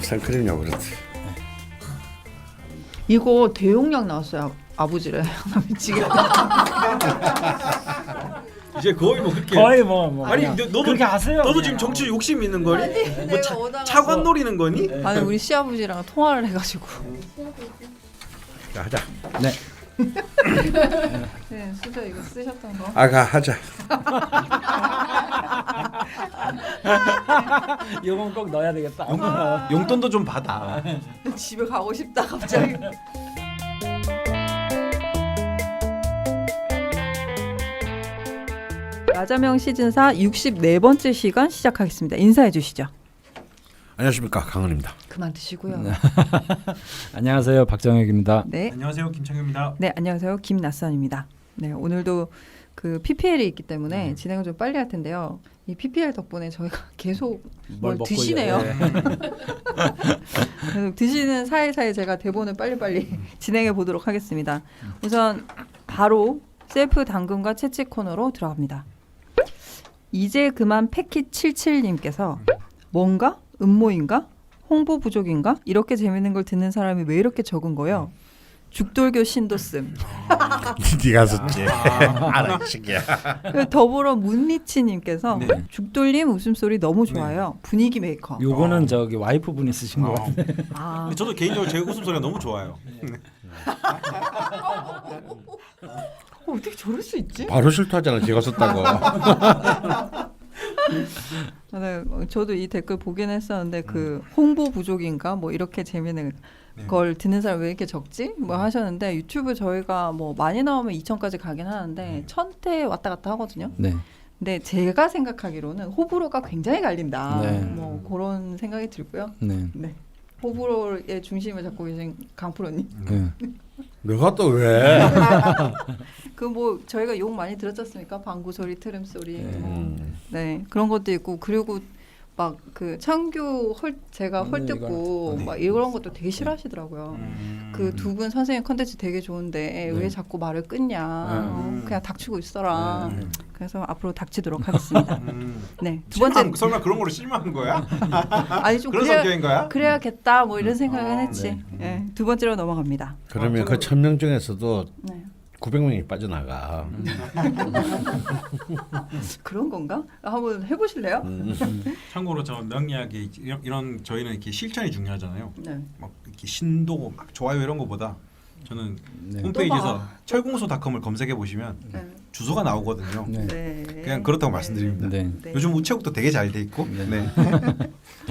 생크림 요구르트. 이거 대용량 나왔어요. 아버지래. 미치겠다. 이제 거의 뭐 그렇게 거의 뭐 아니 그냥 너도 그렇게 하세요. 너도 그냥. 지금 정치 욕심 있는 거니? 뭐 내가 오다가 차관 노리는 거니? 아니 우리 시아버지랑 통화를 해가지고. 자, 하자. 네. 네, 수저 이거 쓰셨던 거. 아가 하자. 이건 꼭 넣어야 되겠다. 용돈도 좀 받아. 집에 가고 싶다 갑자기. 라자명 시즌4 64번째 시간 시작하겠습니다. 인사해 주시죠. 안녕하십니까, 강은입니다. 그만 드시고요. 네. 안녕하세요, 박정혁입니다. 네. 안녕하세요, 김창규입니다. 네, 안녕하세요. 김낯선입니다. 네, 오늘도 그 PPL이 있기 때문에 진행을 좀 빨리 할 텐데요. 이 PPL 덕분에 저희가 계속 뭘 먹고 드시네요. 예. 계속 드시는 사이사이 제가 대본을 빨리빨리 진행해 보도록 하겠습니다. 우선 바로 셀프 당근과 채찍 코너로 들어갑니다. 이제 그만 패킷 77님께서 뭔가? 음모인가? 홍보 부족인가? 이렇게 재밌는 걸 듣는 사람이 왜 이렇게 적은 거요? 죽돌교 신도씀. 네가 썼지. 알아치기야. 더불어 문리치님께서 네. 죽돌님 웃음소리 너무 좋아요. 분위기 메이커. 요거는 저기 와이프 분이 쓰신 거 같아요. 아, 근데 저도 개인적으로 제 웃음소리가 너무 좋아요. 어떻게 저럴 수 있지? 바로 실토하잖아, 제가 썼다고. 네, 저도 이 댓글 보긴 했었는데 그 홍보 부족인가 뭐 이렇게 재미있는 걸 듣는 사람 왜 이렇게 적지? 뭐 하셨는데 유튜브 저희가 뭐 많이 나오면 2,000까지 가긴 하는데 1,000대 왔다 갔다 하거든요. 네. 근데 제가 생각하기로는 호불호가 굉장히 갈린다. 네. 뭐 그런 생각이 들고요. 네. 네. 호불호의 중심을 잡고 계신 강프로님. 네. 내가 또 왜? 그 뭐 저희가 욕 많이 들었지 않습니까? 방구 소리, 트름 소리. 네. 뭐. 네. 그런 것도 있고 그리고 막 그 창규 제가 헐뜯고 네. 막 이런 것도 되게 싫어하시더라고요. 그 두 분 선생님 컨텐츠 되게 좋은데 왜 자꾸 말을 끊냐? 그냥 닥치고 있어라. 그래서 앞으로 닥치도록 하겠습니다. 네. 두 번째 설마 그런 거로 실망한 거야? 아니 좀 그런 성격인 거야? 그래야겠다 뭐 이런 생각은 했지. 네. 네. 두 번째로 넘어갑니다. 그러면 그 1,000명 중에서도 네. 900명이 빠져나가. 그런 건가? 한번 해보실래요? 참고로 저 명리학이 이런 저희는 이렇게 실천이 중요하잖아요. 네. 막 이렇게 신도 막 좋아요 이런 거보다 저는 네. 홈페이지에서 철공소닷컴을 검색해 보시면 네. 주소가 나오거든요. 네. 네. 그냥 그렇다고 말씀드립니다. 네. 네. 요즘 우체국도 되게 잘 돼 있고 네. 네.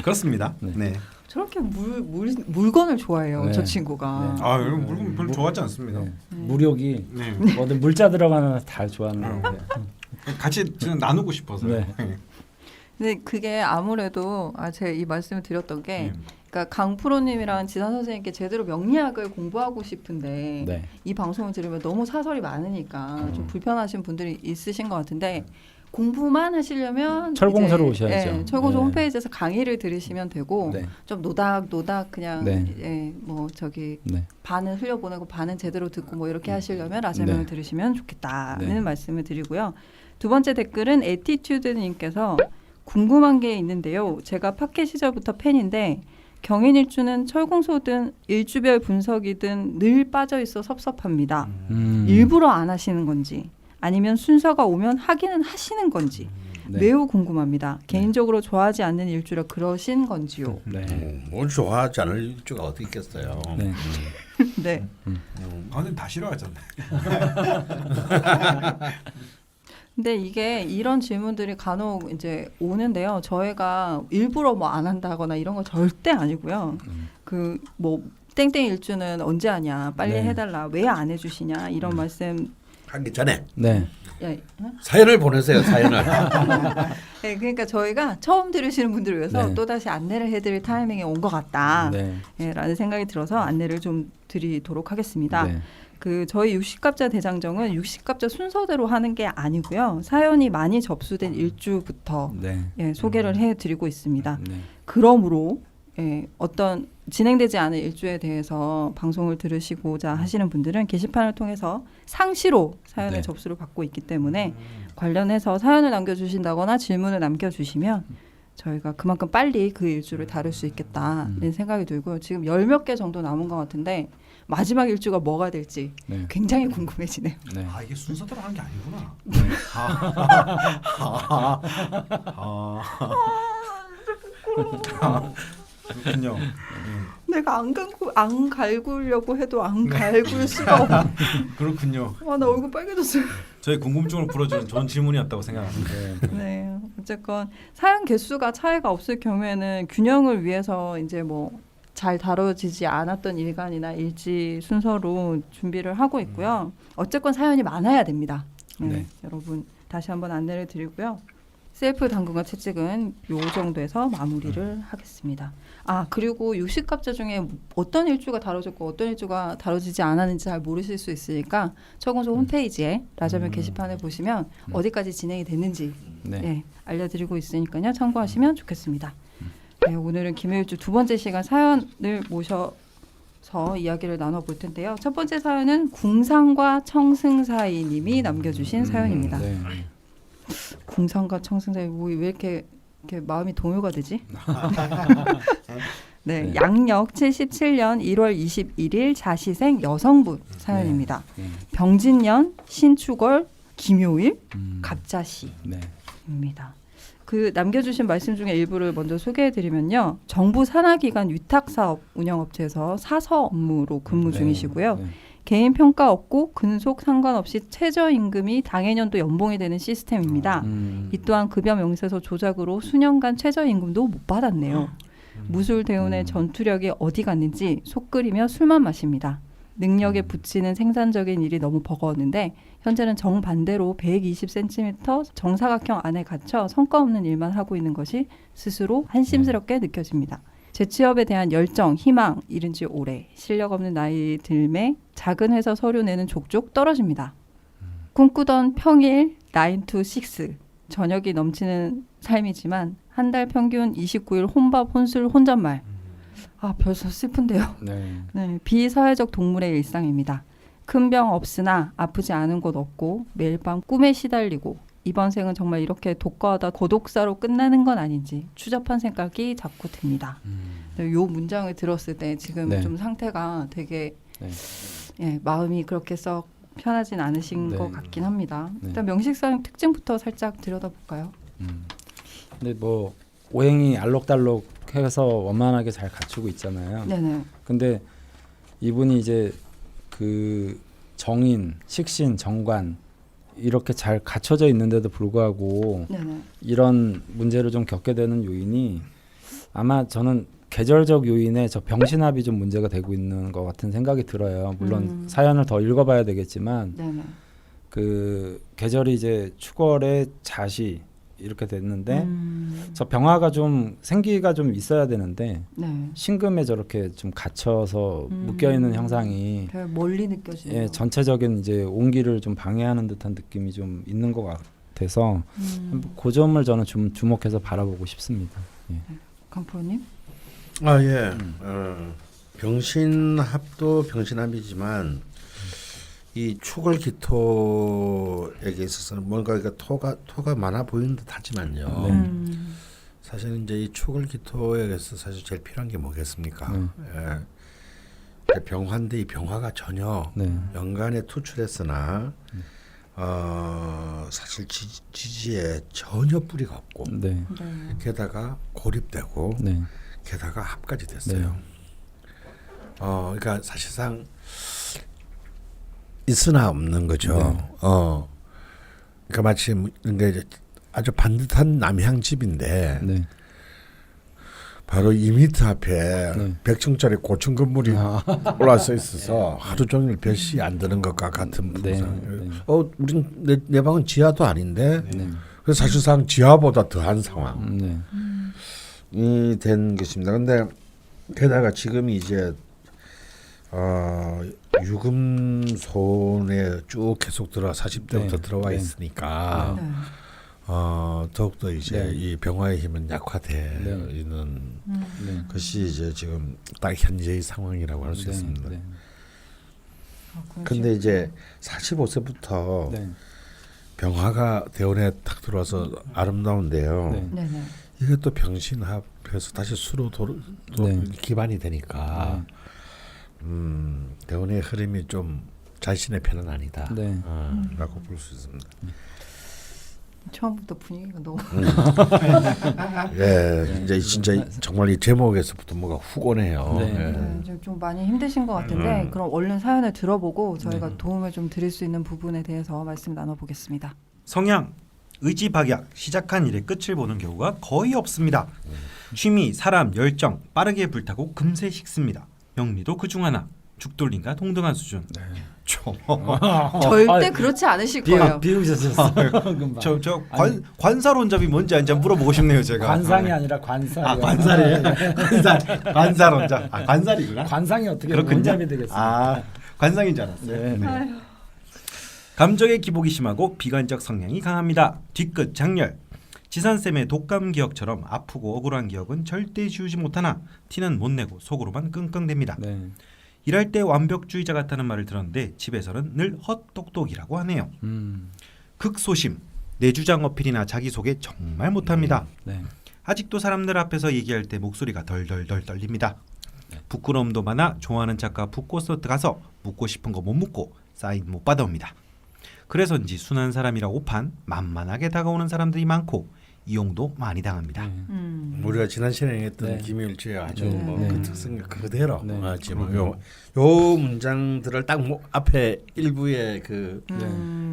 그렇습니다. 네. 네. 저렇게 물건을 좋아해요. 네. 저 친구가. 네. 아 이런 물건 별로 좋아하지 않습니다. 네. 무력이 네. 뭐든 물자 들어가는 다 좋아하는 거. 같이 저는 나누고 싶어서. 네. 근데 그게 아무래도 제가 이 말씀을 드렸던 게 네. 그러니까 강프로님이랑 지산 선생님께 제대로 명리학을 공부하고 싶은데 네. 이 방송을 들으면 너무 사설이 많으니까 좀 불편하신 분들이 있으신 것 같은데 공부만 하시려면 철공소로 이제, 오셔야죠. 철공소 네. 홈페이지에서 강의를 들으시면 되고 네. 좀 노닥노닥 그냥 네. 뭐 저기 네. 반은 흘려보내고 반은 제대로 듣고 뭐 이렇게 하시려면 라자명을 네. 들으시면 좋겠다는 네. 말씀을 드리고요. 두 번째 댓글은 에티튜드님께서 궁금한 게 있는데요. 제가 팟캐 시절부터 팬인데 경인일주는 철공소든 일주별 분석이든 늘 빠져있어 섭섭합니다. 일부러 안 하시는 건지 아니면 순서가 오면 하기는 하시는 건지 네. 매우 궁금합니다. 개인적으로 좋아하지 않는 일주라 그러신 건지요. 네. 뭘 좋아하지 않을 일주가 어디 있겠어요. 네. 네. 아 근데 다 싫어하잖아요. 근데 이게 이런 질문들이 간혹 이제 오는데요. 저희가 일부러 뭐 안 한다거나 이런 거 절대 아니고요. 그 뭐 땡땡 일주는 언제 하냐, 빨리 네. 해달라, 왜 안 해주시냐 이런 말씀. 하기 전에 네. 사연을 보내세요. 사연을. 네, 그러니까 저희가 처음 들으시는 분들을 위해서 네. 또 다시 안내를 해드릴 타이밍이 온 것 같다. 네. 라는 생각이 들어서 안내를 좀 드리도록 하겠습니다. 네. 그 저희 60갑자 대장정은 60갑자 순서대로 하는 게 아니고요. 사연이 많이 접수된 일주부터 네. 소개를 해드리고 있습니다. 네. 그러므로 어떤 진행되지 않은 일주에 대해서 방송을 들으시고자 하시는 분들은 게시판을 통해서 상시로 사연의 네. 접수를 받고 있기 때문에 관련해서 사연을 남겨주신다거나 질문을 남겨주시면 저희가 그만큼 빨리 그 일주를 다룰 수 있겠다는 생각이 들고요. 지금 10몇 개 정도 남은 것 같은데 마지막 일주가 뭐가 될지 네. 굉장히 궁금해지네요. 네. 아 이게 순서대로 하는 게 아니구나. 그렇군요. 내가 안 갈구려고 해도 안 갈굴 수가 없어. 그렇군요. 나 얼굴 빨개졌어요. 저희 궁금증을 풀어주는 좋은 질문이었다고 생각합니다. 네, 어쨌건 사연 개수가 차이가 없을 경우에는 균형을 위해서 이제 뭐 잘 다뤄지지 않았던 일간이나 일지 순서로 준비를 하고 있고요. 어쨌건 사연이 많아야 됩니다. 네. 여러분 다시 한번 안내를 드리고요. 셀프 당근과 채찍은 요 정도에서 마무리를 하겠습니다. 그리고 유식갑자 중에 어떤 일주가 다뤄졌고 어떤 일주가 다뤄지지 않았는지 잘 모르실 수 있으니까 처공소 홈페이지에 라자면 게시판에 보시면 어디까지 진행이 됐는지 네. 알려드리고 있으니까요. 참고하시면 좋겠습니다. 네, 오늘은 김해일주 두 번째 시간 사연을 모셔서 이야기를 나눠볼 텐데요. 첫 번째 사연은 궁상과 청승사이님이 남겨주신 사연입니다. 네. 궁상과 청승사이 왜 이렇게 마음이 동요가 되지? 네, 네. 양력 77년 1월 21일 자시생 여성분 사연입니다. 네. 병진년 신축월 김요일 갑자시입니다. 네. 그 남겨주신 말씀 중에 일부를 먼저 소개해드리면요. 정부 산하기관 위탁사업 운영업체에서 사서 업무로 근무 네. 중이시고요. 네. 개인 평가 없고 근속 상관없이 최저임금이 당해년도 연봉이 되는 시스템입니다. 이 또한 급여 명세서 조작으로 수년간 최저임금도 못 받았네요. 무술 대운의 전투력이 어디 갔는지 속 끓이며 술만 마십니다. 능력에 붙이는 생산적인 일이 너무 버거웠는데 현재는 정반대로 120cm 정사각형 안에 갇혀 성과 없는 일만 하고 있는 것이 스스로 한심스럽게 느껴집니다. 제 취업에 대한 열정, 희망 잃은 지 오래, 실력 없는 나이 들매 작은 회사 서류 내는 족족 떨어집니다. 꿈꾸던 평일 9 to 6 저녁이 넘치는 삶이지만 한 달 평균 29일 혼밥, 혼술, 혼잣말. 벌써 슬픈데요. 네. 네, 비사회적 동물의 일상입니다. 큰 병 없으나 아프지 않은 곳 없고 매일 밤 꿈에 시달리고 이번 생은 정말 이렇게 독거하다 고독사로 끝나는 건 아닌지 추잡한 생각이 자꾸 듭니다. 네, 요 문장을 들었을 때 지금 네. 좀 상태가 되게 네. 마음이 그렇게 썩 편하진 않으신 네. 것 같긴 합니다. 네. 일단 명식상 특징부터 살짝 들여다볼까요? 근데 뭐 오행이 알록달록해서 원만하게 잘 갖추고 있잖아요. 네네. 근데 이분이 이제 그 정인, 식신, 정관 이렇게 잘 갖춰져 있는데도 불구하고 네네. 이런 문제를 좀 겪게 되는 요인이 아마 저는 계절적 요인에 저 병신합이 좀 문제가 되고 있는 것 같은 생각이 들어요. 물론 사연을 더 읽어봐야 되겠지만 네네. 그 계절이 이제 축월에 자시 이렇게 됐는데 저 병화가 좀 생기가 좀 있어야 되는데 네. 신금에 저렇게 좀 갇혀서 묶여 있는 형상이 되게 멀리 느껴지네요. 전체적인 이제 온기를 좀 방해하는 듯한 느낌이 좀 있는 것 같아서 그 점을 저는 좀 주목해서 바라보고 싶습니다. 예. 강프로님? 예. 병신합도 병신합이지만 이 축월 기토에게 있어서는 뭔가 토가 많아 보이는 듯하지만요. 네. 사실 이제 이 축월 기토에서 사실 제일 필요한 게 뭐겠습니까? 병화인데 이 병화가 전혀 연간에 투출했으나 사실 지지에 전혀 뿌리가 없고 네. 게다가 고립되고 게다가 합까지 됐어요. 그러니까 사실상 있으나 없는 거죠. 그러니까 마치 근데 아주 반듯한 남향 집인데 바로 2m 앞에 100층짜리 고층 건물이 올라서 있어서 하루 종일 별시 안 드는 것과 같은 풍상. 우린 내 방은 지하도 아닌데 그래서 사실상 지하보다 더한 상황이 된 것입니다. 근데 게다가 지금이 이제 유금손에 쭉 계속 40대부터 들어와 있으니까 더욱더 이제 이 병화의 힘은 약화되어 있는 것이 이제 지금 딱 현재의 상황이라고 할 수 있습니다. 근데 이제 45세부터 병화가 대운에 탁 들어와서 아름다운데요. 이게 또 병신합해서 다시 수로 네. 기반이 되니까 대운의 흐름이 좀 자신의 편은 아니다. 네. 라고 볼 수 있습니다. 처음부터 분위기가 너무 예, 이제 진짜 정말 이 제목에서부터 뭐가 훅 오네요. 네. 예. 네, 좀 많이 힘드신 것 같은데 그럼 얼른 사연을 들어보고 저희가 도움을 좀 드릴 수 있는 부분에 대해서 말씀 나눠보겠습니다. 성향, 의지박약, 시작한 일의 끝을 보는 경우가 거의 없습니다. 취미, 사람, 열정 빠르게 불타고 금세 식습니다. 명리도 그중 하나. 죽돌림과 동등한 수준. 절대 그렇지 않으실 거예요. 비우셨어요. 금방. 저 관사론잡이 뭔지 아닌지 물어보고 싶네요, 제가. 관상이 아니라 관살. 아, 관살이에요. 관사론잡. 아, 관살이구나. 관상이 어떻게 그렇군요. 혼잡이 되겠습니까? 아, 관상인 줄 알았어요. 네. 아유. 감정의 기복이 심하고 비관적 성향이 강합니다. 뒤끝 장렬. 지산쌤의 독감 기억처럼 아프고 억울한 기억은 절대 지우지 못하나 티는 못 내고 속으로만 끙끙댑니다. 네. 일할 때 완벽주의자 같다는 말을 들었는데 집에서는 늘 헛똑똑이라고 하네요. 극소심, 내 주장 어필이나 자기소개 정말 못합니다. 네. 아직도 사람들 앞에서 얘기할 때 목소리가 덜덜덜 떨립니다. 부끄러움도 많아 좋아하는 작가 북콘서트 가서 묻고 싶은 거 못 묻고 사인 못 받아옵니다. 그래서인지 순한 사람이라고 판 만만하게 다가오는 사람들이 많고 이용도 많이 당합니다. 우리가 지난 시간에 했던 네. 김일주의 아주 네. 뭐 네. 그 특성 그대로 네. 지금 요 문장들을 딱 앞에 일부에 그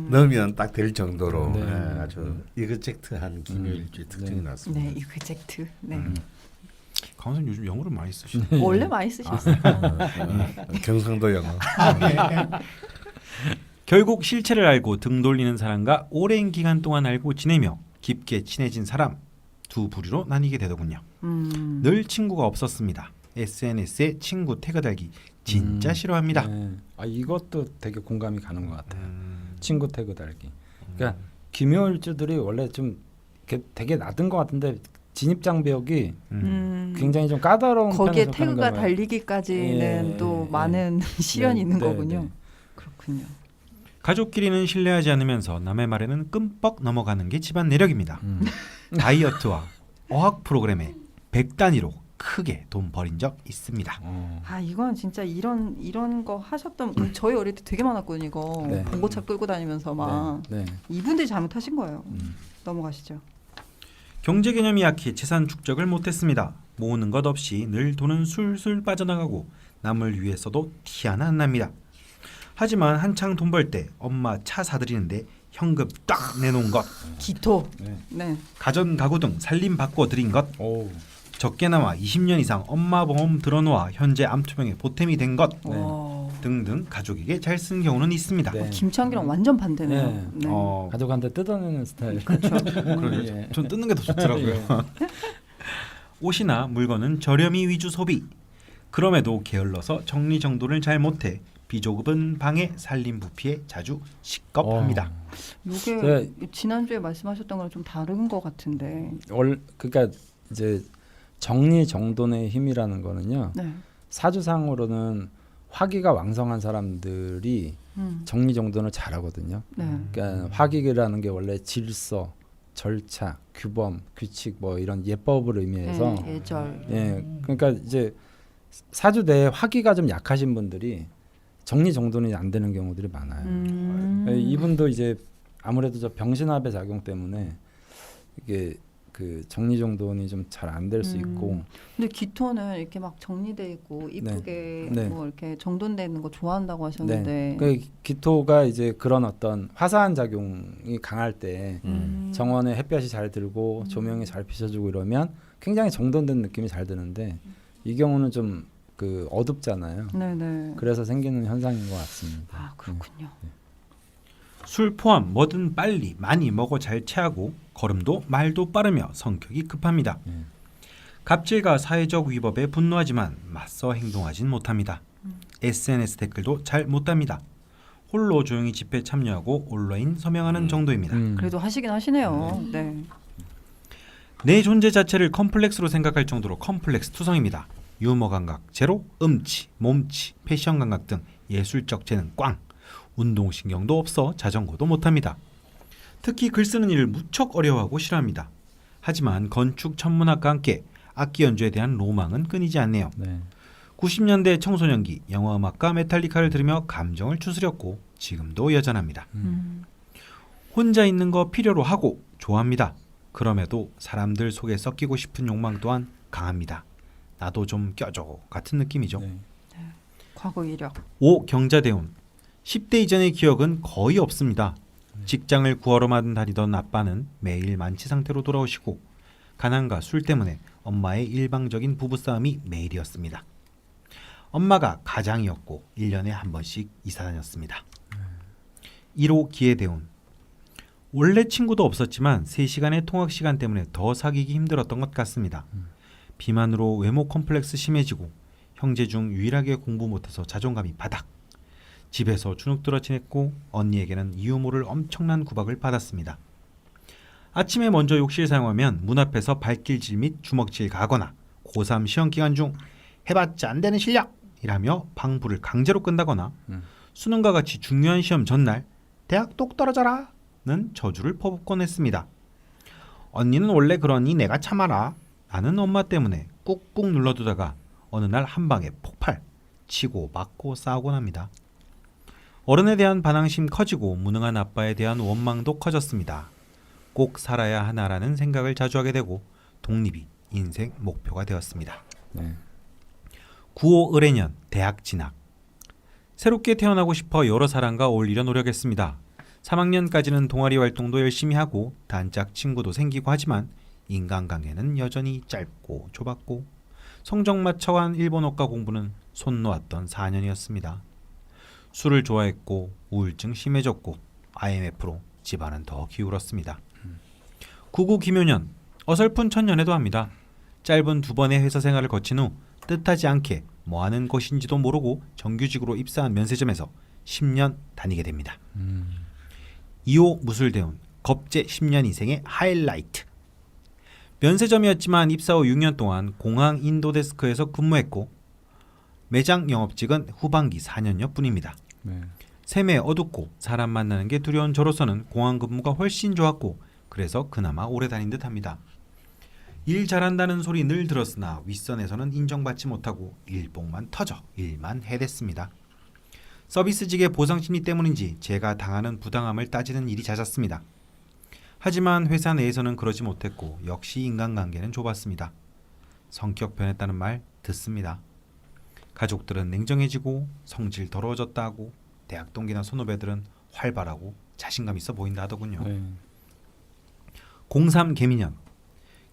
넣으면 딱 될 정도로 네. 아주 이그젝트한 김일주의 특징이 났습니다. 네, 이그젝트. 네. 강원생 요즘 영어를 많이 쓰시네. 원래 많이 쓰셨어요. 경상도 영어. 결국 실체를 알고 등 돌리는 사람과 오랜 기간 동안 알고 지내며 깊게 친해진 사람 두 부류로 나뉘게 되더군요. 늘 친구가 없었습니다. SNS에 친구 태그 달기 진짜 싫어합니다. 네. 아 이것도 되게 공감이 가는 것 같아요. 친구 태그 달기. 그러니까 기묘일주들이 원래 좀 이렇게 되게 낮은 것 같은데 진입 장벽이 굉장히 좀 까다로운 거기에 편에 속하는 태그가 거예요. 달리기까지는 예, 또 예, 많은 시련이 네, 있는 네, 거군요. 네. 그렇군요. 가족끼리는 신뢰하지 않으면서 남의 말에는 끔뻑 넘어가는 게 집안 내력입니다. 다이어트와 어학 프로그램에 100단위로 크게 돈 버린 적 있습니다. 아 이건 진짜 이런 거 하셨던 저희 어릴 때 되게 많았거든요. 이거 네. 봉고차 끌고 다니면서 막 네. 이분들이 잘못하신 거예요. 넘어가시죠. 경제 개념이 약해 재산 축적을 못했습니다. 모으는 것 없이 늘 돈은 술술 빠져나가고 남을 위해서도 티 하나 안 납니다. 하지만 한창 돈 벌 때 엄마 차 사드리는데 현금 딱 내놓은 것, 기토. 네. 네. 가전 가구 등 살림 바꿔 드린 것, 오. 적게나마 20년 이상 엄마 보험 들어놓아 현재 암투병에 보탬이 된 것 네. 와. 등등 가족에게 잘 쓴 경우는 있습니다. 네. 김창기랑 완전 반대네요. 네. 네. 가족한테 뜯어내는 스타일. 그러게요. 예. 전 뜯는 게 더 좋더라고요. 옷이나 물건은 저렴이 위주 소비. 그럼에도 게을러서 정리정돈을 잘 못해 비조급은 방해 살림 부피에 자주 시겁합니다. 이게 지난주에 말씀하셨던 거랑 좀 다른 것 같은데. 그러니까 이제 정리정돈의 힘이라는 거는요. 네. 사주상으로는 화기가 왕성한 사람들이 정리정돈을 잘하거든요. 네. 그러니까 화기라는 게 원래 질서, 절차, 규범, 규칙 뭐 이런 예법을 의미해서 네, 예절. 예, 그러니까 이제 사주 내에 화기가 좀 약하신 분들이 정리정돈이 안 되는 경우들이 많아요. 이분도 이제 아무래도 저 병신합의 작용 때문에 이게 그 정리정돈이 좀 잘 안 될 수 있고. 근데 기토는 이렇게 막 정리돼 있고 이쁘게 네. 뭐 이렇게 정돈돼 있는 거 좋아한다고 하셨는데. 그 기토가 이제 그런 어떤 화사한 작용이 강할 때 정원에 햇볕이 잘 들고 조명이 잘 비춰주고 이러면 굉장히 정돈된 느낌이 잘 드는데 이 경우는 좀 그 어둡잖아요. 네네. 그래서 생기는 현상인 것 같습니다. 아 그렇군요. 술 포함 뭐든 빨리 많이 먹어 잘 체하고 걸음도 말도 빠르며 성격이 급합니다. 갑질과 사회적 위법에 분노하지만 맞서 행동하진 못합니다. SNS 댓글도 잘 못답니다. 홀로 조용히 집회 참여하고 온라인 서명하는 정도입니다. 그래도 하시긴 하시네요. 네. 내 존재 자체를 컴플렉스로 생각할 정도로 컴플렉스 투성입니다. 유머 감각 제로, 음치, 몸치, 패션 감각 등 예술적 재능 꽝, 운동신경도 없어 자전거도 못합니다. 특히 글 쓰는 일을 무척 어려워하고 싫어합니다. 하지만 건축 천문학과 함께 악기 연주에 대한 로망은 끊이지 않네요. 네. 90년대 청소년기 영화음악과 메탈리카를 들으며 감정을 추스렸고 지금도 여전합니다. 혼자 있는 거 필요로 하고 좋아합니다. 그럼에도 사람들 속에 섞이고 싶은 욕망 또한 강합니다. 나도 좀 껴줘 같은 느낌이죠. 네. 과거 이력. 오 경자대운 10대 이전의 기억은 거의 없습니다. 직장을 구하러만 다니던 아빠는 매일 만취 상태로 돌아오시고 가난과 술 때문에 엄마의 일방적인 부부싸움이 매일이었습니다. 엄마가 가장이었고 1년에 한 번씩 이사 다녔습니다. 1호 기회대운 원래 친구도 없었지만 3시간의 통학 시간 때문에 더 사귀기 힘들었던 것 같습니다. 비만으로 외모 컴플렉스 심해지고 형제 중 유일하게 공부 못해서 자존감이 바닥. 집에서 주눅들어 지냈고 언니에게는 이유 모를 엄청난 구박을 받았습니다. 아침에 먼저 욕실 사용하면 문 앞에서 발길질 및 주먹질 가거나 고3 시험 기간 중 해봤자 안 되는 실력이라며 방불을 강제로 끈다거나 수능과 같이 중요한 시험 전날 대학 똑 떨어져라 는 저주를 퍼붓곤 했습니다. 언니는 원래 그러니 내가 참아라 라는 엄마 때문에 꾹꾹 눌러두다가 어느 날 한 방에 폭발 치고 맞고 싸우곤 합니다. 어른에 대한 반항심 커지고 무능한 아빠에 대한 원망도 커졌습니다. 꼭 살아야 하나라는 생각을 자주 하게 되고 독립이 인생 목표가 되었습니다. 네. 9호 을해년 대학 진학 새롭게 태어나고 싶어 여러 사람과 어울리려 노력했습니다. 3학년까지는 동아리 활동도 열심히 하고 단짝 친구도 생기고 하지만 인간관계는 여전히 짧고 좁았고 성적 맞춰간 일본어과 공부는 손 놓았던 4년이었습니다. 술을 좋아했고 우울증 심해졌고 IMF로 집안은 더 기울었습니다. 99 김효년 어설픈 천년에도 합니다. 짧은 2번의 회사 생활을 거친 후 뜻하지 않게 뭐하는 것인지도 모르고 정규직으로 입사한 면세점에서 10년 다니게 됩니다. 2호 무술대운 겁제 10년 인생의 하이라이트 면세점이었지만 입사 후 6년 동안 공항 인도 데스크에서 근무했고 매장 영업직은 후반기 4년여 뿐입니다. 네. 샘에 어둡고 사람 만나는 게 두려운 저로서는 공항 근무가 훨씬 좋았고 그래서 그나마 오래 다닌 듯합니다. 일 잘한다는 소리 늘 들었으나 윗선에서는 인정받지 못하고 일복만 터져 일만 해댔습니다. 서비스직의 보상심리 때문인지 제가 당하는 부당함을 따지는 일이 잦았습니다. 하지만 회사 내에서는 그러지 못했고 역시 인간관계는 좁았습니다. 성격 변했다는 말 듣습니다. 가족들은 냉정해지고 성질 더러워졌다 하고 대학 동기나 선후배들은 활발하고 자신감 있어 보인다 하더군요. 네. 03 개미년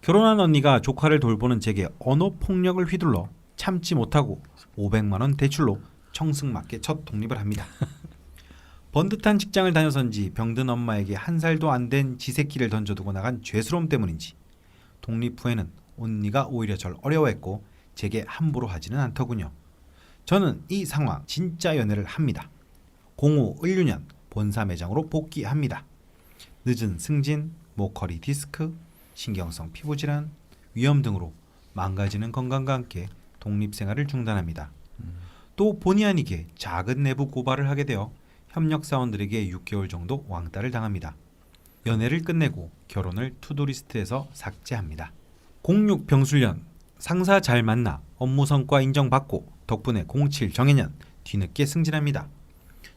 결혼한 언니가 조카를 돌보는 제게 언어폭력을 휘둘러 참지 못하고 500만 원 대출로 청승맞게 첫 독립을 합니다. 번듯한 직장을 다녀선지 병든 엄마에게 한 살도 안 된 지새끼를 던져두고 나간 죄스러움 때문인지 독립 후에는 언니가 오히려 절 어려워했고 제게 함부로 하지는 않더군요. 저는 이 상황 진짜 연애를 합니다. 05 을류년 본사 매장으로 복귀합니다. 늦은 승진, 목허리 디스크, 신경성 피부질환, 위염 등으로 망가지는 건강과 함께 독립생활을 중단합니다. 또 본의 아니게 작은 내부 고발을 하게 되어 협력사원들에게 6개월 정도 왕따를 당합니다. 연애를 끝내고 결혼을 투두리스트에서 삭제합니다. 06 병술년 상사 잘 만나 업무 성과 인정받고 덕분에 07 정해년 뒤늦게 승진합니다.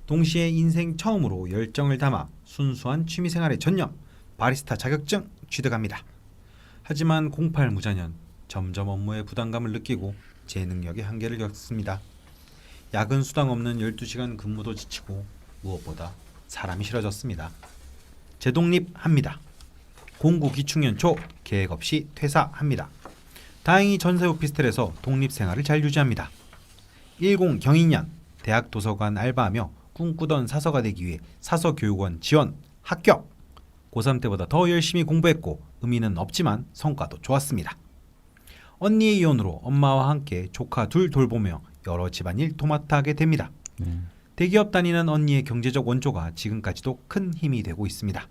동시에 인생 처음으로 열정을 담아 순수한 취미생활에 전념 바리스타 자격증 취득합니다. 하지만 08 무자년 점점 업무에 부담감을 느끼고 제 능력의 한계를 겪습니다. 야근 수당 없는 12시간 근무도 지치고 무엇보다 사람이 싫어졌습니다. 재독립합니다. 09 기축년 초 계획 없이 퇴사합니다. 다행히 전세 오피스텔에서 독립생활을 잘 유지합니다. 10 경인년 대학 도서관 알바하며 꿈꾸던 사서가 되기 위해 사서교육원 지원 합격. 고3 때보다 더 열심히 공부했고 의미는 없지만 성과도 좋았습니다. 언니의 이혼으로 엄마와 함께 조카 둘 돌보며 여러 집안일 도맡아 하게 됩니다. 대기업 다니는 언니의 경제적 원조가 지금까지도 큰 힘이 되고 있습니다.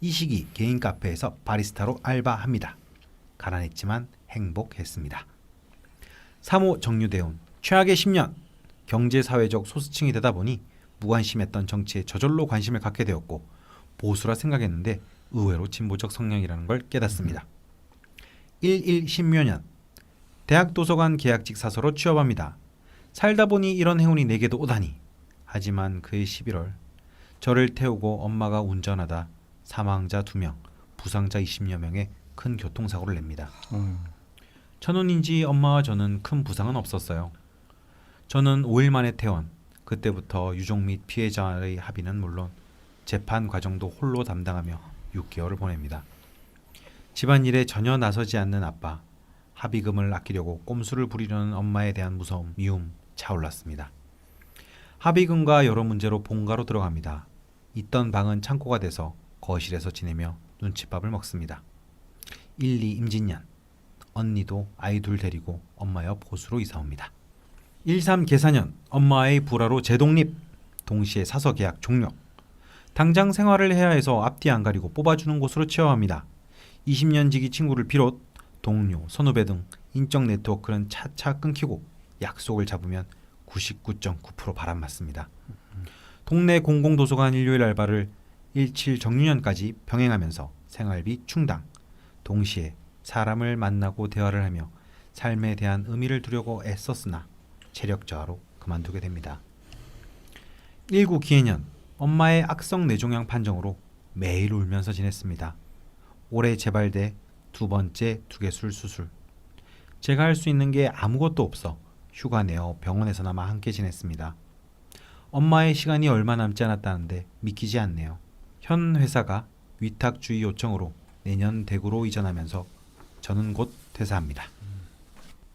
이 시기 개인 카페에서 바리스타로 알바합니다. 가난했지만 행복했습니다. 3호 정유대운 최악의 10년 경제사회적 소수층이 되다 보니 무관심했던 정치에 저절로 관심을 갖게 되었고 보수라 생각했는데 의외로 진보적 성향이라는 걸 깨닫습니다. 1110여 년 대학 도서관 계약직 사서로 취업합니다. 살다 보니 이런 행운이 내게도 오다니. 하지만 그해 11월 저를 태우고 엄마가 운전하다 사망자 2명, 부상자 20여 명의 큰 교통사고를 냅니다. 천운인지 엄마와 저는 큰 부상은 없었어요. 저는 5일 만에 퇴원. 그때부터 유족 및 피해자의 합의는 물론 재판 과정도 홀로 담당하며 6개월을 보냅니다. 집안일에 전혀 나서지 않는 아빠, 합의금을 아끼려고 꼼수를 부리려는 엄마에 대한 무서움, 미움 차올랐습니다. 합의금과 여러 문제로 본가로 들어갑니다. 있던 방은 창고가 돼서 거실에서 지내며 눈칫밥을 먹습니다. 1, 2 임진년 언니도 아이 둘 데리고 엄마 옆 호수로 이사옵니다. 1, 3 계사년 엄마의 불화로 재독립, 동시에 사서 계약 종료. 당장 생활을 해야 해서 앞뒤 안 가리고 뽑아주는 곳으로 취업합니다. 20년 지기 친구를 비롯 동료, 선후배 등 인적 네트워크는 차차 끊기고 약속을 잡으면 99.9% 바람맞습니다. 동네 공공도서관 일요일 알바를 17 정유년까지 병행하면서 생활비 충당, 동시에 사람을 만나고 대화를 하며 삶에 대한 의미를 두려고 애썼으나 체력 저하로 그만두게 됩니다. 19 기해년 엄마의 악성 뇌종양 판정으로 매일 울면서 지냈습니다. 올해 재발돼 2번째 두개술 수술. 제가 할 수 있는 게 아무것도 없어 휴가 내어 병원에서나마 함께 지냈습니다. 엄마의 시간이 얼마 남지 않았다는데 믿기지 않네요. 현 회사가 위탁주의 요청으로 내년 대구로 이전하면서 저는 곧 퇴사합니다.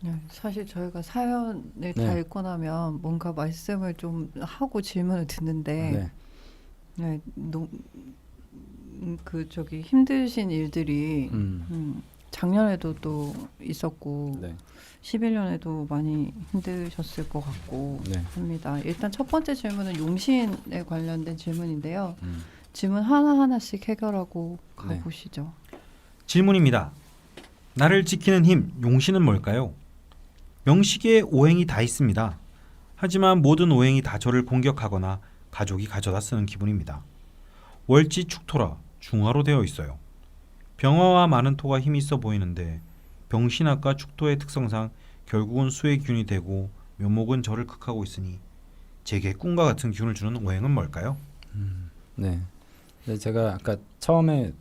네, 사실 저희가 사연을 다 네. 읽고 나면 뭔가 말씀을 좀 하고 질문을 듣는데 네, 그 저기 힘드신 일들이 작년에도 또 있었고 네. 11년에도 많이 힘드셨을 것 같고 네. 합니다. 일단 첫 번째 질문은 용신에 관련된 질문인데요. 질문 하나하나씩 해결하고 네. 가보시죠. 질문입니다. 나를 지키는 힘, 용신은 뭘까요? 명식에 오행이 다 있습니다. 하지만 모든 오행이 다 저를 공격하거나 가족이 가져다 쓰는 기분입니다. 월지 축토라 중화로 되어 있어요. 병화와 많은 토가 힘이 있어 보이는데 병신학과 축토의 특성상 결국은 수의 기운이 되고 묘목은 저를 극하고 있으니 제게 꿈과 같은 기운을 주는 오행은 뭘까요? 네. 네, 제가 아까 처음에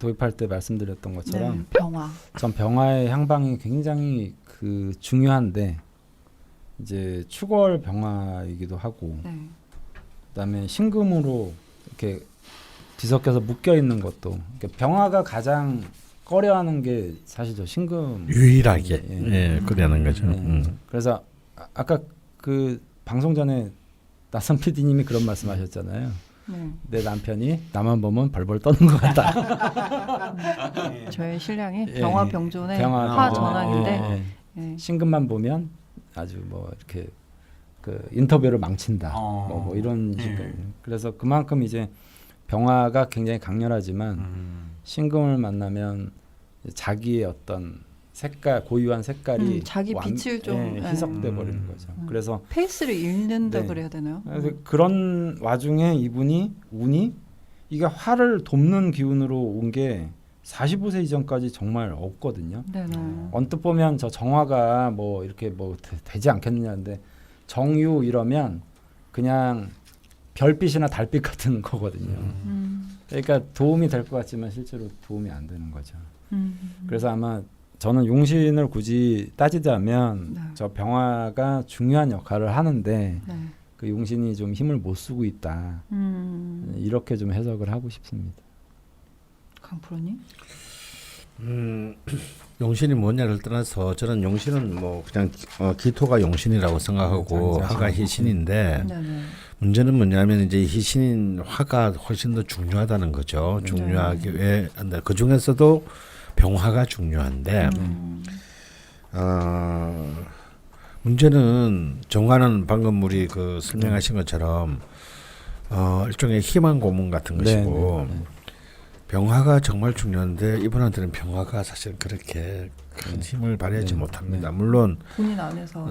도입할 때 말씀드렸던 것처럼 네, 병화. 전 병화의 향방이 굉장히 중요한데 이제 축월 병화이기도 하고 네. 그다음에 신금으로 이렇게 뒤섞여서 묶여 있는 것도 그러니까 병화가 가장 꺼려하는 게 사실 저 신금 유일하게 예. 예, 그러는 거죠. 네. 그래서 아까 그 방송 전에 나선 PD님이 그런 말씀하셨잖아요. 네. 내 남편이 나만 보면 벌벌 떠는 것 같다. 저의 신랑이 예. 병화 병존의 병화 화 병존의, 전환인데 예. 예. 신금만 보면 아주 뭐 이렇게 그 인터뷰를 망친다. 뭐 이런 식으로. 그래서 그만큼 이제 병화가 굉장히 강렬하지만 신금을 만나면 자기의 어떤 색깔 고유한 색깔이 자기 빛을 좀 희석돼 버리는 거죠. 그래서 페이스를 잃는다 네. 그래야 되나요? 그래서 그런 와중에 이분이 운이 이게 화를 돕는 기운으로 온 게 45세 이전까지 정말 없거든요. 네네. 언뜻 보면 저 정화가 뭐 이렇게 뭐 되지 않겠느냐는데 정유 이러면 그냥 별빛이나 달빛 같은 거거든요. 그러니까 도움이 될 것 같지만 실제로 도움이 안 되는 거죠. 그래서 아마 저는 용신을 굳이 따지자면 네. 저 병화가 중요한 역할을 하는데 네. 그 용신이 좀 힘을 못 쓰고 있다. 이렇게 좀 해석을 하고 싶습니다. 강프로님? 용신이 뭐냐를 떠나서 저는 용신은 뭐 그냥 기토가 용신이라고 생각하고 화가 희신인데 네네. 문제는 뭐냐면 이제 희신인 화가 훨씬 더 중요하다는 거죠. 중요하게 왜 그 중에서도 병화가 중요한데 문제는 정화는 방금 우리 그 설명하신 것처럼 일종의 희망 고문 같은 것이고 병화가 정말 중요한데 이분한테는 병화가 사실 그렇게 큰 힘을 발휘하지 네. 못합니다. 네. 물론 본인 안에서.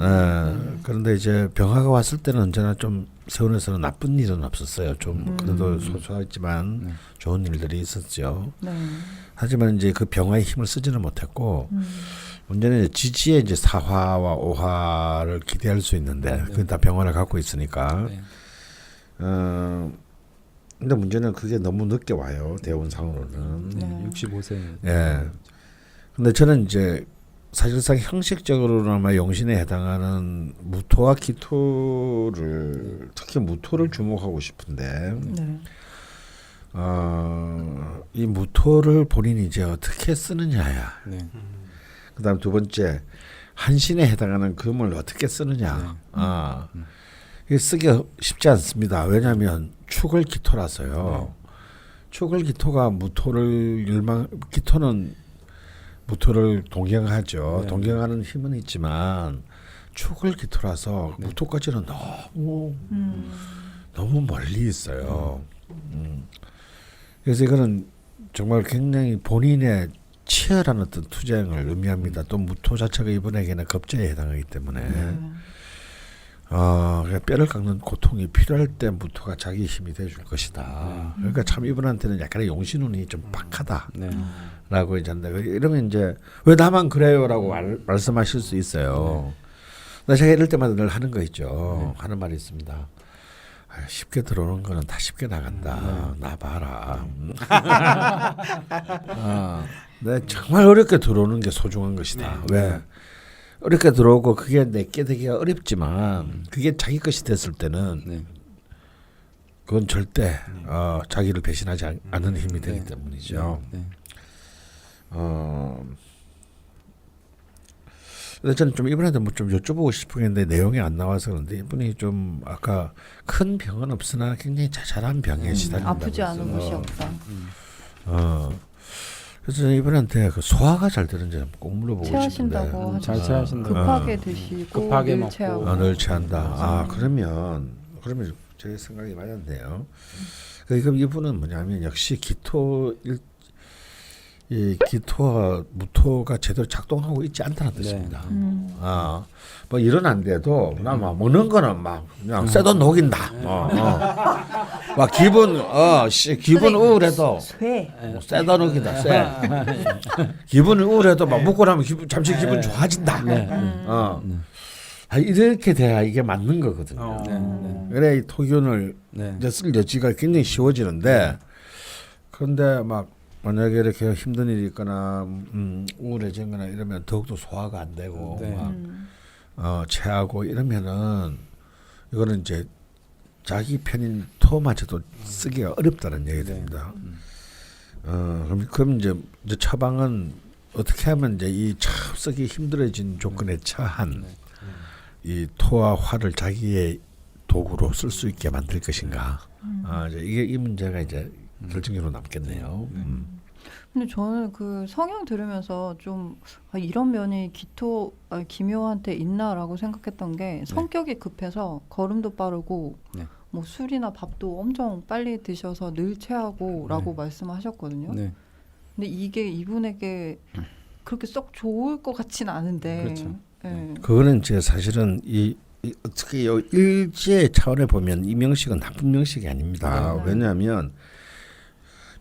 그런데 이제 병화가 왔을 때는 언제나 좀 세운에서는 나쁜 일은 없었어요. 좀 그래도 소소하지만 좋은 일들이 있었죠. 네. 하지만 이제 그 병화의 힘을 쓰지는 못했고 문제는 이제 지지에 이제 사화와 오화를 기대할 수 있는데 그건 다 병화를 갖고 있으니까. 네. 근데 문제는 그게 너무 늦게 와요. 대운상으로는. 네. 65세. 예. 근데 저는 이제 사실상 형식적으로나마 용신에 해당하는 무토와 기토를 특히 무토를 주목하고 싶은데 네. 이 무토를 본인이 이제 어떻게 쓰느냐야. 네. 그다음 두 번째 한신에 해당하는 금을 어떻게 쓰느냐. 이게 쓰기 쉽지 않습니다. 왜냐하면 축을 기토라서요. 축을 기토가 무토를 기토는 무토를 동경하죠. 네. 동경하는 힘은 있지만 축을 기토라서 무토까지는 너무 멀리 있어요. 그래서 이거는 정말 굉장히 본인의 치열한 어떤 투쟁을 의미합니다. 또 무토 자체가 이분에게는 겁제에 해당하기 때문에 그러니까 뼈를 깎는 고통이 필요할 때 무토가 자기 힘이 돼줄 것이다. 그러니까 참 이분한테는 약간의 용신운이 좀 박하다라고 이제 한다. 이러면 이제 왜 나만 그래요라고 말씀하실 수 있어요. 근데 제가 이럴 때마다 늘 하는 거 있죠. 하는 말이 있습니다. 쉽게 들어오는 거는 다 쉽게 나간다. 나 봐라. 네, 정말 어렵게 들어오는 게 소중한 것이다. 왜? 어렵게 들어오고 그게 내게 되기가 어렵지만 그게 자기 것이 됐을 때는 그건 절대 자기를 배신하지 않는 힘이 되기 때문이죠. 근데 저는 좀 이분한테 뭐 좀 여쭤보고 싶은 게 있는데 내용이 안 나와서 그런데 이분이 좀 아까 큰 병은 없으나 굉장히 자잘한 병에 시달린다고 아프지 않은 곳이 없다. 그래서 저는 이분한테 그 소화가 잘 되는지 꼭 물어보고 체하신다고 싶은데. 잘 체하신다고. 급하게 드시고 급하게 늘 먹고. 체하고. 늘 체한다. 그러면 제 생각이 맞았네요. 그럼 이분은 뭐냐면 역시 이 기토와 무토가 제대로 작동하고 있지 않다는 뜻입니다. 뭐 일은 안 돼도 나 막 먹는 거는 막 그냥 쇠도 녹인다. 막 기분 우울해도 쇠도 녹인다. 쇠. 기분이 우울해도 막 먹고 나면 잠시 기분 좋아진다. 이렇게 돼야 이게 맞는 거거든요. 그래 이 토기운을 이제 쓸 여지가 굉장히 쉬워지는데 그런데 막 만약에 이렇게 힘든 일이 있거나 우울해지거나 이러면 더욱더 소화가 안 되고 막 체하고 이러면은 이거는 이제 자기 편인 토마저도 쓰기가 어렵다는 얘기 됩니다. 그럼 이제 처방은 어떻게 하면 이제 이 참 쓰기 힘들어진 조건에 처한 이 토와 화를 자기의 도구로 쓸 수 있게 만들 것인가. 이제 이게 이 문제가 이제 결정적으로 남겠네요. 근데 저는 그 성향 들으면서 좀 이런 면이 기묘한테 있나라고 생각했던 게 성격이 급해서 걸음도 빠르고 뭐 술이나 밥도 엄청 빨리 드셔서 늘 체하고라고 말씀하셨거든요. 근데 이게 이분에게 그렇게 썩 좋을 것 같진 않은데. 그렇죠. 그거는 이제 사실은 특히 이 일지의 차원에 보면 이 명식은 나쁜 명식이 아닙니다. 왜냐하면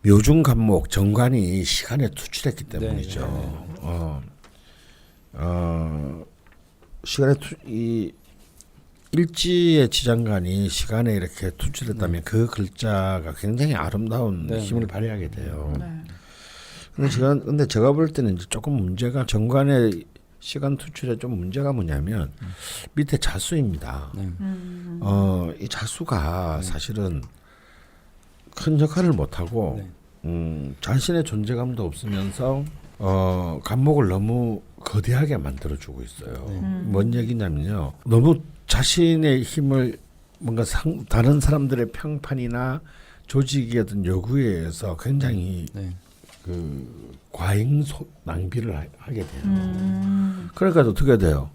묘중간목 정관이 시간에 투출했기 때문이죠. 시간에 이 일지의 지장간이 시간에 이렇게 투출했다면 그 글자가 굉장히 아름다운 힘을 발휘하게 돼요. 근데 제가 볼 때는 이제 조금 문제가 정관의 시간 투출에 좀 문제가 뭐냐면 밑에 자수입니다. 이 자수가 사실은 큰 역할을 못하고 자신의 존재감도 없으면서 간목을 너무 거대하게 만들어주고 있어요. 뭔 얘기냐면요. 너무 자신의 힘을 뭔가 다른 사람들의 평판이나 조직의 어떤 요구에 의해서 굉장히 그 과잉 낭비를 하게 돼요. 그러니까 어떻게 돼요?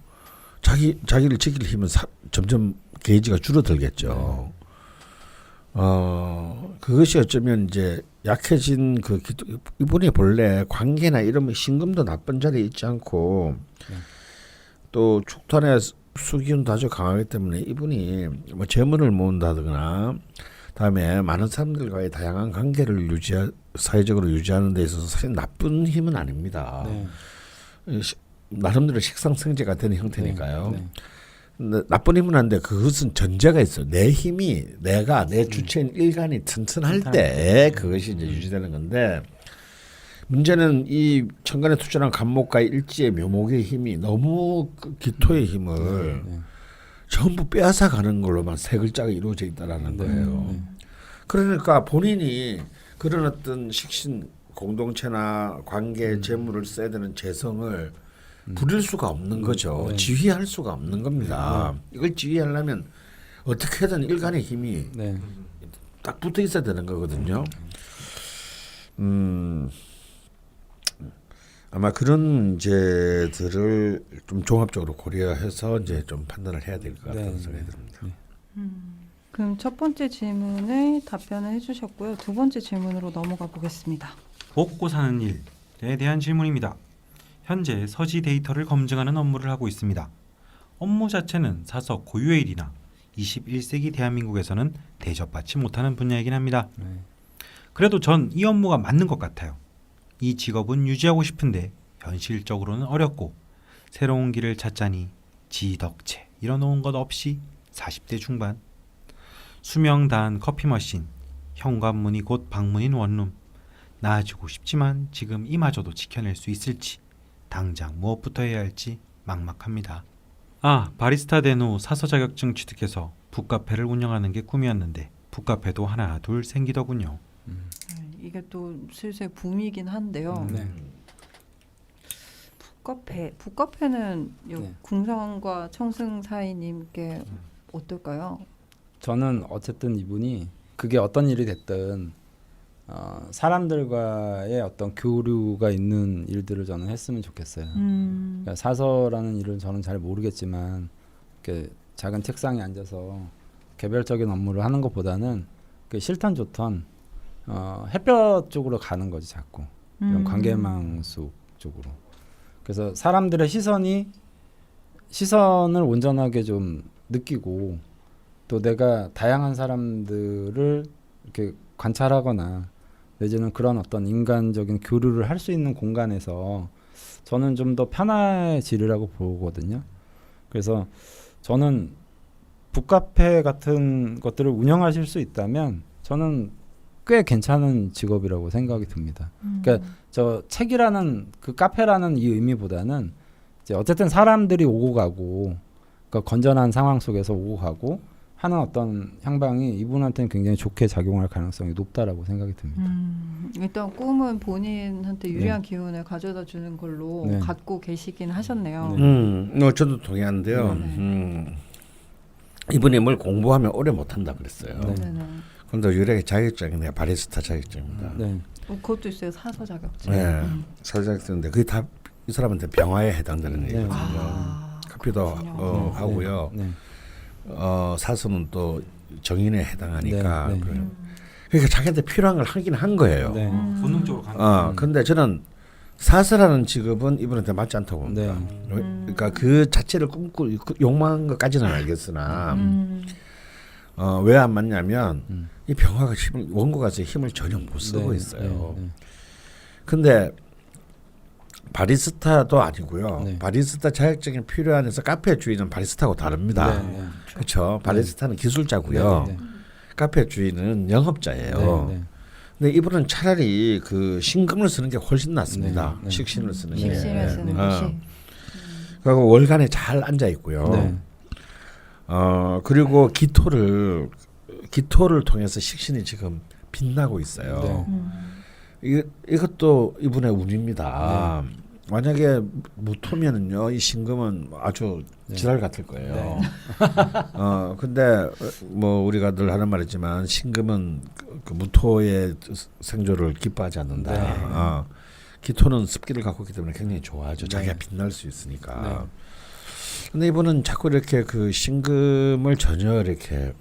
자기를 지킬 힘은 점점 게이지가 줄어들겠죠. 그것이 어쩌면 이제 약해진 그 이분이 본래 관계나 이런 신금도 나쁜 자리에 있지 않고 또 축탄의 수기운도 아주 강하기 때문에 이분이 뭐 재물을 모은다거나 다음에 많은 사람들과의 다양한 관계를 사회적으로 유지하는 데 있어서 사실 나쁜 힘은 아닙니다. 나름대로 식상생재가 되는 형태니까요. 근데 나쁜 힘은 한데 그것은 전제가 있어요. 내 힘이 내 주체인 일간이 튼튼할 때 그것이 이제 유지되는 건데 문제는 이 천간에 투철한 간목과의 일지의 묘목의 힘이 너무 그 기토의 힘을 전부 빼앗아 가는 걸로만 세 글자가 이루어져 있다라는 거예요. 그러니까 본인이 그런 어떤 식신 공동체나 관계 재물을 써야 되는 재성을 부릴 수가 없는 거죠. 지휘할 수가 없는 겁니다. 이걸 지휘하려면 어떻게든 일간의 힘이 딱 붙어 있어야 되는 거거든요. 아마 그런 문제들을 좀 종합적으로 고려해서 이제 좀 판단을 해야 될 것 같다는 생각이 듭니다. 그럼 첫 번째 질문에 답변을 해주셨고요. 두 번째 질문으로 넘어가 보겠습니다. 먹고 사는 일에 대한 질문입니다. 현재 서지 데이터를 검증하는 업무를 하고 있습니다. 업무 자체는 사서 고유의 일이나 21세기 대한민국에서는 대접받지 못하는 분야이긴 합니다. 그래도 전 이 업무가 맞는 것 같아요. 이 직업은 유지하고 싶은데 현실적으로는 어렵고 새로운 길을 찾자니 지덕체 이뤄놓은 것 없이 40대 중반 수명 다한 커피 머신 현관문이 곧 방문인 원룸 나아지고 싶지만 지금 이마저도 지켜낼 수 있을지 당장 무엇부터 해야 할지 막막합니다. 바리스타 된 후 사서 자격증 취득해서 북카페를 운영하는 게 꿈이었는데 북카페도 하나 둘 생기더군요. 이게 또 슬슬 붐이긴 한데요. 북카페는 궁성과 청승 사이님께 어떨까요? 저는 어쨌든 이분이 그게 어떤 일이 됐든 사람들과의 어떤 교류가 있는 일들을 저는 했으면 좋겠어요. 그러니까 사서라는 일은 저는 잘 모르겠지만 이렇게 작은 책상에 앉아서 개별적인 업무를 하는 것보다는 싫던 좋던 햇볕 쪽으로 가는 거지 자꾸 이런 관계망 속 쪽으로. 그래서 사람들의 시선을 온전하게 좀 느끼고 또 내가 다양한 사람들을 이렇게 관찰하거나 내지는 그런 어떤 인간적인 교류를 할 수 있는 공간에서 저는 좀 더 편해지리라고 보거든요. 그래서 저는 북카페 같은 것들을 운영하실 수 있다면 저는 꽤 괜찮은 직업이라고 생각이 듭니다. 그러니까 저 책이라는 그 카페라는 이 의미보다는 이제 어쨌든 사람들이 오고 가고 그러니까 건전한 상황 속에서 오고 가고 하는 어떤 향방이 이분한테는 굉장히 좋게 작용할 가능성이 높다라고 생각이 듭니다. 일단 꿈은 본인한테 유리한 기운을 가져다 주는 걸로 갖고 계시긴 하셨네요. 저도 동의하는데요. 이분이 뭘 공부하면 오래 못한다 그랬어요. 그런데 유력의 자격증이 바리스타 자격증입니다. 그것도 있어요. 사서 자격증. 사서 자격증인데 그게 다 이 사람한테 병화에 해당되는 얘기거든요. 커피도 하고요. 사서는 또 정인에 해당하니까 그러니까 자기한테 필요한 걸 하긴 한 거예요. 본능적으로 가는. 근데 저는 사서라는 직업은 이분한테 맞지 않다고 봅니다. 그러니까 그 자체를 꿈꾸고 욕망한 것까지는 알겠으나 왜 안 맞냐면 이 병화가 원고가 힘을 전혀 못 쓰고 있어요. 근데 바리스타도 아니고요. 바리스타 자격증이 필요한 해서 카페 주인은 바리스타하고 다릅니다. 그렇죠. 바리스타는 기술자고요. 카페 주인은 영업자예요. 근데 이분은 차라리 그 신금을 쓰는 게 훨씬 낫습니다. 식신을 쓰는 게. 식신을 쓰는 것이. 그리고 월간에 잘 앉아 있고요. 그리고 기토를 통해서 식신이 지금 빛나고 있어요. 이것도 이분의 운입니다. 만약에 무토면은요, 이 신금은 아주 지랄 같을 거예요. 근데 뭐 우리가 늘 하는 말이지만 신금은 그 무토의 생조를 기뻐하지 않는다. 기토는 습기를 갖고 있기 때문에 굉장히 좋아하죠. 자기가 빛날 수 있으니까. 근데 이분은 자꾸 이렇게 그 신금을 전혀 이렇게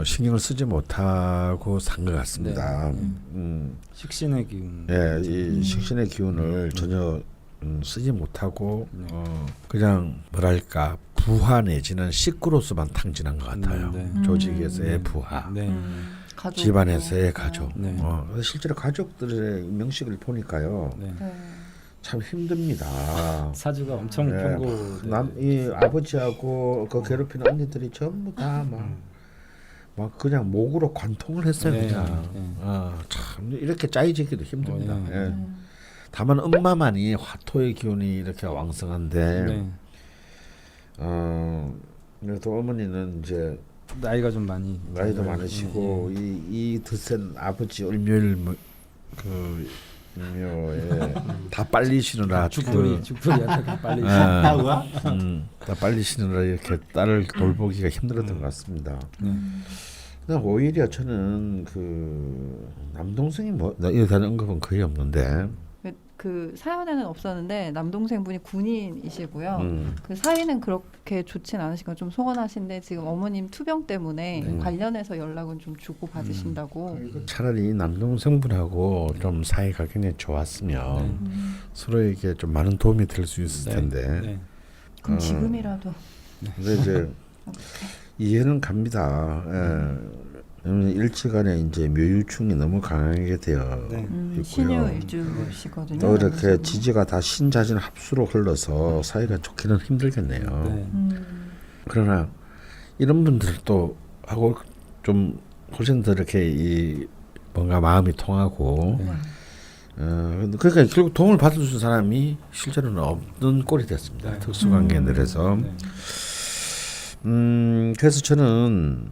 신경을 쓰지 못하고 산 것 같습니다. 식신의 기운. 예, 이 식신의 기운을 전혀 쓰지 못하고 그냥 뭐랄까 부하 내지는 식구로서만 탕진한 것 같아요. 조직에서의 부하, 가족. 집안에서의 가족. 네. 실제로 가족들의 명식을 보니까요, 네. 참 힘듭니다. 사주가 엄청 네. 편고. 이 아버지하고 그 괴롭히는 언니들이 전부 다 막 그냥 목으로 관통을 했어요. 네. 그냥. 네. 참 이렇게 짜이지기도 힘듭니다. 네. 예. 다만 엄마만이 화토의 기운이 이렇게 왕성한데, 네. 그래도 어머니는 이제 나이가 좀 많이. 나이도 많으시고 이 드센 아버지 을묘일 그 묘에 다 빨리시느라 죽풀이한테 빨리. 다 빨리시느라 이렇게 딸을 돌보기가 힘들었던 것 같습니다. 근데 오히려 저는 그 남동생이 이에 대한 언급은 거의 없는데 그 사연에는 없었는데 남동생분이 군인이시고요. 그 사이는 그렇게 좋진 않으시고 좀 소원하신데 지금 어머님 투병 때문에 관련해서 연락은 좀 주고 받으신다고. 차라리 남동생분하고 좀 사이가 굉장히 좋았으면 서로에게 좀 많은 도움이 될 수 있을 텐데. 그럼 지금이라도. 근데 이제 이해는 갑니다. 일찌감에 이제 묘유충이 너무 강하게 되어 있고요. 신유일주시거든요. 또 이렇게 지지가 다 신자진 합수로 흘러서 사이가 좋기는 힘들겠네요. 그러나 이런 분들도 하고 좀 훨씬 더 이렇게 이 뭔가 마음이 통하고 그러니까 결국 도움을 받을 수 있는 사람이 실제로는 없는 꼴이 됐습니다. 특수관계들에서. 그래서 저는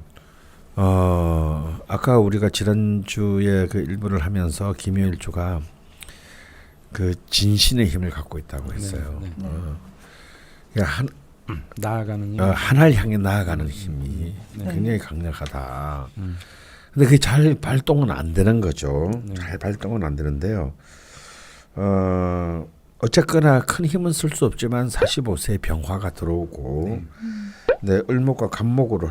아까 우리가 지난주에 그 일부를 하면서 김효일주가 그 진신의 힘을 갖고 있다고 했어요. 나아가는 하나를 향해 나아가는 힘이 굉장히 강력하다. 근데 그게 잘 발동은 안 되는 거죠. 잘 발동은 안 되는데요. 어쨌거나 큰 힘은 쓸 수 없지만 45세에 병화가 들어오고 네, 을목과 간목으로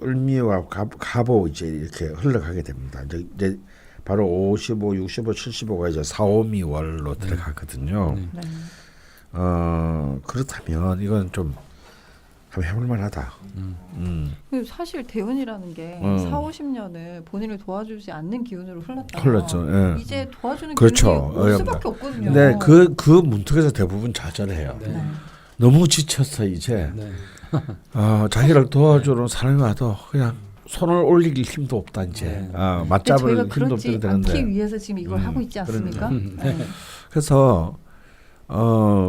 을미와 갑오 이제 이렇게 흘러가게 됩니다. 이제 바로 55, 65, 75가 이제 사오미월로 들어가거든요. 그렇다면 이건 좀 한번 해볼 만하다. 사실 대운이라는 게 4, 50년을 본인을 도와주지 않는 기운으로 흘렀다가 흘렀죠. 예. 이제 도와주는 그렇죠. 기운이 올 수밖에 없거든요. 네, 그 문턱에서 대부분 좌절해요. 너무 지쳤어 이제. 자기를 도와주는 사람이 와도 그냥 손을 올릴 힘도 없다 이제. 맞잡을 힘도 없게 되는데. 않기 위해서 지금 이걸 하고 있지 않습니까? 그래서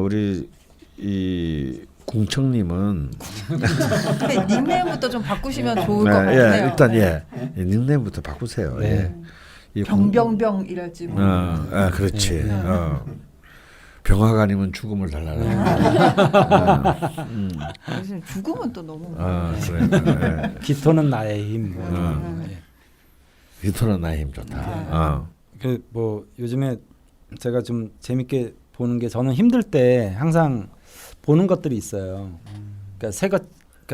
우리 이 궁청님은 닉네임부터 좀 바꾸시면 좋을 것 같아요. 일단 닉네임부터 바꾸세요. 병병병 이랄지 뭐. 그렇지. 병화가 아니면 죽음을 달라라. 죽음은 또 너무. 그래. 기토는 나의 힘. 기토는 나의 힘 좋다. 그 뭐 요즘에 제가 좀 재밌게 보는 게 저는 힘들 때 항상 보는 것들이 있어요. 그러니까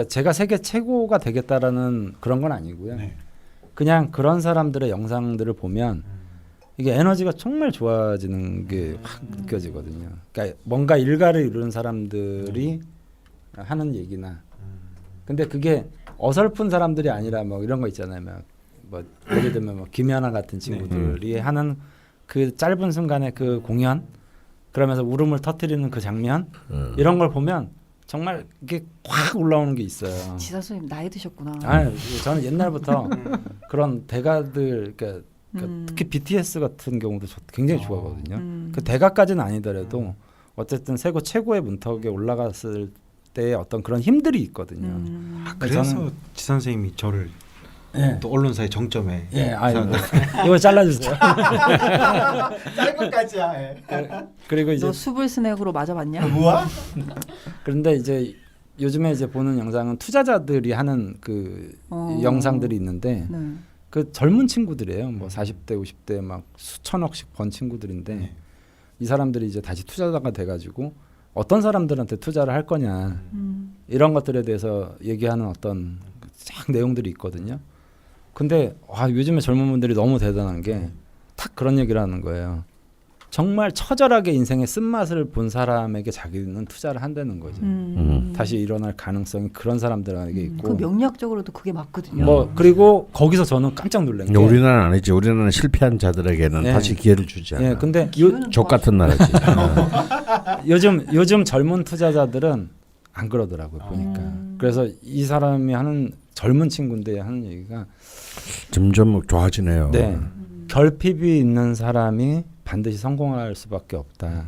제가 세계 최고가 되겠다라는 그런 건 아니고요. 그냥 그런 사람들의 영상들을 보면 이게 에너지가 정말 좋아지는 게 확 느껴지거든요. 그러니까 뭔가 일가를 이루는 사람들이 하는 얘기나, 근데 그게 어설픈 사람들이 아니라 뭐 이런 거 있잖아요. 뭐 예를 들면 뭐 김연아 같은 친구들이 하는 그 짧은 순간의 그 공연, 그러면서 울음을 터뜨리는 그 장면, 이런 걸 보면 정말 이게 확 올라오는 게 있어요. 지사수님 나이 드셨구나. 저는 옛날부터 그런 대가들, 그러니까 특히 BTS 같은 경우도 굉장히 좋아하거든요. 그 대가까지는 아니더라도 어쨌든 세계 최고의 문턱에 올라갔을 때의 어떤 그런 힘들이 있거든요. 그래서 지 선생님이 저를 또 언론사의 정점에 이거 잘라주세요. 짧은 까지야. 그리고 이제 너 수불 스낵으로 맞아봤냐? 뭐야? 그런데 이제 요즘에 이제 보는 영상은 투자자들이 하는 그 영상들이 있는데 그 젊은 친구들이에요. 뭐 40대, 50대 막 수천억씩 번 친구들인데 이 사람들이 이제 다시 투자자가 돼가지고 어떤 사람들한테 투자를 할 거냐 이런 것들에 대해서 얘기하는 어떤 쫙 내용들이 있거든요. 근데 요즘에 젊은 분들이 너무 대단한 게 탁 그런 얘기를 하는 거예요. 정말 처절하게 인생의 쓴맛을 본 사람에게 자기는 투자를 한다는 거죠. 다시 일어날 가능성이 그런 사람들에게 있고. 그 명리학적으로도 그게 맞거든요. 뭐 그리고 거기서 저는 깜짝 놀란 게 우리나라는 아니지. 우리나라는 실패한 자들에게는 예. 다시 기회를 주지 않아. 예, 근데 족 같은 나라지. 요즘 젊은 투자자들은 안 그러더라고요 보니까. 그래서 이 사람이 하는 젊은 친구인데 하는 얘기가 점점 좋아지네요. 네, 결핍이 있는 사람이 반드시 성공할 수밖에 없다.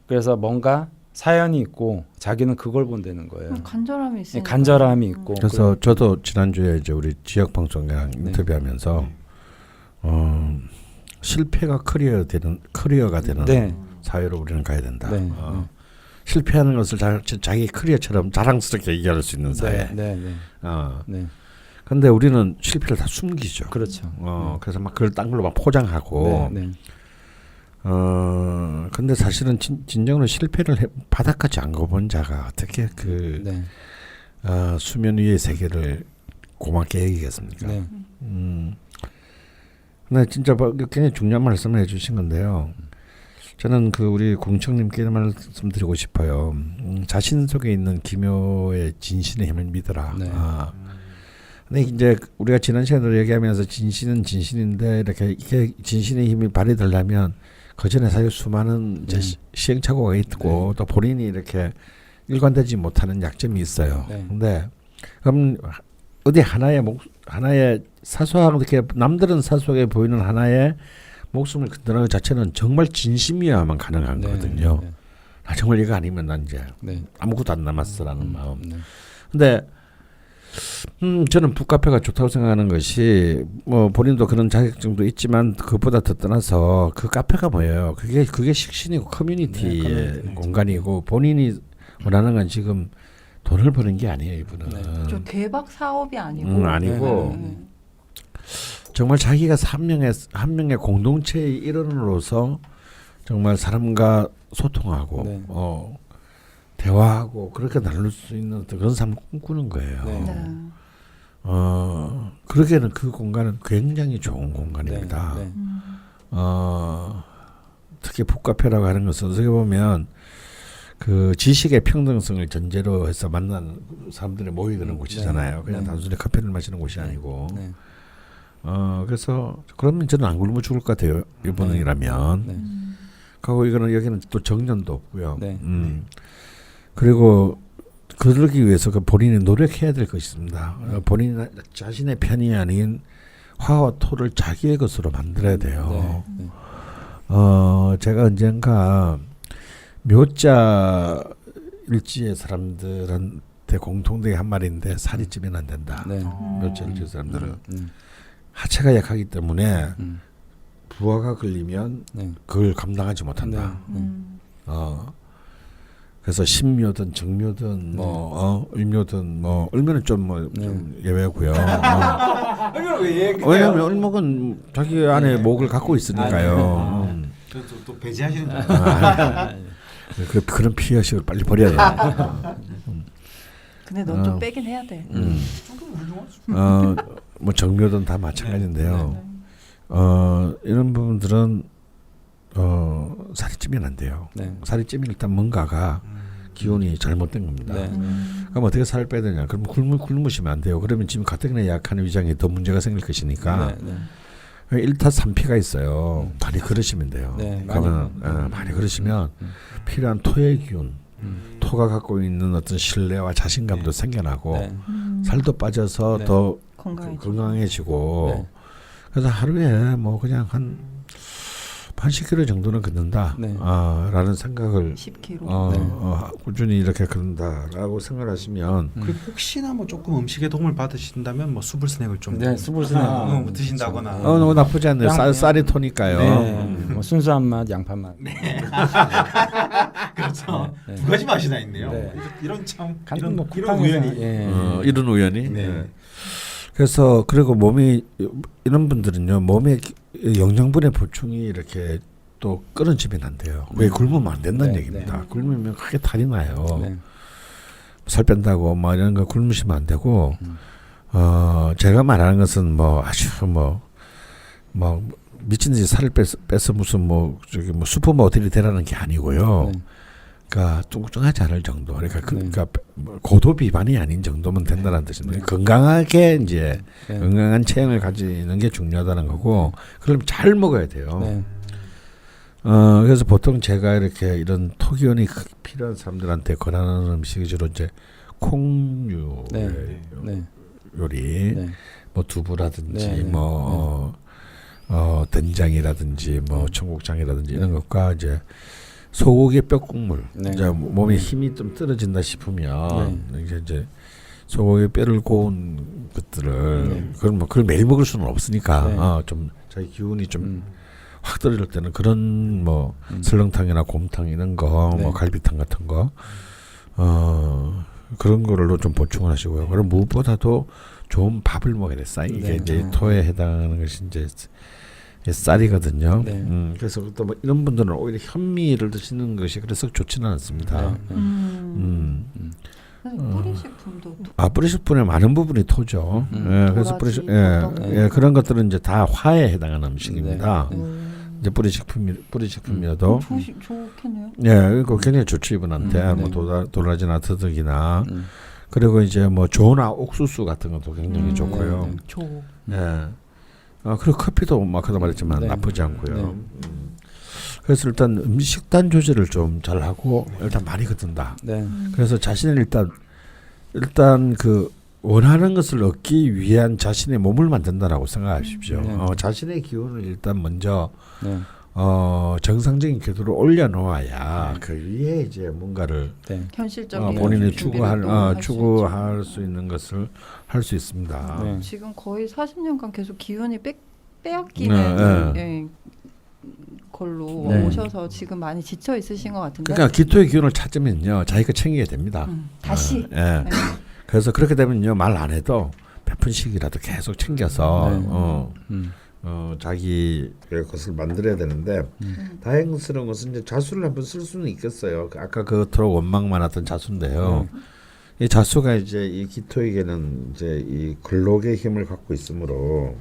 그래서 뭔가 사연이 있고 자기는 그걸 본다는 거예요. 간절함이 있으니까. 간절함이 있고. 그래서 저도 지난주에 이제 우리 지역 방송이랑 네. 인터뷰하면서 실패가 커리어가 되는 네. 사회로 우리는 가야 된다. 네. 실패하는 것을 자기 커리어처럼 자랑스럽게 얘기할 수 있는 사회. 네, 네, 네. 근데 우리는 실패를 다 숨기죠. 그렇죠. 그래서 막 그걸 딴 걸로 막 포장하고. 네, 네. 근데 사실은 진정으로 실패를 바닥까지 안 가본 자가 어떻게 네. 수면 위의 세계를 고맙게 얘기겠습니까? 네. 근데 진짜 굉장히 중요한 말씀을 해주신 건데요. 저는 그 우리 공청님께 말씀드리고 싶어요. 자신 속에 있는 기묘의 진신의 힘을 믿어라. 네. 근데 이제 우리가 지난 시간으로 얘기하면서 진신은 진신인데 이게 진신의 힘이 발휘되려면 그 전에 사실 수많은 이제 시행착오가 있고 또 본인이 이렇게 일관되지 못하는 약점이 있어요. 근데 그럼 어디 하나의 사소하게 이렇게 남들은 사소하게 보이는 하나의 목숨을 건드는 것 자체는 정말 진심이어야만 가능한 거거든요. 정말 이거 아니면 난 이제 아무것도 안 남았어라는 마음. 근데 저는 북카페가 좋다고 생각하는 것이 뭐 본인도 그런 자격증도 있지만 그것보다 더 떠나서 그 카페가 뭐예요? 그게 식신이고 커뮤니티의 공간이고 본인이 원하는 건 지금 돈을 버는 게 아니에요, 이분은. 저 대박 사업이 아니고. 아니고 정말 자기가 한 명의 공동체의 일원으로서 정말 사람과 소통하고 대화하고 그렇게 나눌 수 있는 그런 삶을 꿈꾸는 거예요. 그러기에는 그 공간은 굉장히 좋은 공간입니다. 특히 북카페라고 하는 것은 어떻게 보면 그 지식의 평등성을 전제로 해서 만난 사람들이 모이는 곳이잖아요. 그냥 단순히 커피를 마시는 곳이 아니고. 그래서 그러면 저는 안 굶어 죽을 것 같아요. 이분이라면. 그리고 여기는 또 정년도 없고요. 그리고 그러기 위해서 본인이 노력해야 될 것이 있습니다. 본인 자신의 편이 아닌 화와 토를 자기의 것으로 만들어야 돼요. 제가 언젠가 묘자 일지의 사람들한테 공통되게 한 말인데 살이 찌면 안 된다. 묘자 일지 사람들은 하체가 약하기 때문에 부하가 걸리면 그걸 감당하지 못한다. 그래서 신묘든 정묘든 을묘든 을묘는 좀 예외고요. 이걸 왜 얘기해요? 왜냐하면 을목은 자기 안에 목을 갖고 있으니까요. 또 배제하시는 줄 그런 피해식을 빨리 버려야 돼. 근데 넌 좀 빼긴 해야 돼. 뭐 정묘든 다 마찬가지인데요. 이런 부분들은 살이 찌면 안 돼요. 살이 찌면 일단 뭔가가 기운이 잘못된 겁니다. 그럼 어떻게 살을 빼야 되냐? 그럼 굶으시면 안 돼요. 그러면 지금 가뜩이나 약한 위장에 더 문제가 생길 것이니까 1타3피가 있어요. 많이 걸으시면 돼요. 그러면 많이 걸으시면 필요한 토의 기운, 토가 갖고 있는 어떤 신뢰와 자신감도 생겨나고 살도 빠져서 더 건강해지고 그래서 하루에 뭐 그냥 한 10km 정도는 걷는다 라는 생각을 10km. 꾸준히 이렇게 걷는다라고 생각하시면 혹시나 뭐 조금 음식에 도움을 받으신다면 뭐 수불 스낵을 좀 수불 스낵 드신다거나 너무 나쁘지 않네요. 쌀이 토니까요. 뭐 순수한 맛, 양파 맛. 그렇죠. 두 가지 맛이 다 있네요. 이런 참 이런 우연이 이런 우연이. 그래서 그리고 몸이 이런 분들은요 몸에 영양분의 보충이 이렇게 또 끊어지면 안 돼요. 왜 굶으면 안 된다는 얘기입니다. 굶으면 크게 탈이 나요. 살 뺀다고 뭐 이런 거 굶으시면 안 되고 제가 말하는 것은 뭐 아주 뭐 미친 듯이 살을 빼서 무슨 뭐 저기 뭐 슈퍼 모델이 되라는 게 아니고요. 네. 그러니까 뚱뚱하지 않을 정도. 그러니까 뭐 고도 비만이 아닌 정도면 된다는 뜻인데 건강하게 이제 네. 건강한 체형을 가지는 게 중요하다는 거고 그럼 잘 먹어야 돼요. 네. 그래서 보통 제가 이렇게 이런 토기원이 필요한 사람들한테 권하는 음식이 주로 이제 콩류 네. 네. 요리, 네. 뭐 두부라든지 네. 뭐 된장이라든지 뭐 청국장이라든지 이런 것과 이제 소고기 뼈국물. 네. 이제 몸에 힘이 좀 떨어진다 싶으면 이제 소고기 뼈를 고운 것들을 그걸 매일 먹을 수는 없으니까 좀 자기 기운이 좀 확 떨어질 때는 그런 뭐 설렁탕이나 곰탕 이런 거, 뭐 갈비탕 같은 거, 그런 거로 좀 보충을 하시고요. 그럼 무엇보다도 좋은 밥을 먹어야 돼. 이게 이제 토에 해당하는 것이 이제 쌀이거든요. 네. 그래서 또 뭐 이런 분들은 오히려 현미를 드시는 것이 그래서 좋지는 않습니다. 뿌리식품도 뿌리식품의 많은 부분이 토죠. 그래서 도라지, 그런 것들은 이제 다 화에 해당하는 음식입니다. 네. 이제 뿌리식품이어도 좋겠네요. 예, 그 굉장히 좋죠 이분한테 뭐 도라지나 더덕이나 그리고 이제 뭐 조나 옥수수 같은 것도 굉장히 좋고요. 조. 예. 그리고 커피도 막 아까도 말했지만 나쁘지 않고요. 그래서 일단 식단 조절을 좀 잘 하고 일단 많이 걷는다. 네. 그래서 자신을 일단 그 원하는 것을 얻기 위한 자신의 몸을 만든다라고 생각하십시오. 자신의 기운을 일단 먼저 정상적인 궤도로 올려놓아야 그 위에 이제 뭔가를 현실적인 본인이 준비를 추구할 수 있는 것을 할 수 있습니다. 지금 거의 40년간 계속 기운이 빼앗기는 걸로 오셔서 지금 많이 지쳐 있으신 것 같은데. 그러니까 기토의 기운을 찾으면요, 자기가 챙겨야 됩니다. 다시. 그래서 그렇게 되면요, 말 안 해도 몇 푼씩이라도 계속 챙겨서 자기의 것을 만들어야 되는데 다행스러운 것은 이제 자수를 한번 쓸 수는 있겠어요. 아까 그토록 원망 많았던 자수인데요. 이 자수가 이제 이 기토에게는 이제 이 근록의 힘을 갖고 있으므로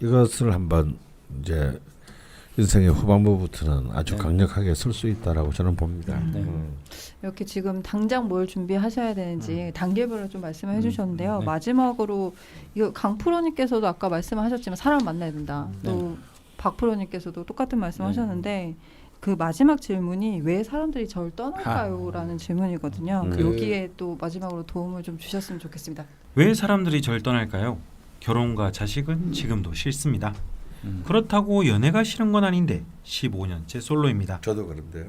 이것을 한번 이제 인생의 후반부부터는 아주 강력하게 쓸 수 있다라고 저는 봅니다. 이렇게 지금 당장 뭘 준비하셔야 되는지 단계별로 좀 말씀을 해주셨는데요. 마지막으로 이거 강프로님께서도 아까 말씀하셨지만 사람 만나야 된다. 또 박프로님께서도 똑같은 말씀하셨는데 그 마지막 질문이 왜 사람들이 저를 떠날까요?라는 질문이거든요. 여기에 또 마지막으로 도움을 좀 주셨으면 좋겠습니다. 왜 사람들이 절 떠날까요? 결혼과 자식은 지금도 싫습니다. 그렇다고 연애가 싫은 건 아닌데 15년째 솔로입니다. 저도 그런데요.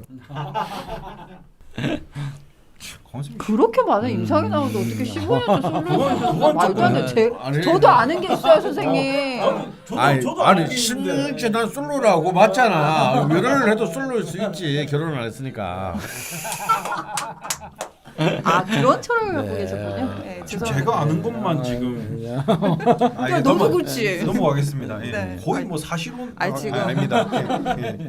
그렇게 많은 임상이 나오는데 어떻게 15년째 솔로였어요? 말도 안 돼. 저도 아는 게 있어요, 선생님. 아니 16년째 난 솔로라고 맞잖아. 결혼을 해도 솔로일 수 있지. 결혼을 안 했으니까. 그런 철학을 갖고 계셨군요. 네, 제가 아는 것만 지금 너무 그렇지. 넘어가겠습니다. 거의 아니, 뭐 사실은 지금 아닙니다.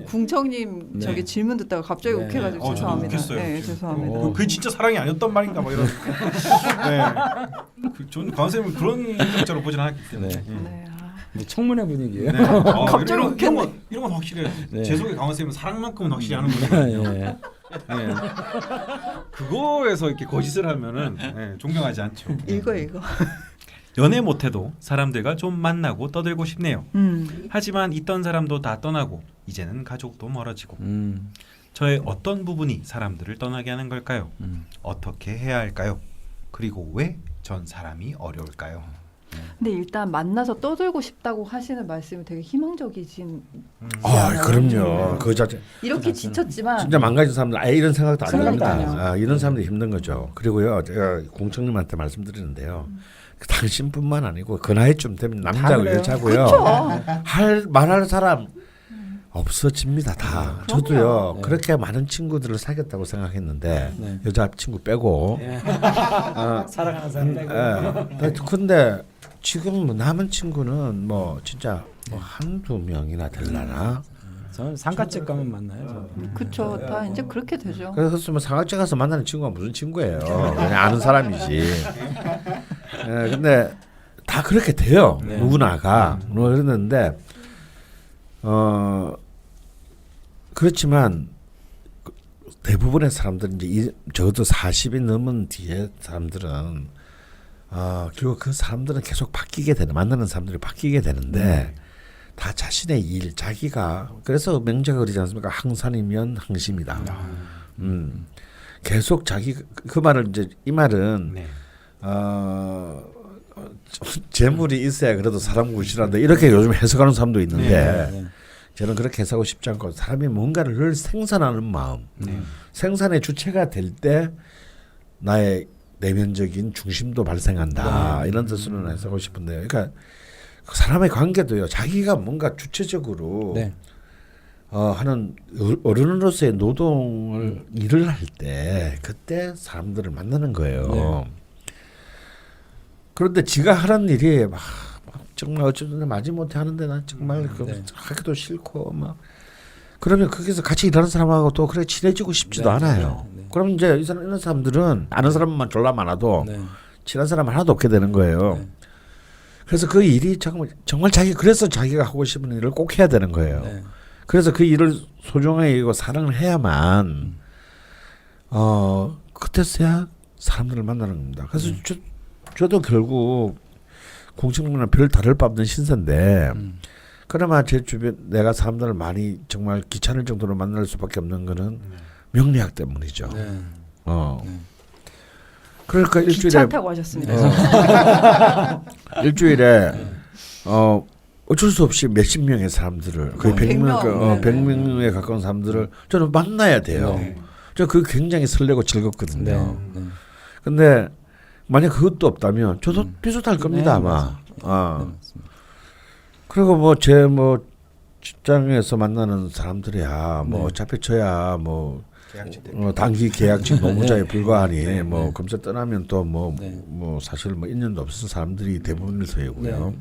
궁청님 저기 질문 듣다가 갑자기 욱해가지고 죄송합니다. 웃겼어요. 죄송합니다. 그게 진짜 사랑이 아니었단 말인가 막 이런. 저는 강선생님은 그런 성격자로 보진 않았기 때문에. 청문회 분위기예요. 갑자기 이런 건 확실해요. 제 속에 강원쌤은 사랑만큼은 확실히 아는 거예요. 그거에서 이렇게 거짓을 하면은 존경하지 않죠. 읽어. 연애 못해도 사람들과 좀 만나고 떠들고 싶네요. 하지만 있던 사람도 다 떠나고 이제는 가족도 멀어지고 저의 어떤 부분이 사람들을 떠나게 하는 걸까요? 어떻게 해야 할까요? 그리고 왜 전 사람이 어려울까요? 근데 일단 만나서 떠들고 싶다고 하시는 말씀이 되게 희망적이신. 그럼요. 그 자체 이렇게 지쳤지만 진짜 망가진 사람들 이런 생각도 안 생각도 합니다. 이런 사람들이 힘든 거죠. 그리고요, 제가 공청님한테 말씀드리는데요. 당신뿐만 아니고 그 나이쯤 되면 남자고 여자고요. 말할 사람 없어집니다. 다. 저도요. 그렇게 많은 친구들을 사귀었다고 생각했는데 여자 친구 빼고 사랑하는 사람 빼고. 근데 지금 뭐 남은 친구는 뭐 진짜 뭐 한두 명이나 될라나. 저는 상가집 가면 만나요. 저는. 그쵸. 다 이제 그렇게 되죠. 그래서 뭐 상학제 가서 만나는 친구가 무슨 친구예요? 그냥 아는 사람이지. 예, 근데 다 그렇게 돼요. 네. 누구나가. 뭐 그랬는데 그렇지만 대부분의 사람들은 이제 적어도 40이 넘은 뒤에 사람들은 결국 그 사람들은 계속 바뀌게 되는 만나는 사람들이 바뀌게 되는데 다 자신의 일 자기가 그래서 명제가 그러지 않습니까? 항산이면 항심이다. 계속 자기 그 말을 이제 이 말은 네. 재물이 있어야 그래도 사람 구실한다 이렇게 요즘 해석하는 사람도 있는데 네. 저는 그렇게 해석하고 싶지 않고 사람이 뭔가를 늘 생산하는 마음 생산의 주체가 될 때 나의 내면적인 중심도 발생한다 이런 뜻으로 해석하고 싶은데요. 그러니까 사람의 관계도요. 자기가 뭔가 주체적으로 네. 하는 어른으로서의 노동을 일을 할 때 그때 사람들을 만나는 거예요. 네. 그런데 지가 하는 일이 막 정말 어쩌든 마지못해 하는데 난 정말 네. 하기도 싫고 막 그러면 거기서 같이 일하는 사람하고 또 그래 친해지고 싶지도 네. 않아요. 네. 그럼 이제 이런 사람들은 아는 사람만 졸라 많아도 네. 친한 사람 하나도 없게 되는 거예요. 네. 그래서 그 일이 정말 그래서 자기가 하고 싶은 일을 꼭 해야 되는 거예요. 네. 그래서 그 일을 소중하게 여기고 사랑을 해야만 그때서야 사람들을 만나는 겁니다. 그래서 저도 결국 공직문화는 별 다를 바 없는 신세인데 그나마 제 주변 내가 사람들을 많이 정말 귀찮을 정도로 만날 수밖에 없는 거는 명리학 때문이죠. 네. 그러니까 일주일에 귀찮다고 하셨습니다. 일주일에 어쩔 수 없이 몇십 명의 사람들을 거의 100명, 100명에 가까운 사람들을 저는 만나야 돼요. 네. 저 그 굉장히 설레고 즐겁거든요. 네. 근데 만약 그것도 없다면 저도 비슷할 겁니다 네, 아마. 네, 맞습니다. 그리고 제 직장에서 만나는 사람들이야 뭐 어차피 저야 단기 계약직 노무자에 불과하니 검사 떠나면 또 사실 인연도 없는 사람들이 대부분일 터이고요.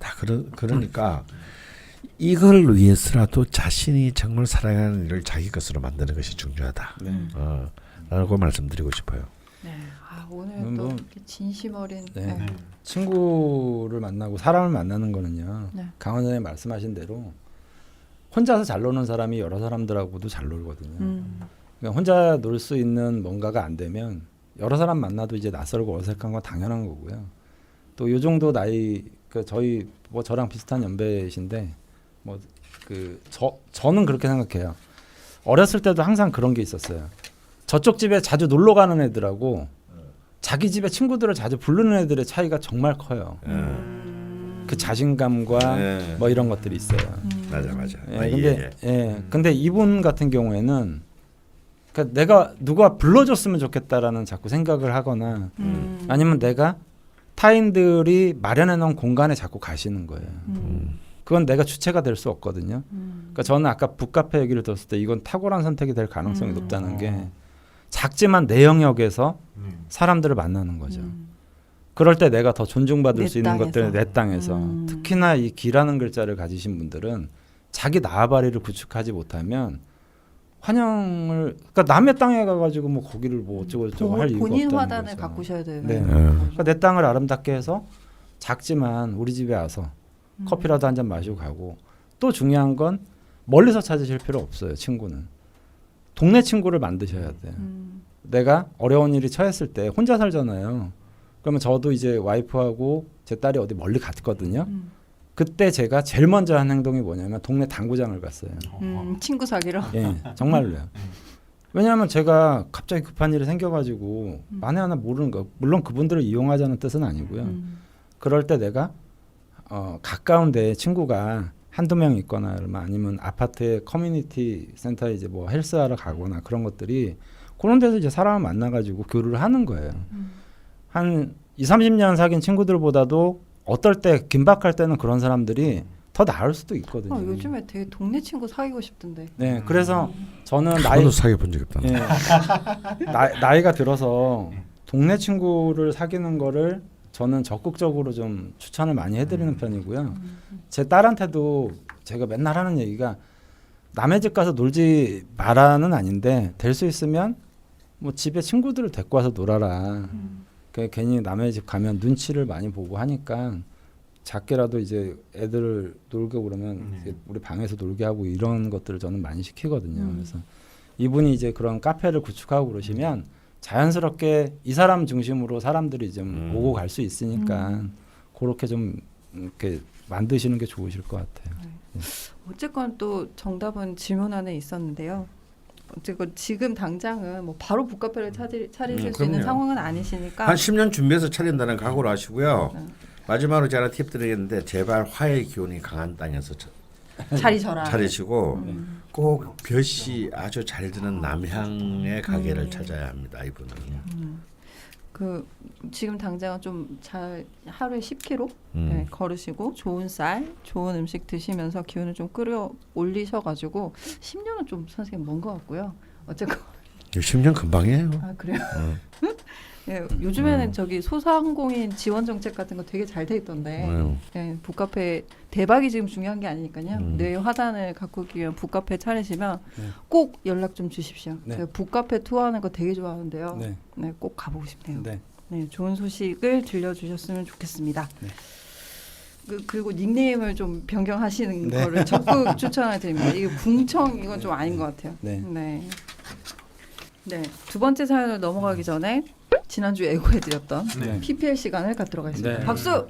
다 그러니까 이걸 위해서라도 자신이 정말 사랑하는 일을 자기 것으로 만드는 것이 중요하다. 라고 말씀드리고 싶어요. 네. 오늘 또 이렇게 진심 어린 네. 친구를 만나고 사람을 만나는 거는요. 네. 강원 선생님 말씀하신 대로 혼자서 잘 노는 사람이 여러 사람들하고도 잘 놀거든요. 그러니까 혼자 놀 수 있는 뭔가가 안 되면 여러 사람 만나도 이제 낯설고 어색한 건 당연한 거고요. 또 요 정도 나이 저희 저랑 비슷한 연배이신데 저는 그렇게 생각해요. 어렸을 때도 항상 그런 게 있었어요. 저쪽 집에 자주 놀러 가는 애들하고 자기 집에 친구들을 자주 부르는 애들의 차이가 정말 커요. 그 자신감과 이런 것들이 있어요. 맞아. 근데 이분 같은 경우에는 그러니까 내가 누가 불러줬으면 좋겠다라는 자꾸 생각을 하거나 아니면 내가 타인들이 마련해 놓은 공간에 자꾸 가시는 거예요. 그건 내가 주체가 될 수 없거든요. 그러니까 저는 아까 북카페 얘기를 들었을 때 이건 탁월한 선택이 될 가능성이 높다는 게 작지만 내 영역에서 사람들을 만나는 거죠. 그럴 때 내가 더 존중받을 수 있는 것들을 내 땅에서 특히나 이 기라는 글자를 가지신 분들은 자기 나아바리를 구축하지 못하면 환영을 그러니까 남의 땅에 가가지고 거기를 어쩌고 저쩌고 할 이유가 없다는 본인 거죠. 화단을 가꾸셔야 돼요. 네. 그러니까 내 땅을 아름답게 해서 작지만 우리 집에 와서 커피라도 한 잔 마시고 가고 또 중요한 건 멀리서 찾으실 필요 없어요. 친구는 동네 친구를 만드셔야 돼요. 내가 어려운 일이 처했을 때 혼자 살잖아요. 그러면 저도 이제 와이프하고 제 딸이 어디 멀리 갔거든요. 그때 제가 제일 먼저 한 행동이 뭐냐면 동네 당구장을 갔어요. 친구 사귀러. 예, 정말로요. 왜냐하면 제가 갑자기 급한 일이 생겨가지고 만에 하나 모르는 거 물론 그분들을 이용하자는 뜻은 아니고요. 그럴 때 내가 가까운 데 친구가 한두 명 있거나 아니면 아파트에 커뮤니티 센터에 이제 헬스하러 가거나 그런 것들이 그런 데서 이제 사람을 만나가지고 교류를 하는 거예요. 한 20-30년 사귄 친구들보다도 어떨 때 긴박할 때는 그런 사람들이 더 나을 수도 있거든요. 요즘에 되게 동네 친구 사귀고 싶던데. 네, 그래서 저는 나이도 사귀어 본 적 없다. 나이가 들어서 동네 친구를 사귀는 거를 저는 적극적으로 좀 추천을 많이 해드리는 편이고요. 제 딸한테도 제가 맨날 하는 얘기가 남의 집 가서 놀지 마라는 아닌데 될 수 있으면 뭐 집에 친구들을 데리고 와서 놀아라. 그 괜히 남의 집 가면 눈치를 많이 보고 하니까 작게라도 이제 애들을 놀고 그러면 이제 우리 방에서 놀게 하고 이런 것들을 저는 많이 시키거든요. 그래서 이분이 이제 그런 카페를 구축하고 그러시면 자연스럽게 이 사람 중심으로 사람들이 좀 오고 갈 수 있으니까 그렇게 좀 이렇게 만드시는 게 좋으실 것 같아요. 어쨌건 또 정답은 질문 안에 있었는데요. 어쨌건 지금 당장은 뭐 바로 북카페를 차리실 수 있는 그럼요. 상황은 아니시니까 한 10년 준비해서 차린다는 각오를 하시고요. 마지막으로 제가 팁 드리겠는데 제발 화해의 기운이 강한 땅에서 차리셔라. 차리시고 꼭 볕이 아주 잘 드는 남향의 가게를 찾아야 합니다. 이분은. 그 지금 당장은 좀 잘 하루에 10km 음. 걸으시고 좋은 쌀, 좋은 음식 드시면서 기운을 좀 끌어 올리셔가지고 10년은 좀 선생님 먼 것 같고요. 어쨌건 10년 금방이에요. 아 그래요? 예, 요즘에는 저기 소상공인 지원 정책 같은 거 되게 잘 돼 있던데 예, 북카페 대박이 지금 중요한 게 아니니까요. 뇌 화단을 가꾸기 위한 북카페 차리시면 꼭 연락 좀 주십시오. 네. 제가 북카페 투어하는 거 되게 좋아하는데요. 네. 네, 꼭 가보고 싶네요. 네. 네, 좋은 소식을 들려주셨으면 좋겠습니다. 네. 그리고 닉네임을 좀 변경하시는 네. 거를 적극 추천을 드립니다. 이게 궁청 이건 좀 아닌 것 같아요. 네. 네. 네, 두 번째 사연을 넘어가기 전에 지난주 예고해드렸던 네. PPL 시간을 갖도록 하겠습니다. 네. 박수!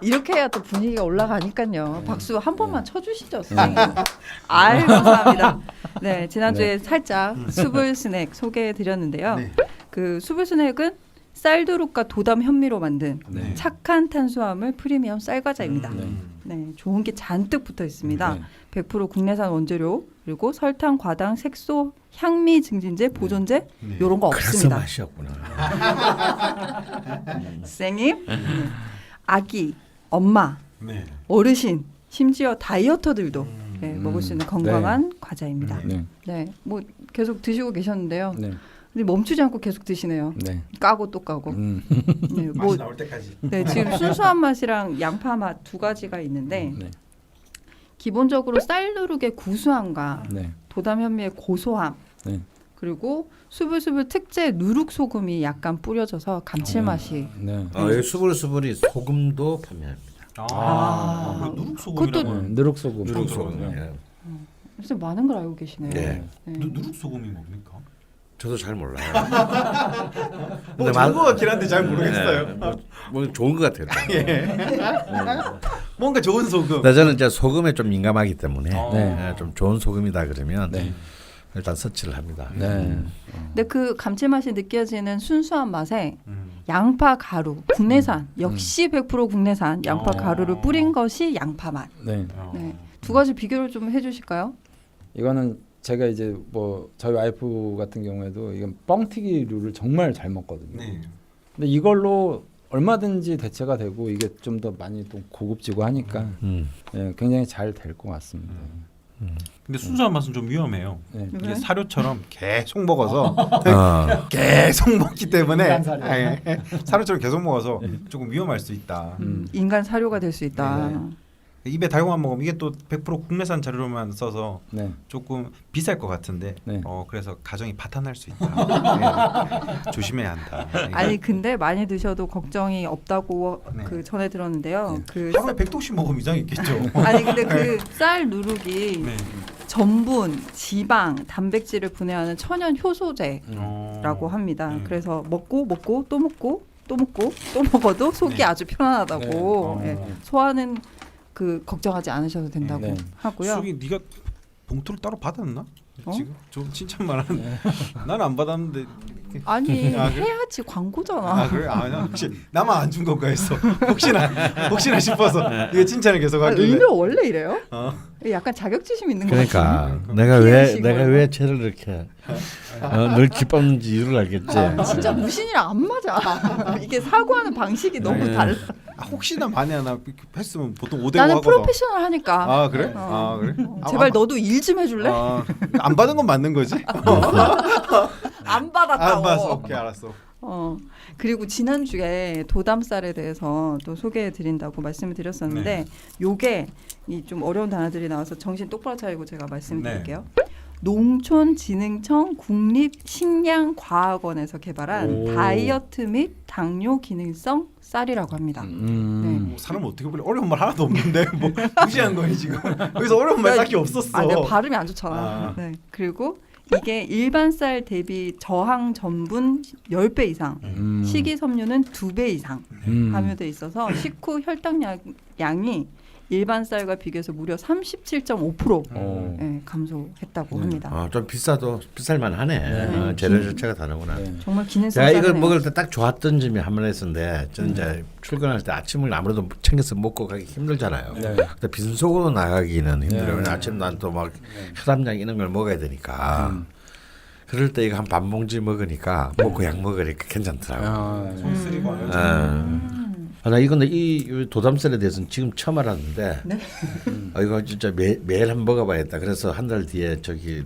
이렇게 해야 또 분위기가 올라가니까요. 박수 한 번만 쳐주시죠, 선생님. 아유, 감사합니다. 네, 지난주에 살짝 수불 스낵 소개해드렸는데요. 네. 그 수불 스낵은 쌀두릅과 도담 현미로 만든 네. 착한 탄수화물 프리미엄 쌀과자입니다. 네. 네, 좋은 게 잔뜩 붙어 있습니다. 네. 100% 국내산 원재료 그리고 설탕, 과당, 색소, 향미 증진제, 보존제 네. 이런 거 그래서 없습니다. 맛이었구나. 선생님, 아기, 엄마, 네. 어르신, 심지어 다이어터들도 네, 먹을 수 있는 건강한 네. 과자입니다. 네. 네, 뭐 계속 드시고 계셨는데요. 네. 근데 멈추지 않고 계속 드시네요. 네. 까고 또 까고. 네, 뭐, 맛이 나올 때까지. 네, 지금 순수한 맛이랑 양파 맛 두 가지가 있는데 네. 기본적으로 쌀 누룩의 구수함과 네. 도담 현미의 고소함 네. 그리고 수불수불 특제 누룩 소금이 약간 뿌려져서 감칠맛이 네. 이 수불수불이 소금도 판매합니다. 아. 누룩 소금이라고. 네. 누룩소금. 누룩소금. 네. 예. 진짜 많은 걸 알고 계시네요. 네. 네. 누룩 소금이 뭡니까? 저도 잘 몰라요. 뭐 좋은 것 같긴 한데 잘 모르겠어요. 뭐 좋은 것 같아요. 뭔가 좋은 소금. 근데 저는 이제 소금에 좀 민감하기 때문에 네. 좀 좋은 소금이다 그러면 네. 일단 서치를 합니다. 네. 근데 그 감칠맛이 느껴지는 순수한 맛에 음. 양파 가루 국내산 역시 100% 국내산 양파 어. 가루를 뿌린 것이 양파 맛. 네. 네. 두 가지 비교를 좀 해주실까요? 이거는 제가 이제 뭐 저희 와이프 같은 경우에도 이건 뻥튀기류를 정말 잘 먹거든요. 네. 근데 이걸로 얼마든지 대체가 되고 이게 좀 더 많이 또 고급지고 하니까 예, 굉장히 잘 될 것 같습니다. 근데 순수한 맛은 좀 위험해요. 네. 왜? 이게 사료처럼 계속 먹어서 계속 먹기 때문에 인간 사료. 사료처럼 계속 먹어서 조금 위험할 수 있다. 인간 사료가 될 수 있다. 네. 입에 달고만 먹으면 이게 또 100% 국내산 자료로만 써서 네. 조금 비쌀 것 같은데 네. 그래서 가정이 파탄날 수 있다. 네. 조심해야 한다. 아니 근데 많이 드셔도 걱정이 없다고 네. 그 전에 들었는데요. 그 하루에 100도씩 먹으면 이상이 있겠죠. 아니 근데 그 쌀 누룩이 네. 전분, 지방, 단백질을 분해하는 천연 효소제라고 합니다. 네. 그래서 먹고 또 먹고 또 먹고 또 먹어도 속이 네. 아주 편안하다고 네. 예. 소화는 그 걱정하지 않으셔도 된다고 네. 하고요. 수기 네가 봉투를 따로 받았나? 어? 지금 좀 칭찬만 하는. 나는 안 받았는데. 아니 아, 그래? 해야지 광고잖아. 아 그래? 아 혹시 나만 안 준 건가 했어. 혹시나 싶어서 이거 칭찬을 계속 아, 하길래. 의료 원래 이래요? 어. 약간 자격지심 있는 거 그러니까 같아요. 내가 피해식으로. 왜 쟤를 이렇게 늘 기뻤는지 이유를 알겠지. 진짜 무신이랑 안 맞아. 이게 사고하는 방식이 너무 네. 달라. 혹시나 만에 하나 했으면 보통 5대5 나는 하거든. 프로페셔널 하니까. 아 그래? 어. 아 그래? 제발 너도 일 좀 해줄래? 안 받은 건 맞는 거지? 안 받았다고. 안 받았어. 오케이 알았어. 그리고 지난주에 도담쌀에 대해서 또 소개해 드린다고 말씀을 드렸었는데 요게 이 좀 어려운 단어들이 나와서 정신 똑바로 차리고 제가 말씀드릴게요. 농촌진흥청 국립식량과학원에서 개발한 다이어트 및 당뇨 기능성 쌀이라고 합니다. 뭐 사람은 어떻게 보면 어려운 말 하나도 없는데 뭐 무시한 거니 지금. 여기서 어려운 말 딱히 없었어. 내 발음이 안 좋잖아. 네. 그리고 이게 일반 쌀 대비 저항 전분 10배 이상, 식이섬유는 2배 이상 함유돼 있어서 식후 혈당량이 일반 쌀과 비교해서 무려 37.5% 예, 감소했다고 합니다. 좀 비쌀만 하네. 재료 자체가 다르구나. 정말 기능성 제가 이걸 쌀이네요. 먹을 때 딱 좋았던 점이 한 번 있었는데 저는 이제 출근할 때 아침을 아무래도 챙겨서 먹고 가기 힘들잖아요. 근데 빈속으로 나가기는 힘들어요. 아침 난 또 막 혈압약 이런 걸 먹어야 되니까. 그럴 때 이거 한 반 봉지 먹으니까 먹고 약 먹으니까 괜찮더라고요. 손 쓰리고 나 이건 이 도담쌀에 대해서는 지금 처음 알았는데 이거 진짜 매일 한번 먹어봐야겠다. 그래서 한 달 뒤에 저기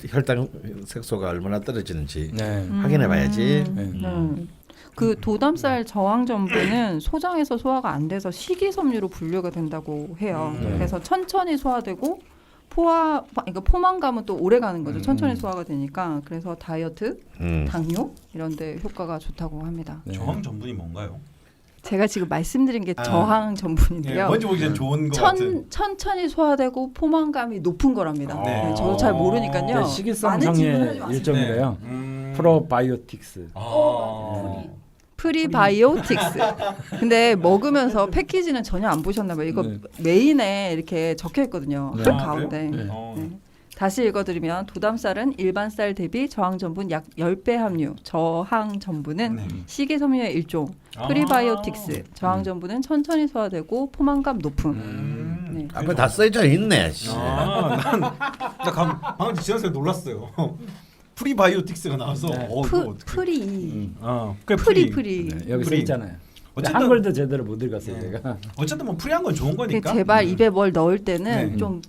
혈당 색소가 얼마나 떨어지는지 확인해봐야지. 그 도담쌀 저항 전분은 소장에서 소화가 안 돼서 식이섬유로 분류가 된다고 해요. 그래서 천천히 소화되고 그러니까 포만감은 또 오래 가는 거죠. 천천히 소화가 되니까. 그래서 다이어트, 당뇨 이런 데 효과가 좋다고 합니다. 저항 전분이 뭔가요? 제가 지금 말씀드린 게 저항 전분인데요. 먼저 보기 전 좋은 거 같은. 천천히 소화되고 포만감이 높은 거랍니다. 네, 저도 잘 모르니까요. 식이섬유의 일종이래요. 프로바이오틱스. 프리바이오틱스. 근데 먹으면서 패키지는 전혀 안 보셨나 봐요. 이거 메인에 이렇게 적혀 있거든요. 한 가운데. 네. 다시 읽어드리면 도담쌀은 일반 쌀 대비 저항 전분 약 10배 함유. 저항 전분은 식이섬유의 일종. 프리바이오틱스. 저항 전분은 천천히 소화되고 포만감 높음. 네. 앞에 다 써져 있네. 나 방금 지난주에 놀랐어요. 프리바이오틱스가 나와서 프리. 프리. 네, 여기 써 있잖아요. 어쨌든 한글도 제대로 못 읽었어요, 제가. 어쨌든 뭐 프리한 건 좋은 거니까. 제발 입에 뭘 넣을 때는 좀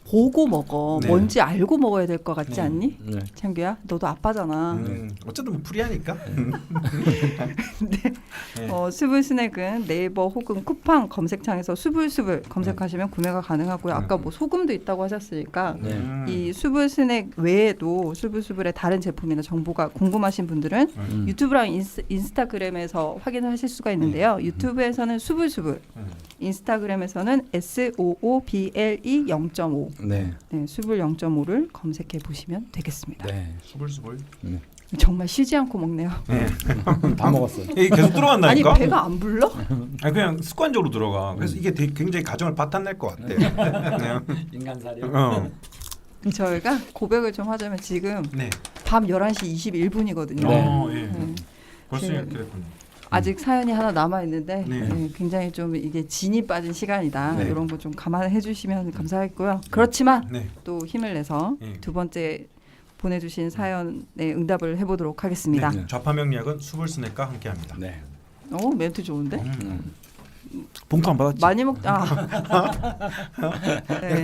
보고 먹어. 뭔지 알고 먹어야 될 것 같지 않니? 창규야, 너도 아빠잖아. 어쨌든 뭐 프리하니까. 수불 스낵은 네이버 혹은 쿠팡 검색창에서 수불수불 검색하시면 구매가 가능하고요. 아까 뭐 소금도 있다고 하셨으니까 이 수불 스낵 외에도 수불수불의 다른 제품이나 정보가 궁금하신 분들은 유튜브랑 인스타그램에서 확인을 하실 수가 있는데요. 유튜브에서는 수불수불, 인스타그램에서는 SOOBLE 0.5 네, 수불 0.5를 검색해 보시면 되겠습니다. 네. 수불수불. 정말 쉬지 않고 먹네요. 다 먹었어요. 이게 계속 들어간다니까. 아니 배가 안 불러? 아니 그냥 습관적으로 들어가. 그래서 이게 굉장히 가정을 바탕낼 것 같아. 인간살이요? 저희가 고백을 좀 하자면 지금 밤 11시 21분이거든요. 벌써 이렇게 됐군요. 아직 사연이 하나 남아 있는데 굉장히 좀 이게 진이 빠진 시간이다. 이런 거 좀 감안해 주시면 감사하겠고요. 그렇지만 또 힘을 내서 두 번째 보내주신 사연에 응답을 해보도록 하겠습니다. 좌파 명리학은 수불 스낵과 함께합니다. 멘트 좋은데? 봉투 안 받았지? 많이 먹다.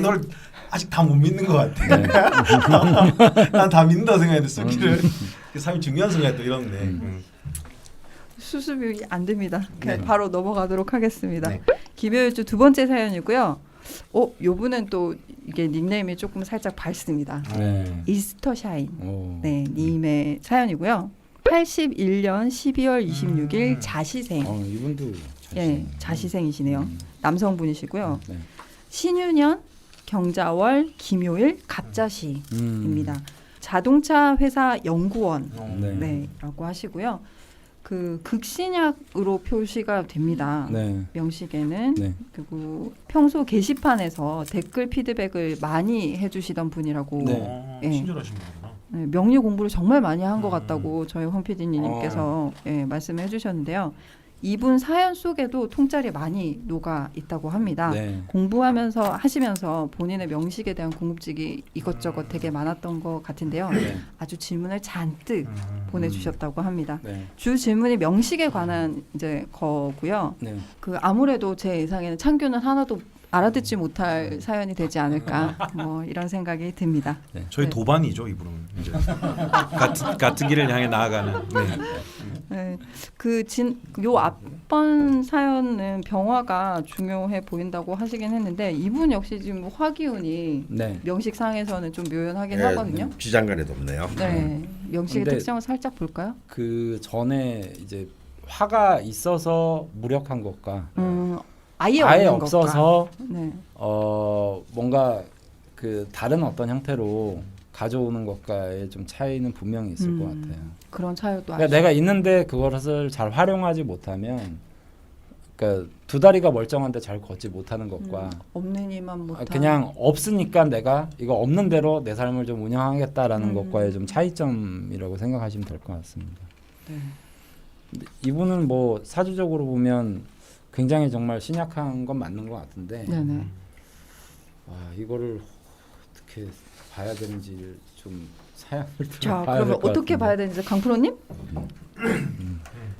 널 아직 다 못 믿는 것 같아. 난 다 믿는다 생각했는데 수기를 삶이 중요한 순간에 또 이러네. 수습이 안 됩니다. 바로 넘어가도록 하겠습니다. 김효일주 두 번째 사연이고요. 요분은 또 이게 닉네임이 조금 살짝 밝습니다. 이스터샤인 님의 사연이고요. 81년 12월 26일 자시생. 이분도 자시생이시네요. 남성분이시고요. 신유년 경자월 김효일 갑자시입니다. 자동차 회사 연구원 라고 하시고요. 그 극신약으로 표시가 됩니다. 명식에는 그리고 평소 게시판에서 댓글 피드백을 많이 해주시던 분이라고 친절하신 분이구나. 명리 공부를 정말 많이 한 것 같다고 저희 황 PD님께서 말씀해 주셨는데요. 이분 사연 속에도 통찰이 많이 녹아 있다고 합니다. 공부하면서 본인의 명식에 대한 궁금증이 이것저것 되게 많았던 것 같은데요. 아주 질문을 잔뜩 보내주셨다고 합니다. 주 질문이 명식에 관한 이제 거고요. 그 아무래도 제 예상에는 창규는 하나도 알아듣지 못할 사연이 되지 않을까 뭐 이런 생각이 듭니다. 저희 도반이죠 이분은 이제 같은 길을 향해 나아가는. 네. 요 앞번 사연은 병화가 중요해 보인다고 하시긴 했는데 이분 역시 지금 화기운이 네. 명식상에서는 좀 묘연하긴 예, 하거든요. 비장간에도 없네요. 네. 명식의 근데 특성을 살짝 볼까요? 그 전에 이제 화가 있어서 무력한 것과 아예 아예 없는 없어서 것과. 네. 뭔가 그 다른 어떤 형태로 가져오는 것과의 좀 차이는 분명히 있을 것 같아요. 그런 차이도 그러니까 내가 있는데 그것을 잘 활용하지 못하면, 그러니까 두 다리가 멀쩡한데 잘 걷지 못하는 것과 없는 이만 못한 그냥 없으니까 내가 이거 없는 대로 내 삶을 좀 운영하겠다라는 것과의 좀 차이점이라고 생각하시면 될 것 같습니다. 네. 근데 이분은 뭐 사주적으로 보면 굉장히 정말 신약한 건 맞는 것 같은데, 네네. 이거를 어떻게 봐야 되는지 좀 사연을 자, 봐야 그러면 될것 어떻게 같은데. 봐야 되는지 강프로님?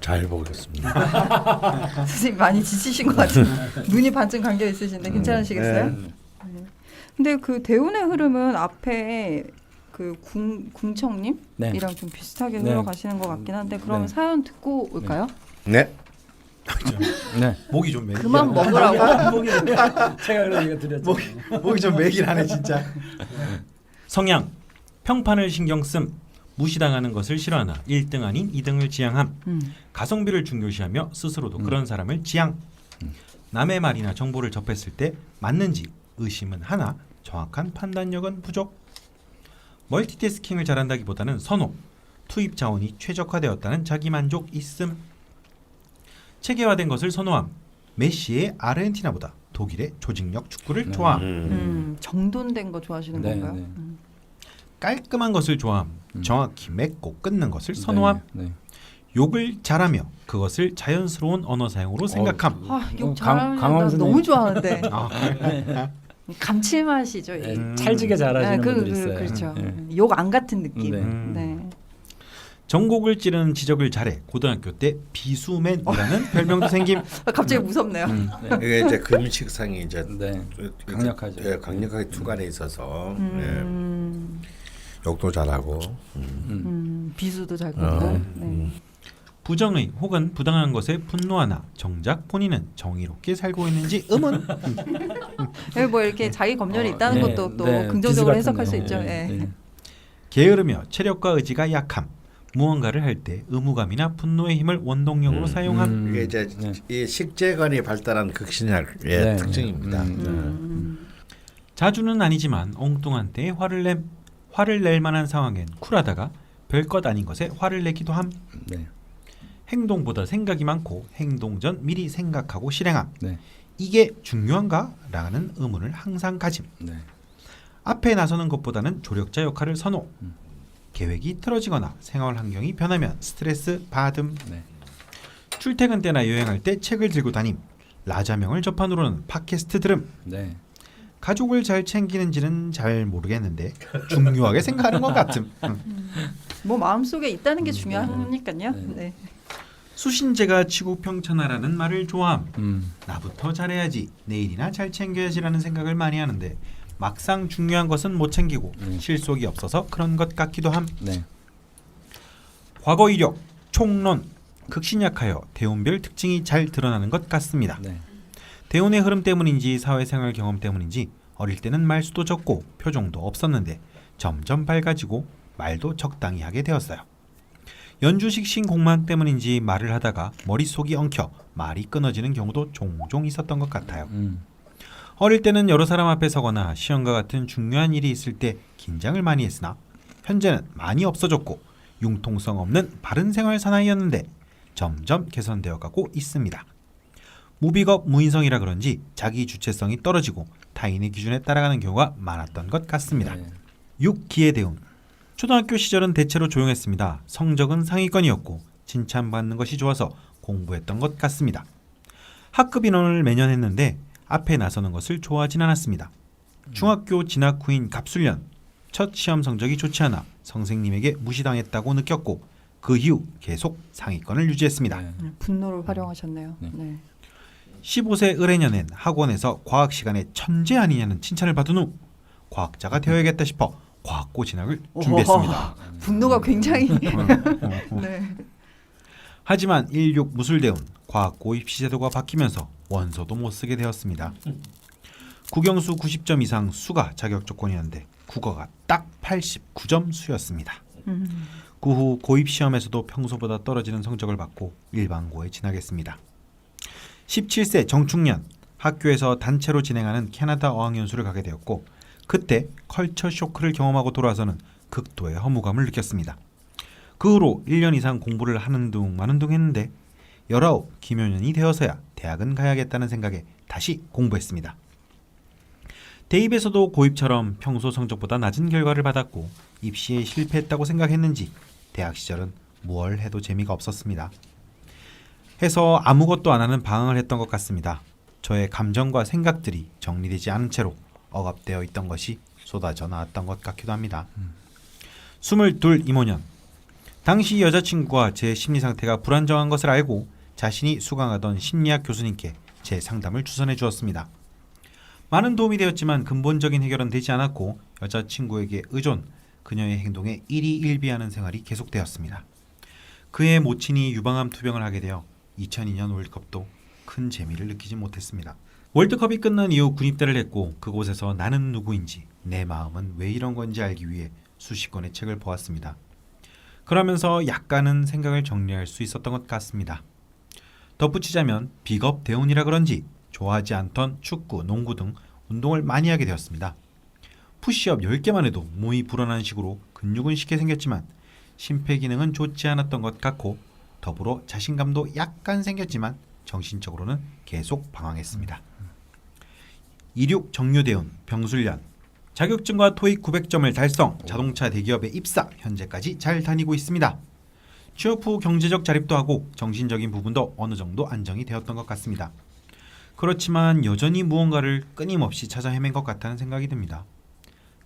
잘 보겠습니다. 선생님 많이 지치신 것 같은 눈이 반쯤 감겨 있으신데 괜찮으시겠어요? 네. 근데 그 대운의 흐름은 앞에 그 궁청님이랑 네. 좀 비슷하게 네. 흘러가시는 것 같긴 한데 그럼 네. 사연 듣고 올까요? 네. 네. 목이 좀 메. 그만 먹으라고. 제가 그런 얘기 드렸죠. 목이 좀 메긴 하네 진짜. 성향 평판을 신경 씀. 무시당하는 것을 싫어하나 1등 아닌 2등을 지향함. 가성비를 중요시하며 스스로도 그런 사람을 지향. 남의 말이나 정보를 접했을 때 맞는지 의심은 하나 정확한 판단력은 부족. 멀티태스킹을 잘한다기보다는 선호. 투입 자원이 최적화되었다는 자기만족 있음. 체계화된 것을 선호함. 메시의 아르헨티나보다 독일의 조직력 축구를 좋아함. 정돈된 거 좋아하시는 네, 건가요? 네. 깔끔한 것을 좋아함. 정확히 맺고 끊는 것을 선호함. 네. 욕을 잘하며 그것을 자연스러운 언어 사용으로 생각함. 욕 잘하면 나 강원 너무 좋아하는데 아, 감칠맛이죠. 네. 찰지게 잘하시는 분들 있어요. 그렇죠. 네. 욕 안 같은 느낌. 네. 네. 전곡을 찌르는 지적을 잘해 고등학교 때 비수맨이라는 별명도 생김. 갑자기 무섭네요. 이게 이제 금식상이 이제 네. 강력하죠. 예, 강력하게 투간에 있어서 욕도 잘하고. 비수도 잘 걷고. 네. 부정의 혹은 부당한 것에 분노하나 정작 본인은 정의롭게 살고 있는지 의문. 여기 뭐 이렇게 자기 검열이 있다는 네, 것도 또 네, 긍정적으로 비수 해석할 수 같은 있죠. 거. 네. 네. 게으르며 체력과 의지가 약함. 무언가를 할 때 의무감이나 분노의 힘을 원동력으로 사용함. 이게 이제 네. 이 식재관이 발달한 극신약의 네. 특징입니다. 자주는 아니지만 엉뚱한 때에 화를 낼 만한 상황엔 쿨하다가 별것 아닌 것에 화를 내기도 함. 네. 행동보다 생각이 많고 행동 전 미리 생각하고 실행함. 네. 이게 중요한가? 라는 의문을 항상 가짐. 네. 앞에 나서는 것보다는 조력자 역할을 선호. 계획이 틀어지거나 생활 환경이 변하면 스트레스 받음. 네. 출퇴근 때나 여행할 때 책을 들고 다님. 라자명을 접한으로는 팟캐스트 들음. 네. 가족을 잘 챙기는지는 잘 모르겠는데 중요하게 생각하는 것 같음. 뭐 마음속에 있다는 게 중요하니까요. 네. 네. 수신제가 치고평천하라는 말을 좋아함. 나부터 잘해야지, 내일이나 잘 챙겨야지라는 생각을 많이 하는데 막상 중요한 것은 못 챙기고 실속이 없어서 그런 것 같기도 함. 네. 과거 이력, 총론, 극신약하여 대운별 특징이 잘 드러나는 것 같습니다. 네. 대운의 흐름 때문인지 사회생활 경험 때문인지 어릴 때는 말수도 적고 표정도 없었는데 점점 밝아지고 말도 적당히 하게 되었어요. 연주식 신공만 때문인지 말을 하다가 머릿속이 엉켜 말이 끊어지는 경우도 종종 있었던 것 같아요. 어릴 때는 여러 사람 앞에 서거나 시험과 같은 중요한 일이 있을 때 긴장을 많이 했으나 현재는 많이 없어졌고 융통성 없는 바른 생활 사나이였는데 점점 개선되어 가고 있습니다. 무비겁 무인성이라 그런지 자기 주체성이 떨어지고 타인의 기준에 따라가는 경우가 많았던 것 같습니다. 네. 6. 기회대운. 초등학교 시절은 대체로 조용했습니다. 성적은 상위권이었고 칭찬받는 것이 좋아서 공부했던 것 같습니다. 학급 인원을 매년 했는데 앞에 나서는 것을 좋아하진 않았습니다. 중학교 진학 후인 갑술년 첫 시험 성적이 좋지 않아 선생님에게 무시당했다고 느꼈고 그 이후 계속 상위권을 유지했습니다. 네. 분노를 활용하셨네요. 네. 네. 15세 을해년엔 학원에서 과학 시간에 천재 아니냐는 칭찬을 받은 후 과학자가 되어야겠다 싶어 과학고 진학을 준비했습니다. 분노가 굉장히 네. 하지만 16 무술대운 과학고 입시제도가 바뀌면서 원서도 못 쓰게 되었습니다. 국영수 90점 이상 수가 자격 조건이었는데 국어가 딱 89점 수였습니다. 그 후 고입시험에서도 평소보다 떨어지는 성적을 받고 일반고에 진학했습니다. 17세 정축년 학교에서 단체로 진행하는 캐나다 어학연수를 가게 되었고 그때 컬처 쇼크를 경험하고 돌아와서는 극도의 허무감을 느꼈습니다. 그 후로 1년 이상 공부를 하는 둥 마는 둥 했는데 19 기묘년이 되어서야 대학은 가야겠다는 생각에 다시 공부했습니다. 대입에서도 고입처럼 평소 성적보다 낮은 결과를 받았고 입시에 실패했다고 생각했는지 대학 시절은 무얼 해도 재미가 없었습니다. 해서 아무것도 안 하는 방황을 했던 것 같습니다. 저의 감정과 생각들이 정리되지 않은 채로 억압되어 있던 것이 쏟아져 나왔던 것 같기도 합니다. 22 이모년 당시 여자친구가 제 심리 상태가 불안정한 것을 알고 자신이 수강하던 심리학 교수님께 제 상담을 추천해 주었습니다. 많은 도움이 되었지만 근본적인 해결은 되지 않았고 여자친구에게 의존, 그녀의 행동에 일희일비하는 생활이 계속되었습니다. 그의 모친이 유방암 투병을 하게 되어 2002년 월드컵도 큰 재미를 느끼지 못했습니다. 월드컵이 끝난 이후 군입대를 했고 그곳에서 나는 누구인지 내 마음은 왜 이런 건지 알기 위해 수십 권의 책을 보았습니다. 그러면서 약간은 생각을 정리할 수 있었던 것 같습니다. 덧붙이자면 비겁 대운이라 그런지 좋아하지 않던 축구, 농구 등 운동을 많이 하게 되었습니다. 푸시업 10개만 해도 몸이 불어나는 식으로 근육은 쉽게 생겼지만 심폐기능은 좋지 않았던 것 같고 더불어 자신감도 약간 생겼지만 정신적으로는 계속 방황했습니다. 26 정유대운 병술년 자격증과 토익 900점을 달성, 자동차 대기업에 입사, 현재까지 잘 다니고 있습니다. 취업 후 경제적 자립도 하고 정신적인 부분도 어느 정도 안정이 되었던 것 같습니다. 그렇지만 여전히 무언가를 끊임없이 찾아 헤맨 것 같다는 생각이 듭니다.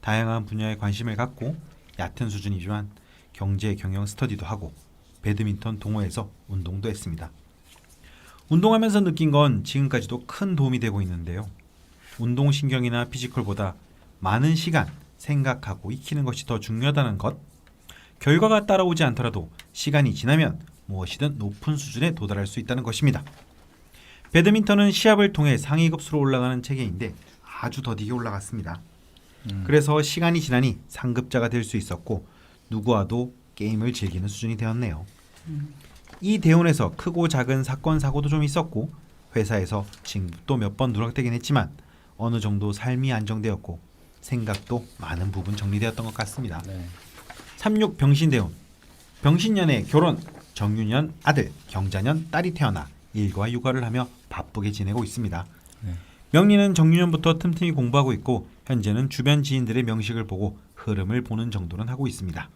다양한 분야에 관심을 갖고 얕은 수준이지만 경제 경영 스터디도 하고 배드민턴 동호회에서 운동도 했습니다. 운동하면서 느낀 건 지금까지도 큰 도움이 되고 있는데요. 운동신경이나 피지컬보다 많은 시간 생각하고 익히는 것이 더 중요하다는 것, 결과가 따라오지 않더라도 시간이 지나면 무엇이든 높은 수준에 도달할 수 있다는 것입니다. 배드민턴은 시합을 통해 상위급수로 올라가는 체계인데 아주 더디게 올라갔습니다. 그래서 시간이 지나니 상급자가 될 수 있었고 누구와도 게임을 즐기는 수준이 되었네요. 이 대운에서 크고 작은 사건 사고도 좀 있었고 회사에서 진급도 몇 번 누락되긴 했지만 어느 정도 삶이 안정되었고 생각도 많은 부분 정리되었던 것 같습니다. 36 병신대운 병신년에 결혼, 정유년 아들, 경자년 딸이 태어나 일과 육아를 하며 바쁘게 지내고 있습니다. 명리는 정유년부터 틈틈이 공부하고 있고 현재는 주변 지인들의 명식을 보고 흐름을 보는 정도는 하고 있습니다.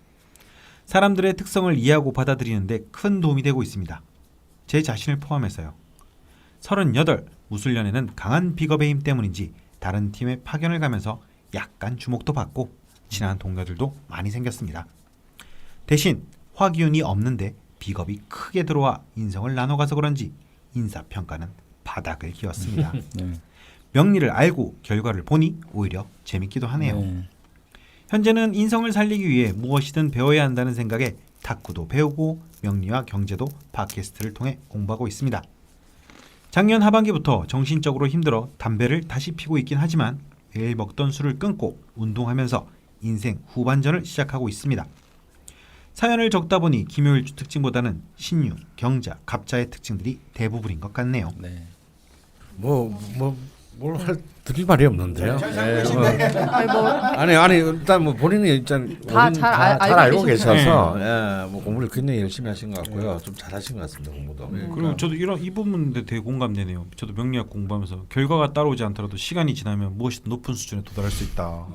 사람들의 특성을 이해하고 받아들이는데 큰 도움이 되고 있습니다. 제 자신을 포함해서요. 38 무술년에는 강한 비겁의 힘 때문인지 다른 팀에 파견을 가면서 약간 주목도 받고 친한 동료들도 많이 생겼습니다. 대신 화기운이 없는데 비겁이 크게 들어와 인성을 나눠가서 그런지 인사평가는 바닥을 기었습니다. 명리를 알고 결과를 보니 오히려 재밌기도 하네요. 현재는 인성을 살리기 위해 무엇이든 배워야 한다는 생각에 탁구도 배우고 명리와 경제도 팟캐스트를 통해 공부하고 있습니다. 작년 하반기부터 정신적으로 힘들어 담배를 다시 피고 있긴 하지만 매일 먹던 술을 끊고 운동하면서 인생 후반전을 시작하고 있습니다. 사연을 적다 보니 김요일주 특징보다는 신유, 경자, 갑자의 특징들이 대부분인 것 같네요. 뭘 할 드릴 말이 없는데요. 아니 뭐 아니 일단 뭐 본인이 일단 잘 알고 알고 계셔서 뭐 공부를 굉장히 열심히 하신 것 같고요. 좀 잘하신 것 같습니다 공부도. 그리고 저도 이 부분에 되게 공감되네요. 저도 명리학 공부하면서 결과가 따라오지 않더라도 시간이 지나면 무엇이든 높은 수준에 도달할 수 있다.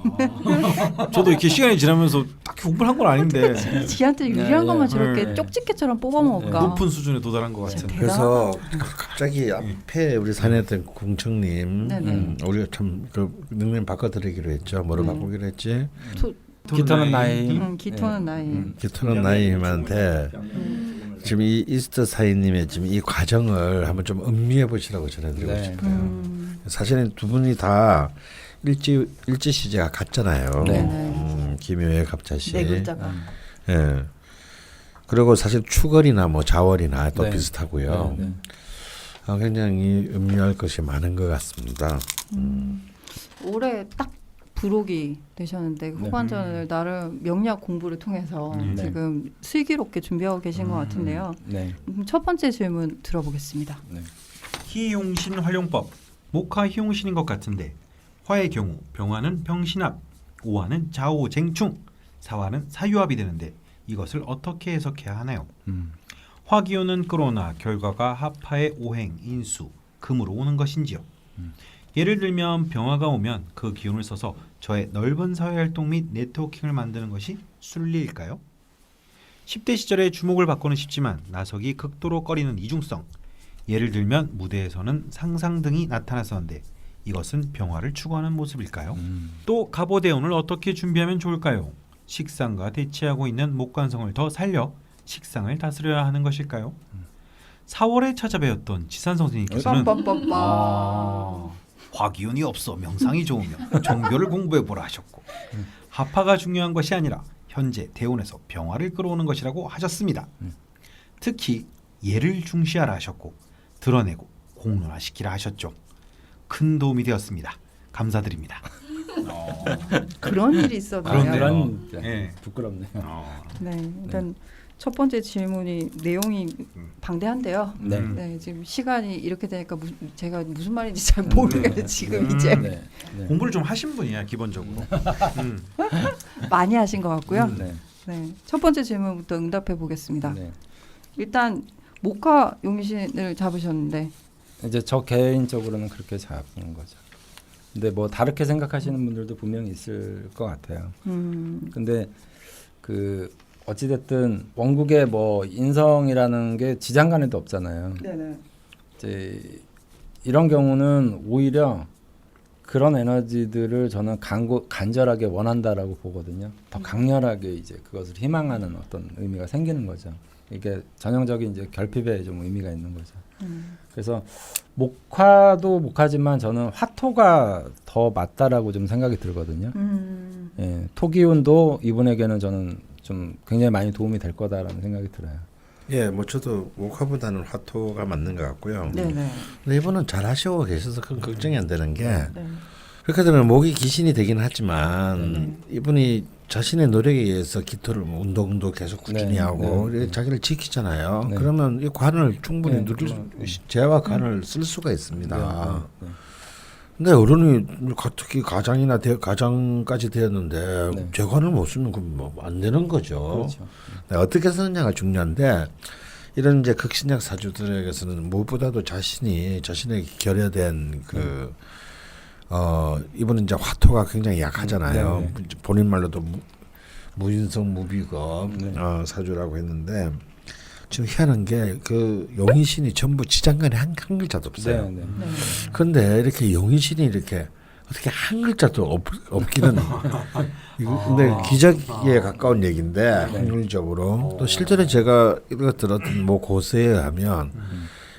저도 이렇게 시간이 지나면서 딱히 공부를 한 건 아닌데 지한테 유리한 것만 저렇게 네. 쪽집게처럼 뽑아먹을까? 높은 수준에 도달한 것 같은. 그래서 갑자기 앞에 우리 사내했던 공청님, 우리가 참그 닉네임 바꿔드리기로 했죠. 뭐로 바꾸기로 했지? 기토는 나이. 기토는 나이. 기토는 나이님한테 지금 이 이스터 사인님의 지금 이 과정을 한번 좀 음미해 보시라고 전해드리고 싶어요. 사실은 두 분이 다 일지 시제가 같잖아요. 김효의 갑자시. 네 글자가. 예. 그리고 사실 추걸이나 뭐 자월이나 또 네. 비슷하고요. 네, 네. 굉장히 음미할 것이 많은 것 같습니다. 올해 딱 부록이 되셨는데 후반전을 나름 명리학 공부를 통해서 네. 지금 슬기롭게 준비하고 계신 것 같은데요. 네. 첫 번째 질문 들어보겠습니다. 네. 희용신 활용법. 목화 희용신인 것 같은데 화의 경우 병화는 병신합, 오화는 좌우쟁충, 사화는 사유합이 되는데 이것을 어떻게 해석해야 하나요? 화기운은 끌어오나 결과가 합화의 오행, 인수, 금으로 오는 것인지요? 예를 들면 병화가 오면 그 기운을 써서 저의 넓은 사회활동 및 네트워킹을 만드는 것이 순리일까요? 10대 시절에 주목을 받고는 싶지만 나서기 극도로 꺼리는 이중성. 예를 들면 무대에서는 상상 등이 나타났었는데 이것은 병화를 추구하는 모습일까요? 또 갑오대운을 어떻게 준비하면 좋을까요? 식상과 대치하고 있는 목관성을 더 살려 식상을 다스려야 하는 것일까요? 4월에 찾아뵈었던 지산 선생님께서는 빰빰빰빰. 화기운이 없어 명상이 좋으면 종교를 공부해보라 하셨고 합화가 중요한 것이 아니라 현재 대운에서 병화를 끌어오는 것이라고 하셨습니다. 특히 예를 중시하라 하셨고 드러내고 공론화시키라 하셨죠. 큰 도움이 되었습니다. 감사드립니다. 그런 일이 있었네요. 그렇네요. 네. 네. 부끄럽네요. 네, 일단 첫 번째 질문이 내용이 방대한데요. 네. 네, 지금 시간이 이렇게 되니까 제가 무슨 말인지 잘 모르겠어요. 지금 이제 네. 네. 공부를 좀 하신 분이야 기본적으로. 많이 하신 것 같고요. 네. 네, 첫 번째 질문부터 응답해 보겠습니다. 네. 일단 목화 용신을 잡으셨는데 이제 저 개인적으로는 그렇게 잡은 거죠. 근데 뭐 다르게 생각하시는 분들도 분명히 있을 것 같아요. 근데 그 어찌됐든 원국의 뭐 인성이라는 게 지장간에도 없잖아요. 네네. 이제 이런 경우는 오히려 그런 에너지들을 저는 간절하게 원한다라고 보거든요. 더 강렬하게 이제 그것을 희망하는 어떤 의미가 생기는 거죠. 이게 전형적인 이제 결핍에 좀 의미가 있는 거죠. 그래서 목화도 목화지만 저는 화토가 더 맞다라고 좀 생각이 들거든요. 예, 토기운도 이분에게는 저는 좀 굉장히 많이 도움이 될 거다라는 생각이 들어요. 예, 뭐 저도 목화보다는 화토가 맞는 것 같고요. 네네. 근데 이분은 잘 하시고 계셔서 큰 걱정이 안 되는 게 네. 그렇게 되면 목이 귀신이 되긴 하지만 이분이 자신의 노력에 의해서 기토를 뭐 운동도 계속 꾸준히 네, 하고 네, 네. 자기를 지키잖아요. 네. 그러면 이 관을 충분히 네, 누릴 네. 재와 관을 쓸 수가 있습니다. 네, 네. 근데 어른이 특히 가장이나 가장까지 되었는데 네. 재관을 못 쓰면 뭐안 되는 거죠. 그렇죠. 네, 어떻게 쓰느냐가 중요한데 이런 이제 극신약 사주들에게서는 무엇보다도 자신의 결여된 그 이분은 이제 화토가 굉장히 약하잖아요. 네, 본인 말로도 무인성 무비겁 네. 사주라고 했는데 지금 희한한 게 그 용인신이 전부 지장간에 한 글자도 없어요. 네, 네. 네. 그런데 이렇게 용인신이 이렇게 어떻게 한 글자도 없기는 이거 근데 기적에 가까운 얘기인데 확률적으로 또 실제로 제가 이거 들었던 뭐 고서에 의하면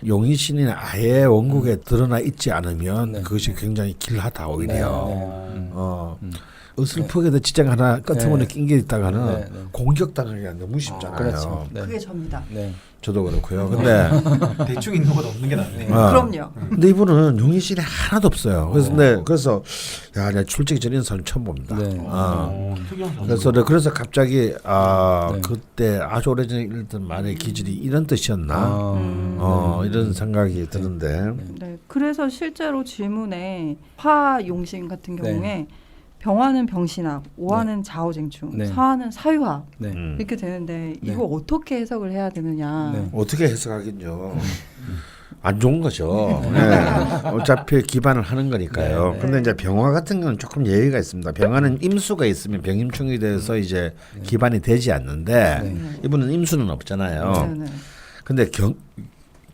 용인신이 아예 원국에 드러나 있지 않으면 네. 그것이 굉장히 길하다 오히려 네. 어슬프게도 지장 하나 끄트머리 네. 낀 게 있다가는 네, 네. 공격당하기가 너무 쉽잖아요. 그렇죠. 네. 그게 접니다. 네. 저도 그렇고요. 근데 대충 있는 것보다 없는 게 낫네. 그럼요. 근데 이분은 용인신이 하나도 없어요. 그래서 야, 내가 솔직히 저런 사람 처음 봅니다. 네. 특이한 사람. 그래서 갑자기 네. 그때 아주 오래전에 읽던 말의 기질이 이런 뜻이었나 이런 생각이 드는데 네. 그래서 실제로 질문에 화용신 같은 네. 경우에 병화는 병신합, 오화는 좌우쟁충, 네. 사화는 사유합 네. 이렇게 되는데 네. 이거 어떻게 해석을 해야 되느냐. 네. 어떻게 해석하긴요. 안 좋은 거죠. 네. 어차피 기반을 하는 거니까요. 네. 근데 이제 병화 같은 경우는 조금 예의가 있습니다. 병화는 임수가 있으면 병임충이 돼서 이제 기반이 되지 않는데 이분은 임수는 없잖아요. 네, 네. 근데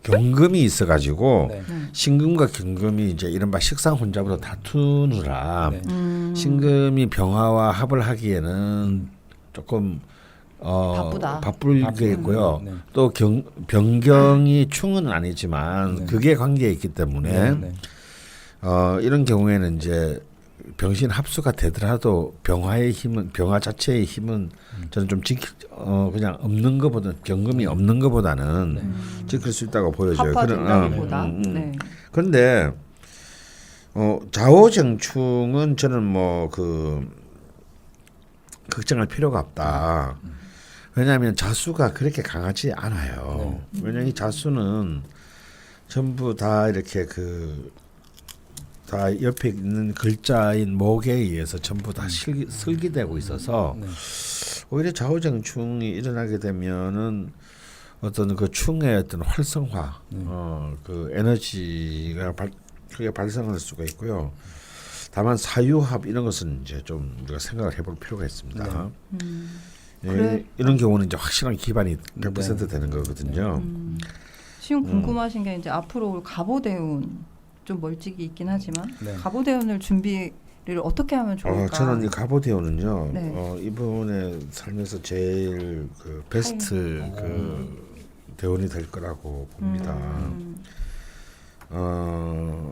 경금이 있어가지고 네. 신금과 경금이 이제 이른바 식상 혼잡으로 다투느라 네. 신금이 병화와 합을 하기에는 조금 바쁘다. 바쁠 게 있고요. 네. 또 병경이 충은 아니지만 네. 극의 관계에 있기 때문에 네. 네. 이런 경우에는 이제 병신 합수가 되더라도 병화 자체의 힘은 저는 좀 그냥 없는 것보다 경금이 없는 것보다는 지킬 수 있다고 보여져요. 합화된다기보다. 네. 그런데 좌우정충은 저는 뭐 걱정할 필요가 없다. 왜냐하면 자수가 그렇게 강하지 않아요. 왜냐하면 이 자수는 전부 다 이렇게 다 옆에 있는 글자인 목에 의해서 전부 다 설기되고 있어서 오히려 좌우정충이 일어나게 되면은 어떤 그 충의 어떤 활성화, 그 에너지가 크게 발생할 수가 있고요. 다만 사유합 이런 것은 이제 좀 우리가 생각을 해볼 필요가 있습니다. 이런 경우는 이제 확실한 기반이 100% 되는 거거든요. 지금 궁금하신 게 이제 앞으로 올 갑오대운 좀 멀찍이 있긴 하지만 갑오대운을 준비를 어떻게 하면 좋을까? 저는 이 갑오대운은요. 네. 이번에 살면서 제일 그 베스트 그 대운이 될 거라고 봅니다.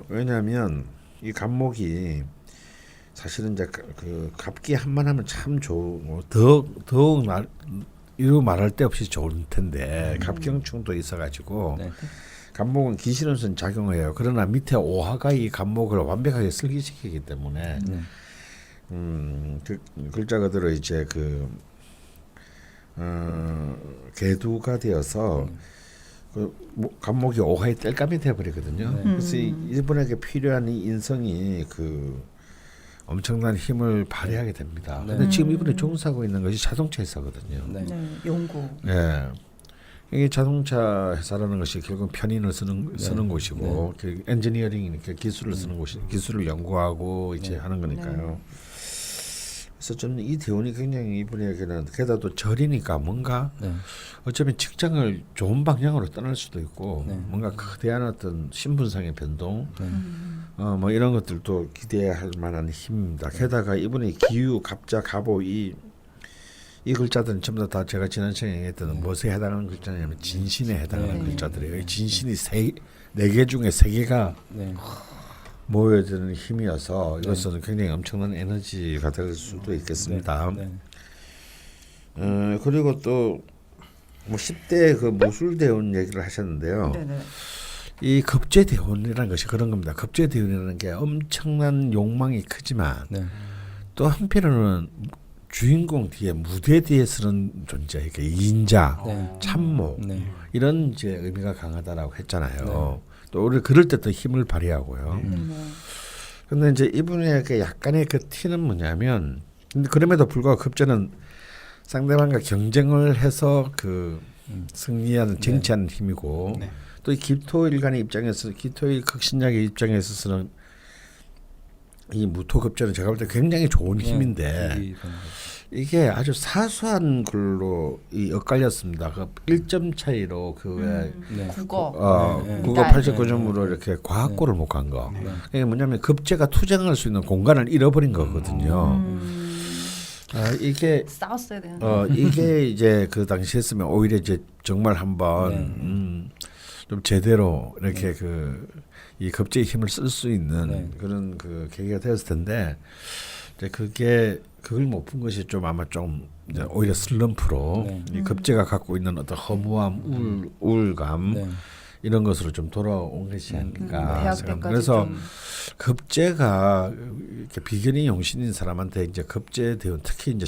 왜냐하면 이 갑목이 사실은 이제 그 갑기 한만 하면 참 좋고 더욱 이루 말할 데 없이 좋을 텐데 갑경충도 있어가지고 갑목은 기신운선 작용해요. 그러나 밑에 오화가 이 갑목을 완벽하게 설기시키기 때문에 그 글자 그대로 이제 개두가 되어서 갑목이 오화의 땔감이 되어버리거든요. 그래서 이분에게 필요한 이 인성이 엄청난 힘을 발휘하게 됩니다. 근데 지금 이분이 종사하고 있는 것이 자동차 회사거든요. 연구. 네. 이게 자동차 회사라는 것이 결국 편인을 쓰는 곳이고 엔지니어링 이렇게 기술을 쓰는 곳이 기술을 연구하고 이제 하는 거니까요. 그래서 저는 이 대운이 굉장히 이분에게는 게다가 또 절이니까 뭔가 어쩌면 직장을 좋은 방향으로 떠날 수도 있고 뭔가 거대한 어떤 신분상의 변동 뭐 이런 것들도 기대할 만한 힘입니다. 게다가 이분의 기유, 갑자, 갑오 이 글자들은 전부 다 제가 지난 시간에 얘기했던 무엇에 해당하는 글자냐면 진신에 해당하는 글자들이에요. 진신이 4개 중에 3개가 모여드는 힘이어서 이것은 굉장히 엄청난 에너지가 될 수도 있겠습니다. 그리고 또 뭐 10대 그 무술대운 얘기를 하셨는데요. 이 급제대운이라는 것이 그런 겁니다. 급제대운이라는 게 엄청난 욕망이 크지만 또 한편으로는 주인공 뒤에 무대 뒤에 서는 존재, 이렇게 인자, 참모 이런 이제 의미가 강하다라고 했잖아요. 또 우리 그럴 때 더 힘을 발휘하고요. 근데 이제 이분에게 약간의 그 티는 뭐냐면, 근데 그럼에도 불구하고 급제는 상대방과 경쟁을 해서 승리하는 쟁취하는 힘이고, 또 이 기토일간의 입장에서 기토일 극신약의 입장에 있어서는 이 무토급제는 제가 볼 때 굉장히 좋은 힘인데 이게 아주 사소한 걸로 엇갈렸습니다. 1점 차이로 국어 국어 89점으로 이렇게 과학고를 못 간 거. 이게 뭐냐면 급제가 투쟁할 수 있는 공간을 잃어버린 거거든요. 이게 싸웠어야 되는데. 이게 이제 그 당시 했으면 오히려 이제 정말 한번 좀 제대로 이렇게 이 급제의 힘을 쓸 수 있는 그런 계기가 되었을 텐데 이제 그걸 못 푼 것이 좀 아마 좀 이제 오히려 슬럼프로 이 급제가 갖고 있는 어떤 허무함, 우울감 이런 것으로 좀 돌아온 것이 아닌가 생각합니다. 그래서 급제가 이렇게 비견이 용신인 사람한테 이제 급제 대운 특히 이제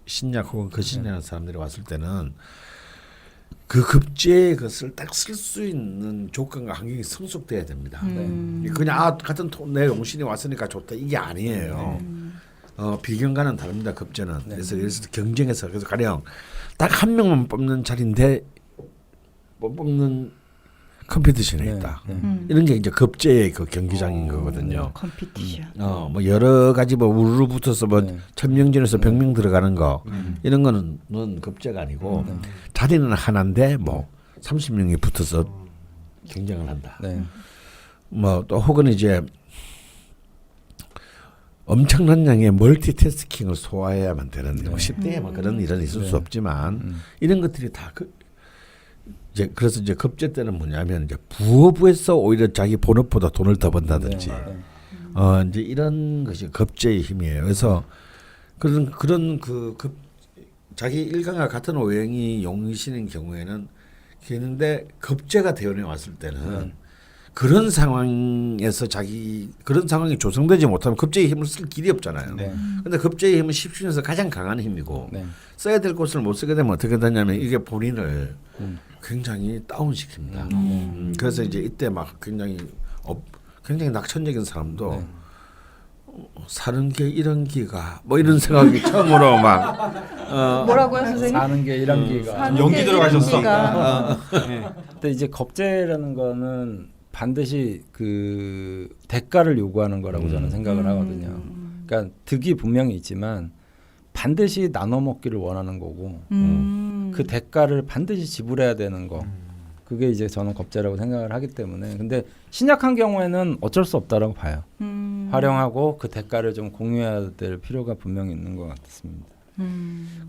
신약 혹은 거신이라는 사람들이 왔을 때는 그 급제의 것을 딱 쓸 수 있는 조건과 환경이 성숙돼야 됩니다. 그냥 같은 내 용신이 왔으니까 좋다 이게 아니에요. 비견과는 다릅니다. 급제는. 그래서 경쟁에서 그래서 가령 딱 한 명만 뽑는 자리인데 못 뽑는 컴피티션에 있다. 이런 게 이제 급제의 그 경기장인 거거든요. 컴피티션. 뭐 여러 가지 뭐 우르르 붙어서 뭐 천명전에서 100명 들어가는 거 이런 거는 급제가 아니고 자리는 하나인데 뭐 30명이 붙어서 경쟁을 한다. 뭐 또 혹은 이제 엄청난 양의 멀티태스킹을 소화해야만 되는데 뭐 10대에 뭐 그런 일은 있을 수 없지만 이런 것들이 다 이제 그래서 이제 급제 때는 뭐냐면 이제 부업에서 오히려 자기 본업보다 돈을 더 번다든지 이제 이런 것이 겁제의 힘이에요. 그래서 그런 자기 일강과 같은 오행이 용신인 경우에는 그런데 겁제가 대원에 왔을 때는 그런 상황에서 그런 상황이 조성되지 못하면 겁제의 힘을 쓸 길이 없잖아요. 네. 근데 겁제의 힘은 십신에서 가장 강한 힘이고 네. 써야 될 곳을 못 쓰게 되면 어떻게 되냐면 이게 본인을 굉장히 다운시킵니다. 그래서 이제 이때 막 굉장히 낙천적인 사람도 사는 게 이런 기가 뭐 이런 생각이 처음으로 막 뭐라고요, 선생님? 사는 게 이런 기가. 사는 연기 게 들어가셨어. 이런 기가. 네. 근데 이제 겁제라는 거는 반드시 그 대가를 요구하는 거라고 저는 생각을 하거든요. 그러니까 득이 분명히 있지만 반드시 나눠 먹기를 원하는 거고 그 대가를 반드시 지불해야 되는 거. 그게 이제 저는 겁제라고 생각을 하기 때문에 근데 신약한 경우에는 어쩔 수 없다라고 봐요. 활용하고 그 대가를 좀 공유해야 될 필요가 분명히 있는 것 같습니다.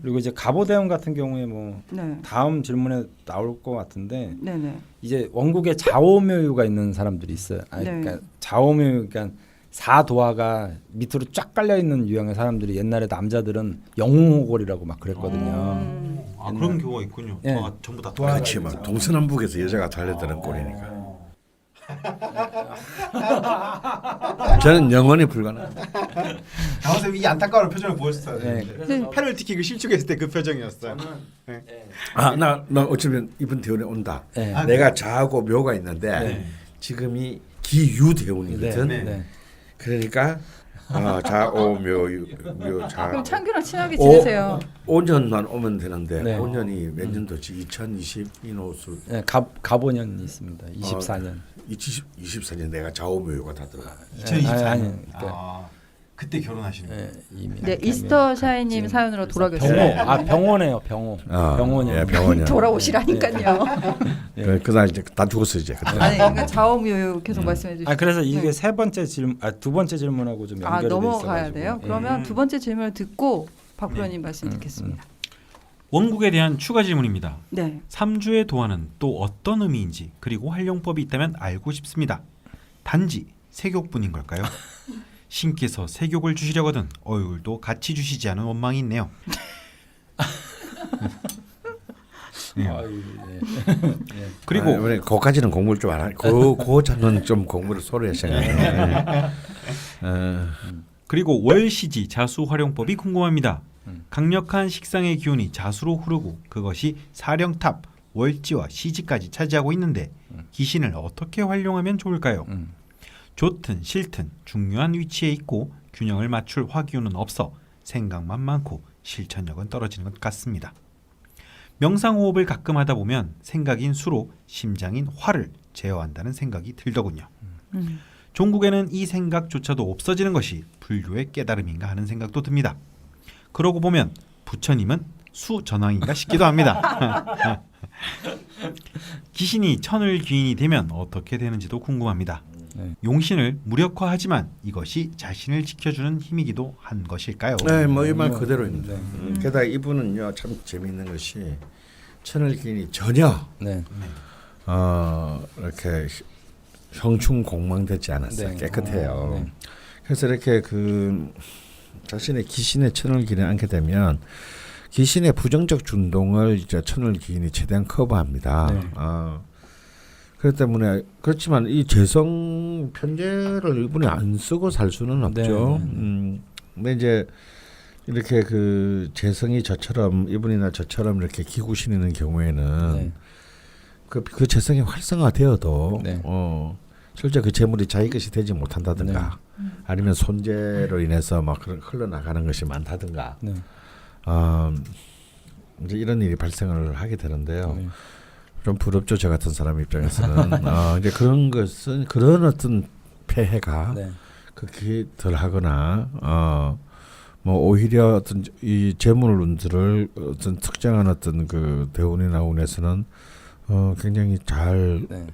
그리고 이제 갑오대원 같은 경우에 뭐 네. 다음 질문에 나올 것 같은데 네네. 이제 원국에 좌오묘유가 있는 사람들이 있어요. 아니, 네. 그러니까 좌오묘유, 그러니까 사도화가 밑으로 쫙 깔려 있는 유형의 사람들이 옛날에 남자들은 영웅호골이라고 막 그랬거든요. 아 그런 경우가 있군요. 예. 전부 다 그렇지 막 동서남북에서 여자가 달려드는 꼴이니까. 저는 영원히 불가능합니다. 강원쌤 이 안타까운 표정을 보였어요. 네. 네. 페널티킥을 실축했을 때 그 표정이었어요. 나 어쩌면 이번 대원에 온다. 네. 내가 자하고 묘가 있는데 지금이 기유대원이거든. 네. 그러니까 자오묘자. 그럼 창규랑 친하게 지내세요. 5년만 오면 되는데 네. 5년이 몇 년도지? 2020인호수 네, 갑오년이 있습니다. 24년. 24년 내가 자오묘가 다 들어가. 2024년. 아니, 그러니까 아, 그때 결혼하시는 거예요. 이미. 네, 이스터 샤이님 사연으로 돌아오겠습니다. 병원에요, 병원. 병원이요. 예, 병원이요. 돌아오시라니까요. 그날 이제 다 죽었어 이제. 그때. 아니, 그러니까 자오묘유 계속 말씀해 주시죠. 그래서 이게 네. 세 번째 질문, 두 번째 질문하고 좀 연결이 돼 넘어가야 있어가지고. 돼요. 그러면 두 번째 질문을 듣고 박 프로님 말씀 듣겠습니다. 원국에 대한 추가 질문입니다. 네. 3주의 도화는 또 어떤 의미인지 그리고 활용법이 있다면 알고 싶습니다. 단지 세욕뿐인 걸까요? 신께서 세욕을 주시려거든 얼굴도 같이 주시지 않은 원망이 있네요. 아유, 네. 그리고 우리 거기까지는 공부를 좀 알아. 그 장은 좀 공부를 소리 하셔야 그리고 월시지 자수 활용법이 궁금합니다. 강력한 식상의 기운이 자수로 흐르고 그것이 사령탑, 월지와 시지까지 차지하고 있는데 기신을 어떻게 활용하면 좋을까요? 좋든 싫든 중요한 위치에 있고 균형을 맞출 화기운은 없어 생각만 많고 실천력은 떨어지는 것 같습니다. 명상호흡을 가끔 하다 보면 생각인 수로 심장인 화를 제어한다는 생각이 들더군요. 종국에는 이 생각조차도 없어지는 것이 불교의 깨달음인가 하는 생각도 듭니다. 그러고 보면 부처님은 수전왕인가 싶기도 합니다. 기신이 천을 귀인이 되면 어떻게 되는지도 궁금합니다. 네. 용신을 무력화하지만 이것이 자신을 지켜주는 힘이기도 한 것일까요? 네, 뭐 이 말 그대로입니다. 게다가 이분은요 참 재미있는 것이 천을 기인이 전혀 네. 이렇게 형충공망되지 않았어요. 네. 깨끗해요. 네. 그래서 이렇게 그 자신의 기신의 천을 기인에 앉게 되면 기신의 부정적 준동을 이제 천을 기인이 최대한 커버합니다. 네. 그렇기 때문에 그렇지만 이 재성 편제를 이분이 안 쓰고 살 수는 없죠. 네. 근데 이제 이렇게 그 재성이 저처럼 이분이나 저처럼 이렇게 기구신이는 경우에는 네. 그 재성이 활성화되어도 네. 실제 그 재물이 자기 것이 되지 못한다든가 아니면 손재로 인해서 막 흘러나가는 것이 많다든가 네. 이제 이런 일이 발생을 하게 되는데요. 네. 좀 부럽죠, 저 같은 사람 입장에서는. 이제 그런 것은 그런 어떤 폐해가 네. 그렇게 덜하거나 뭐 오히려 어떤 이 재물운들을 어떤 특정한 어떤 그 대운이나 운에서는 굉장히 잘 네.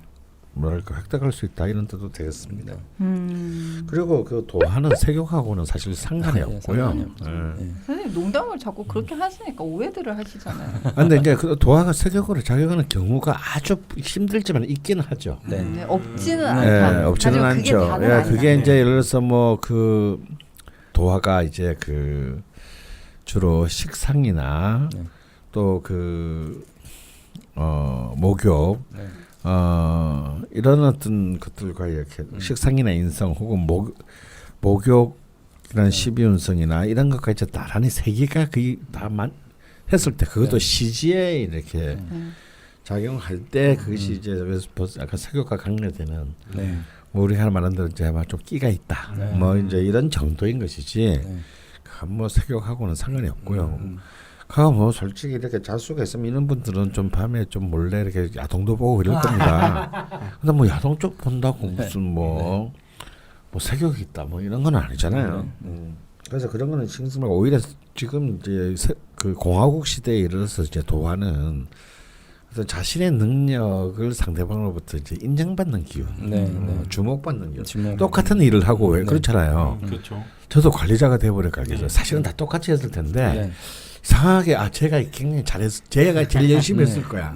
뭐랄까 획득할 수 있다 이런 뜻도 되겠습니다. 그리고 그 도하는 세교하고는 사실 상관이 없고요. 상관이 없죠. 예. 선생님 농담을 자꾸 그렇게 하시니까 오해들을 하시잖아요. 근데 이제 그 도하가 세교를 작용하는 경우가 아주 힘들지만 있기는 하죠. 네. 네, 없지는 예, 않다. 없지는 하지만 그게 않죠. 다는 예, 아니다. 그게 이제 예를 들어서 뭐 그 도하가 이제 그 주로 식상이나 네. 또 그 목욕 네. 이런 어떤 것들과 이렇게 식상이나 인성 혹은 목욕이라는 12운성이나 이런 것까지 나란히 세 개가 거의 다만 했을 때 그것도 시지에 이렇게 작용할 때 그것이 이제 아까 세교가 강요되는 네. 뭐 우리가 말하는 대로 이제 좀 끼가 있다 네. 뭐 이제 이런 정도인 것이지 네. 뭐 세교하고는 상관이 없고요. 뭐 솔직히 이렇게 자수가 있으면 이런 분들은 좀 밤에 좀 몰래 이렇게 야동도 보고 이럴 겁니다. 근데 뭐 야동 쪽 본다고 무슨 뭐 세교가 있다 뭐 이런 건 아니잖아요. 그래서 그런 거는 신경 쓰지 말고 오히려 지금 이제 그 공화국 시대에 이르러서 이제 도하는 어떤 자신의 능력을 상대방으로부터 이제 인정받는 기운, 주목받는 기운. 똑같은 일을 하고 왜 그렇잖아요. 그렇죠. 저도 관리자가 돼버릴까 겠죠. 사실은 다 똑같이 했을 텐데 이상하게 제가 굉장히 잘했어, 제가 제일 열심히 했을 거야.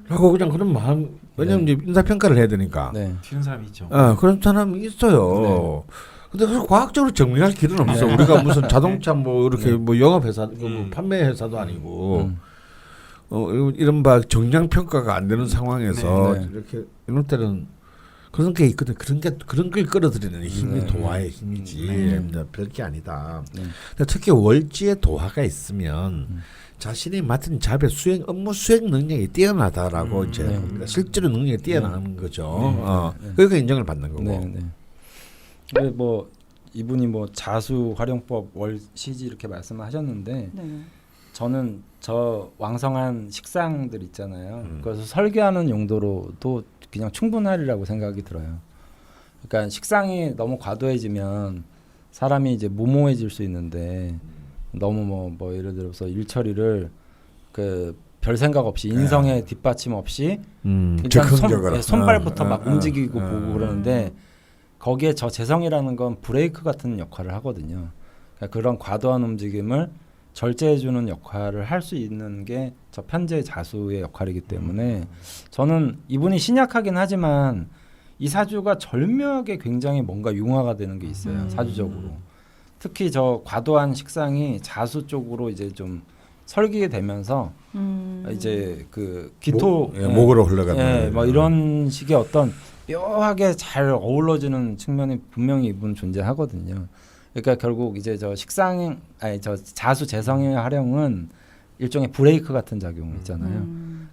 라고 그냥 그런 마음. 왜냐면 이제 인사평가를 해야 되니까. 튀는 사람이 있죠. 그런 사람이 있어요. 근데 그걸 과학적으로 정리할 길은 없어. 우리가 무슨 자동차 뭐 이렇게 뭐 영업회사, 뭐 판매회사도 아니고. 이른바 정량 평가가 안 되는 상황에서 이렇게 이럴 때는 그런 게 있거든. 그런 걸 끌어들이는 힘이 도하의 힘이지. 별게 아니다. 근데 특히 월지에 도하가 있으면 자신이 맡은 잡의 업무 수행 능력이 뛰어나다라고 이제 봅니다. 실제로 능력이 뛰어나는 거죠. 그러니까 인정을 받는 거고. 뭐 이분이 뭐 자수 활용법 월시지 이렇게 말씀하셨는데. 저는 저 왕성한 식상들 있잖아요. 그래서 설계하는 용도로도 그냥 충분하리라고 생각이 들어요. 그러니까 식상이 너무 과도해지면 사람이 이제 무모해질 수 있는데 너무 뭐 예를 들어서 일처리를 그 별 생각 없이 인성의 뒷받침 없이 일단 손발부터 막 움직이고 보고 그러는데 거기에 저 재성이라는 건 브레이크 같은 역할을 하거든요. 그러니까 그런 과도한 움직임을 절제해주는 역할을 할 수 있는 게 저 편재 자수의 역할이기 때문에 저는 이분이 신약하긴 하지만 이 사주가 절묘하게 굉장히 뭔가 융화가 되는 게 있어요. 사주적으로. 특히 저 과도한 식상이 자수 쪽으로 이제 좀 설계되면서 이제 그 기토 목으로 흘러가는 뭐 이런 식의 어떤 묘하게 잘 어우러지는 측면이 분명히 이분 존재하거든요. 그러니까 결국 이제 저 저 자수 재성의 활용은 일종의 브레이크 같은 작용이 있잖아요.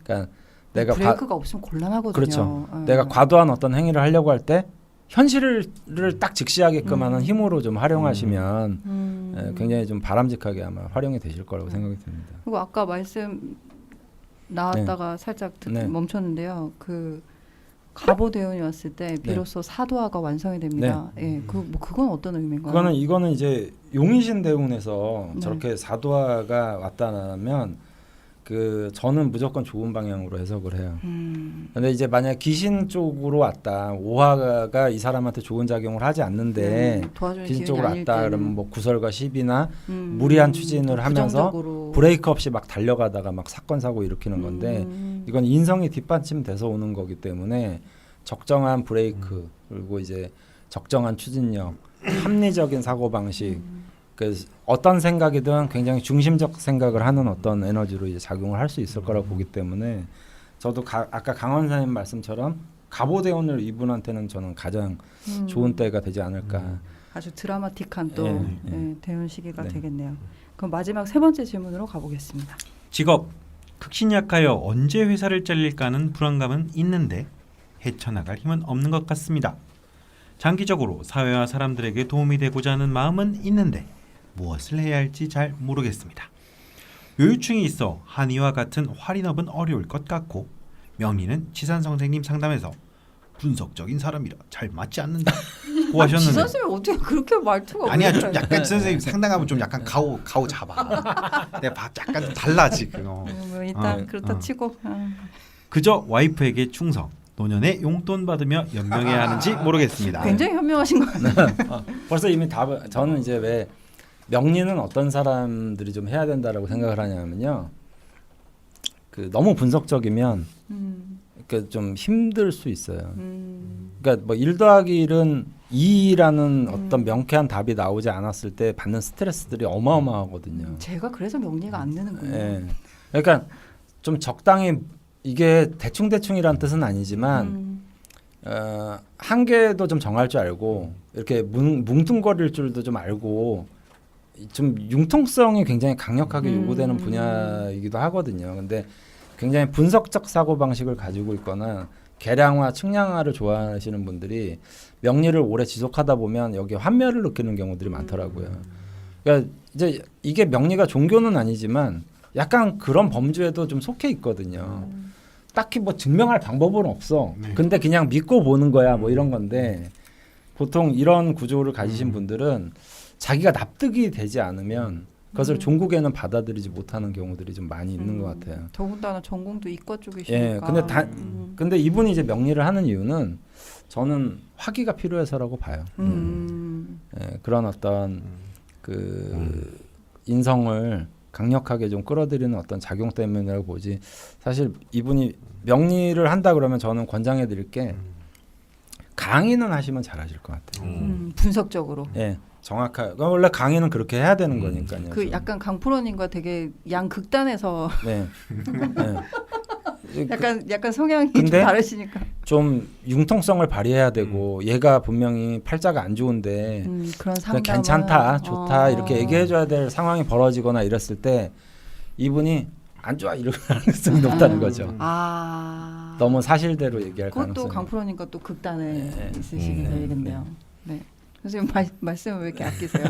그러니까 내가 브레이크가 없으면 곤란하거든요. 그렇죠. 내가 과도한 어떤 행위를 하려고 할 때 현실을 딱 직시하게끔 하는 힘으로 좀 활용하시면 굉장히 좀 바람직하게 아마 활용이 되실 거라고 생각이 듭니다. 그리고 아까 말씀 나왔다가 살짝 멈췄는데요. 그 가보대운이 왔을 때 비로소 사도화가 완성이 됩니다. 그건 어떤 의미인가요? 이거는 이제 용의신 대운에서 저렇게 사도화가 왔다면 저는 무조건 좋은 방향으로 해석을 해요. 근데 이제 만약 귀신 쪽으로 왔다, 오화가 이 사람한테 좋은 작용을 하지 않는데 귀신 쪽으로 왔다 그러면 뭐 구설과 시비나 무리한 추진을 하면서 브레이크 없이 막 달려가다가 막 사건 사고 일으키는 건데 이건 인성이 뒷받침돼서 오는 거기 때문에 적정한 브레이크 그리고 이제 적정한 추진력, 합리적인 사고 방식. 어떤 생각이든 굉장히 중심적 생각을 하는 어떤 에너지로 이제 작용을 할 수 있을 거라고 보기 때문에 저도 아까 강원 선생님 말씀처럼 가보대운을 이분한테는 저는 가장 좋은 때가 되지 않을까. 아주 드라마틱한 또 대운 시기가 되겠네요. 그럼 마지막 세 번째 질문으로 가보겠습니다. 직업 극신약하여 언제 회사를 잘릴까는 불안감은 있는데 헤쳐나갈 힘은 없는 것 같습니다. 장기적으로 사회와 사람들에게 도움이 되고자 하는 마음은 있는데 무엇을 해야 할지 잘 모르겠습니다. 요유충이 있어 한의와 같은 활인업은 어려울 것 같고 명리는 지산 선생님 상담에서 분석적인 사람이라 잘 맞지 않는다고 하셨는데 지 선생님 어떻게 그렇게 말투가 아니야 좀 약간 지 선생님 상담하면 좀 약간 가오 잡아. 내가 약간 좀 달라 지금. 일단 그렇다 치고 그저 와이프에게 충성, 노년에 용돈 받으며 연명해야 하는지 모르겠습니다. 굉장히 현명하신 것 같아요. 벌써 이미 답을 저는 이제 왜 명리는 어떤 사람들이 좀 해야 된다라고 생각을 하냐면요. 그 너무 분석적이면 그러니까 좀 힘들 수 있어요. 그러니까 뭐 1 더하기 1은 2라는 어떤 명쾌한 답이 나오지 않았을 때 받는 스트레스들이 어마어마하거든요. 제가 그래서 명리가 안 되는군요. 예. 그러니까 좀 적당히 이게 대충대충이란 뜻은 아니지만 한계도 좀 정할 줄 알고 이렇게 뭉뚱거릴 줄도 좀 알고 좀 융통성이 굉장히 강력하게 요구되는 분야이기도 하거든요. 근데 굉장히 분석적 사고 방식을 가지고 있거나 계량화, 측량화를 좋아하시는 분들이 명리를 오래 지속하다 보면 여기에 환멸을 느끼는 경우들이 많더라고요. 그러니까 이제 이게 명리가 종교는 아니지만 약간 그런 범주에도 좀 속해 있거든요. 딱히 뭐 증명할 방법은 없어. 근데 그냥 믿고 보는 거야. 뭐 이런 건데 보통 이런 구조를 가지신 분들은 자기가 납득이 되지 않으면 그것을 종국에는 받아들이지 못하는 경우들이 좀 많이 있는 것 같아요. 더군다나 전공도 이과 쪽이시니까. 예, 근데 이분이 이제 명리를 하는 이유는 저는 화기가 필요해서라고 봐요. 예, 그런 어떤 그 인성을 강력하게 좀 끌어들이는 어떤 작용 때문이라고 보지. 사실 이분이 명리를 한다 그러면 저는 권장해 드릴 게 강의는 하시면 잘하실 것 같아요. 분석적으로. 예. 정확하게 원래 강의는 그렇게 해야 되는 거니까요. 그 약간 강프로님과 되게 양극단에서 네. 네. 약간 성향이 좀 근데 다르시니까 좀 융통성을 발휘해야 되고 얘가 분명히 팔자가 안 좋은데 그런 그냥 상담은 괜찮다, 좋다 이렇게 얘기해줘야 될 상황이 벌어지거나 이랬을 때 이분이 안 좋아 이럴 가능성이 높다는 거죠. 너무 사실대로 얘기할 가능성이. 그것도 강프로님과 또 극단에 네. 있으시게 되겠네요. 네. 선생님 말씀을 왜 이렇게 아끼세요?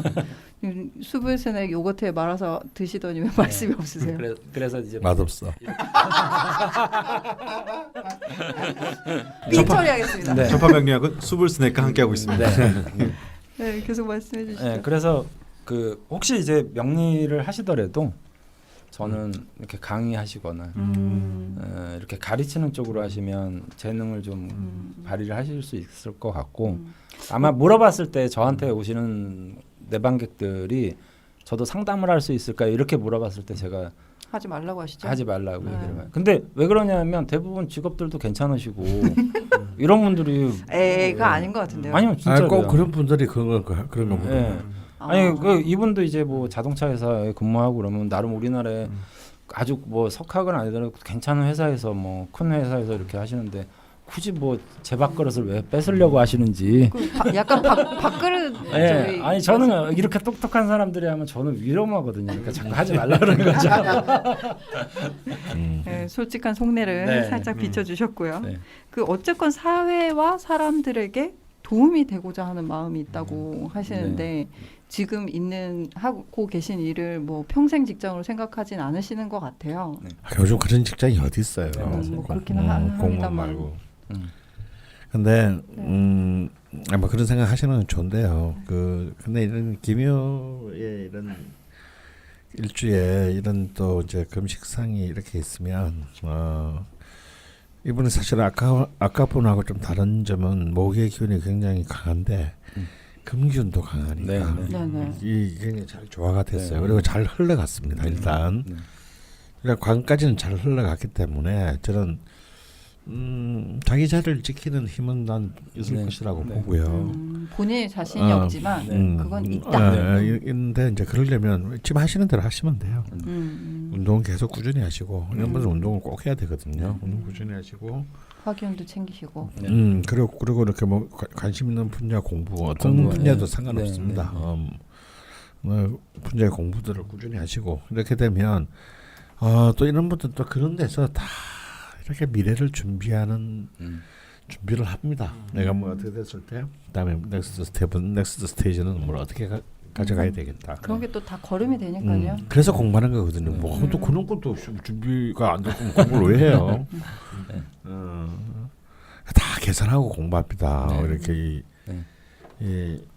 수불스낵 요거트에 말아서 드시더니 왜 말씀이 없으세요? 그래서 이제 맛없어. 삐 처리하겠습니다. 네. 전파명리학은 수불스낵과 함께하고 있습니다. 네, 계속 말씀해 주시죠. 네, 그래서 그 혹시 이제 명리를 하시더라도 저는 이렇게 강의하시거나 이렇게 가르치는 쪽으로 하시면 재능을 좀 발휘를 하실 수 있을 것 같고 아마 물어봤을 때 저한테 오시는 내방객들이 저도 상담을 할 수 있을까요? 이렇게 물어봤을 때 제가 하지 말라고 하시죠. 하지 말라고 얘기를 해요. 근데 왜 그러냐면 대부분 직업들도 괜찮으시고 이런 분들이 에이가 아닌 것 같은데요. 아니면 진짜로요. 꼭 그런 분들이 그런 거 물어요. 네. 아니 그 이분도 이제 뭐 자동차 회사에 근무하고 그러면 나름 우리나라에 아주 뭐 석학은 아니더라도 괜찮은 회사에서 뭐 큰 회사에서 이렇게 하시는데 굳이 뭐 제 밥그릇을 왜 뺏으려고 하시는지. 약간 밥그릇. 네. 아니 저는 이렇게 똑똑한 사람들이 하면 저는 위험하거든요. 그러니까 자꾸 하지 말라 그러는 거죠. 네, 솔직한 속내를 네. 살짝 비춰주셨고요. 네. 그 어쨌건 사회와 사람들에게 도움이 되고자 하는 마음이 있다고 하시는데 지금 하고 계신 일을 뭐 평생 직장으로 생각하진 않으시는 것 같아요. 요즘 그런 직장이 어디 있어요? 뭐 그렇긴 합니다만. 공무원 말고. 근데 아마 그런 생각 하시는 건 좋은데요. 근데 이런 기묘의 이런 일주에 이런 또 이제 금식상이 이렇게 있으면 이분은 사실 아까 분하고 좀 다른 점은 목의 기운이 굉장히 강한데 금기운도 강하니까 이 굉장히 잘 조화가 됐어요. 그리고 잘 흘러갔습니다. 일단 그러니까 관까지는 잘 흘러갔기 때문에 저는 자기 자리를 지키는 힘은 난 있을 것이라고 보고요. 본인이 자신이 없지만 그건 있다. 있는데 이제 그러려면 지금 하시는 대로 하시면 돼요. 운동은 계속 꾸준히 하시고 이런 분은 운동을 꼭 해야 되거든요. 운동 꾸준히 하시고 화기운도 챙기시고. 그리고 이렇게 뭐 관심 있는 분야 공부 어떤 분야도 상관없습니다. 분야의 공부들을 꾸준히 하시고 이렇게 되면 또 이런 분들 또 그런 데서 다 이렇게 미래를 준비하는 준비를 합니다. 내가 뭐 어떻게 됐을 때 그다음에 넥스트 스테이지는 뭘 어떻게 가져가야 되겠다. 그런 게 또 다 걸음이 되니까요. 그래서 공부하는 거거든요. 뭐 또 그런 것도 없이 준비가 안 되고 공부를 왜 해요? 다 계산하고 공부합니다. 이렇게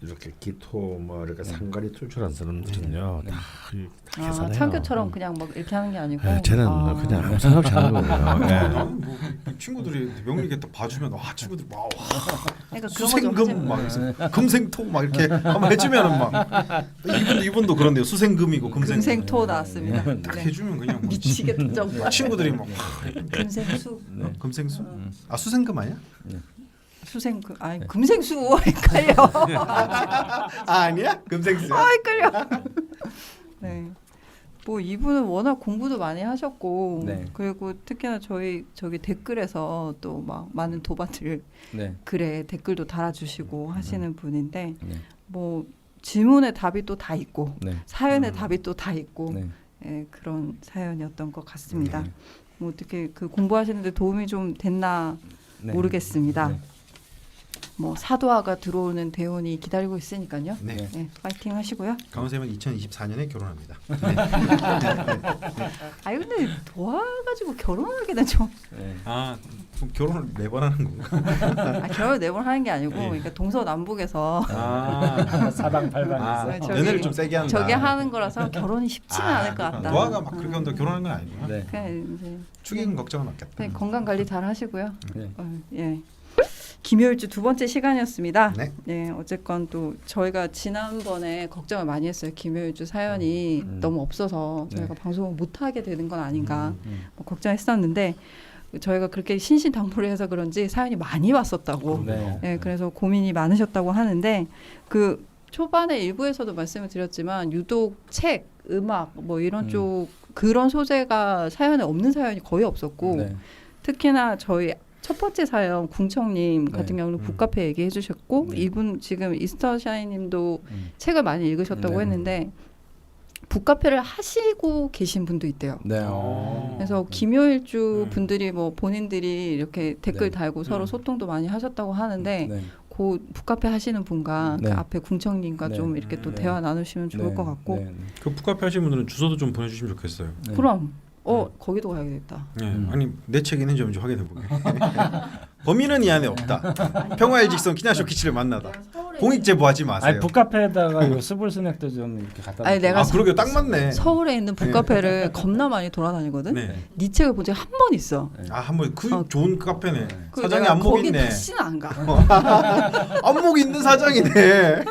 이렇게 기토 뭐 이렇게 상가리 출출한 사람들은요 다 계산해요. 창규처럼 그냥 막 이렇게 하는 게 아니고. 네, 쟤는 그냥 아무 생각 없이 하는 거예요. 나는 뭐 친구들이 명리게 딱 봐주면 와 친구들 막 그러니까 그런 수생금 막 금생토 막 이렇게 한번 해주면은 막 이분도 그런데요. 수생금이고 금생토 나왔습니다. 딱 네. 해주면 그냥 뭐 미치겠다 정말. 친구들이 막 금생수. 금생수? 아 수생금 아니야? 수생금 아니 금생수 헷갈려. 아니야? 금생수. 헷갈려. 네. 뭐 이분은 워낙 공부도 많이 하셨고 네. 그리고 특히나 저희 저기 댓글에서 또 막 많은 도반들 네. 글에 댓글도 달아주시고 하시는 분인데 네. 뭐 질문에 답이 또 다 있고 네. 사연에 답이 또 다 있고 네. 예, 그런 사연이었던 것 같습니다. 네. 뭐 어떻게 그 공부하시는데 도움이 좀 됐나 네. 모르겠습니다. 네. 뭐 사도화가 들어오는 대원이 기다리고 있으니까요. 네. 네, 파이팅 하시고요. 강원쌤은 2024년에 결혼합니다. 아니 근데 도와가지고 결혼하기는 좀 네. 아 그럼 결혼을 매번 하는 건가? 결혼 네번 하는 게 아니고 예. 그러니까 동서남북에서 아 사방팔방에서 네, 저기- 연애를 좀 세게 한다. 저게 하는 거라서 결혼이 쉽지는 않을 것 같다. 노아가 막 그렇게 한다 결혼하는 건 아니구나. 네. 그냥 이제 축의금 걱정은 없겠다. 네, 건강 관리 잘 하시고요. 네. 예. 김효일주 두 번째 시간이었습니다. 네. 네, 어쨌건 또 저희가 지난번에 걱정을 많이 했어요. 김효일주 사연이 너무 없어서 저희가 방송을 못 하게 되는 건 아닌가 뭐 걱정했었는데 저희가 그렇게 신신당부를 해서 그런지 사연이 많이 왔었다고. 네. 네, 그래서 고민이 많으셨다고 하는데 그 초반에 일부에서도 말씀을 드렸지만 유독 책, 음악 뭐 이런 쪽 그런 소재가 사연에 없는 사연이 거의 없었고 네. 특히나 저희 첫 번째 사연 궁청님 네. 같은 경우는 북카페 얘기해 주셨고 네. 이분 지금 이스터샤이님도 책을 많이 읽으셨다고 네. 했는데 북카페를 하시고 계신 분도 있대요. 네. 그래서 김효일주 분들이 뭐 본인들이 이렇게 댓글 네. 달고 서로 소통도 많이 하셨다고 하는데 네. 그 북카페 하시는 분과 네. 그 앞에 궁청님과 네. 좀 이렇게 또 네. 대화 나누시면 좋을 네. 것 같고 네. 그 북카페 하시는 분들은 주소도 좀 보내주시면 좋겠어요. 네. 그럼 거기도 가야겠다. 네. 아니 내 책이 있는지 없는지 확인해 보게. 범인은 이 안에 없다. 평화의 직선 키나쇼키치를 만나다. 공익 제보하지 마세요. 아니 북카페에다가 요 스볼 스낵도 좀 이렇게 갖다. 아니, 내가 그러게 딱 맞네. 서울에 있는 북카페를 겁나 많이 돌아다니거든. 네. 네 책을 본 적이 한 번 있어. 아 한번 그 좋은 카페네. 그 사장이 내가 안목 거기 있네. 다시는 안 가. 안목 있는 사장이네.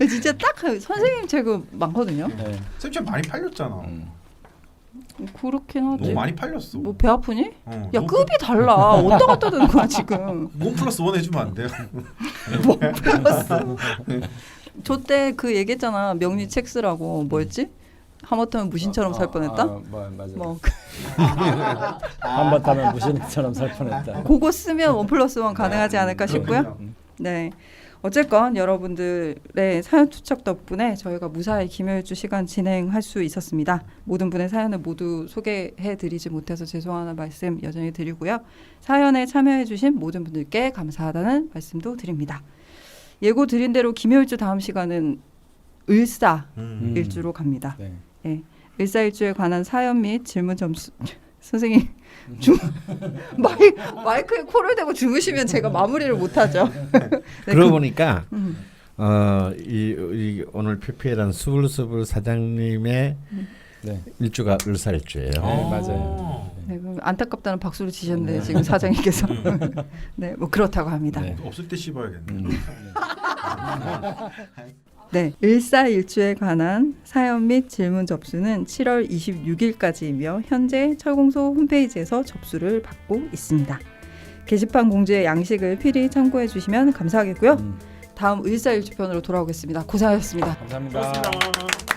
진짜 딱그 선생님 책은 많거든요. 네. 쌤 책 많이 팔렸잖아. 그렇긴 하지. 너무 많이 팔렸어. 뭐 배 아프니? 어, 야 급이 달라. 어디다 갖다 대는 거야 지금. 원 플러스 원 해주면 안 돼요? 저 때 그 얘기했잖아. 명리 책 쓰라고 뭐였지? 하마터면 무신처럼 살 뻔했다. 맞아. 뭐 한번 타면 무신처럼 살 뻔했다. 그거 쓰면 원 플러스 원 가능하지 않을까 싶고요. 네. 어쨌건 여러분들의 사연 투척 덕분에 저희가 무사히 김효일주 시간 진행할 수 있었습니다. 모든 분의 사연을 모두 소개해드리지 못해서 죄송하다는 말씀 여전히 드리고요. 사연에 참여해주신 모든 분들께 감사하다는 말씀도 드립니다. 예고 드린 대로 김효일주 다음 시간은 을사일주로 갑니다. 네. 예, 을사일주에 관한 사연 및 질문 점수 선생님 마이크에 코를 대고 주무시면 제가 마무리를 못하죠. 네, 그러고 보니까 음. 이 오늘 PPL한 수불수불 사장님의 네. 일주가 을사일주예요. 네, 맞아요. 네, 그럼 안타깝다는 박수를 치셨는데 지금 사장님께서 네, 뭐 그렇다고 합니다. 네. 없을 때 씹어야겠네. 네, 일사일주에 관한 사연 및 질문 접수는 7월 26일까지이며 현재 철공소 홈페이지에서 접수를 받고 있습니다. 게시판 공지의 양식을 필히 참고해 주시면 감사하겠고요. 다음 일사일주 편으로 돌아오겠습니다. 고생하셨습니다. 감사합니다. 고맙습니다.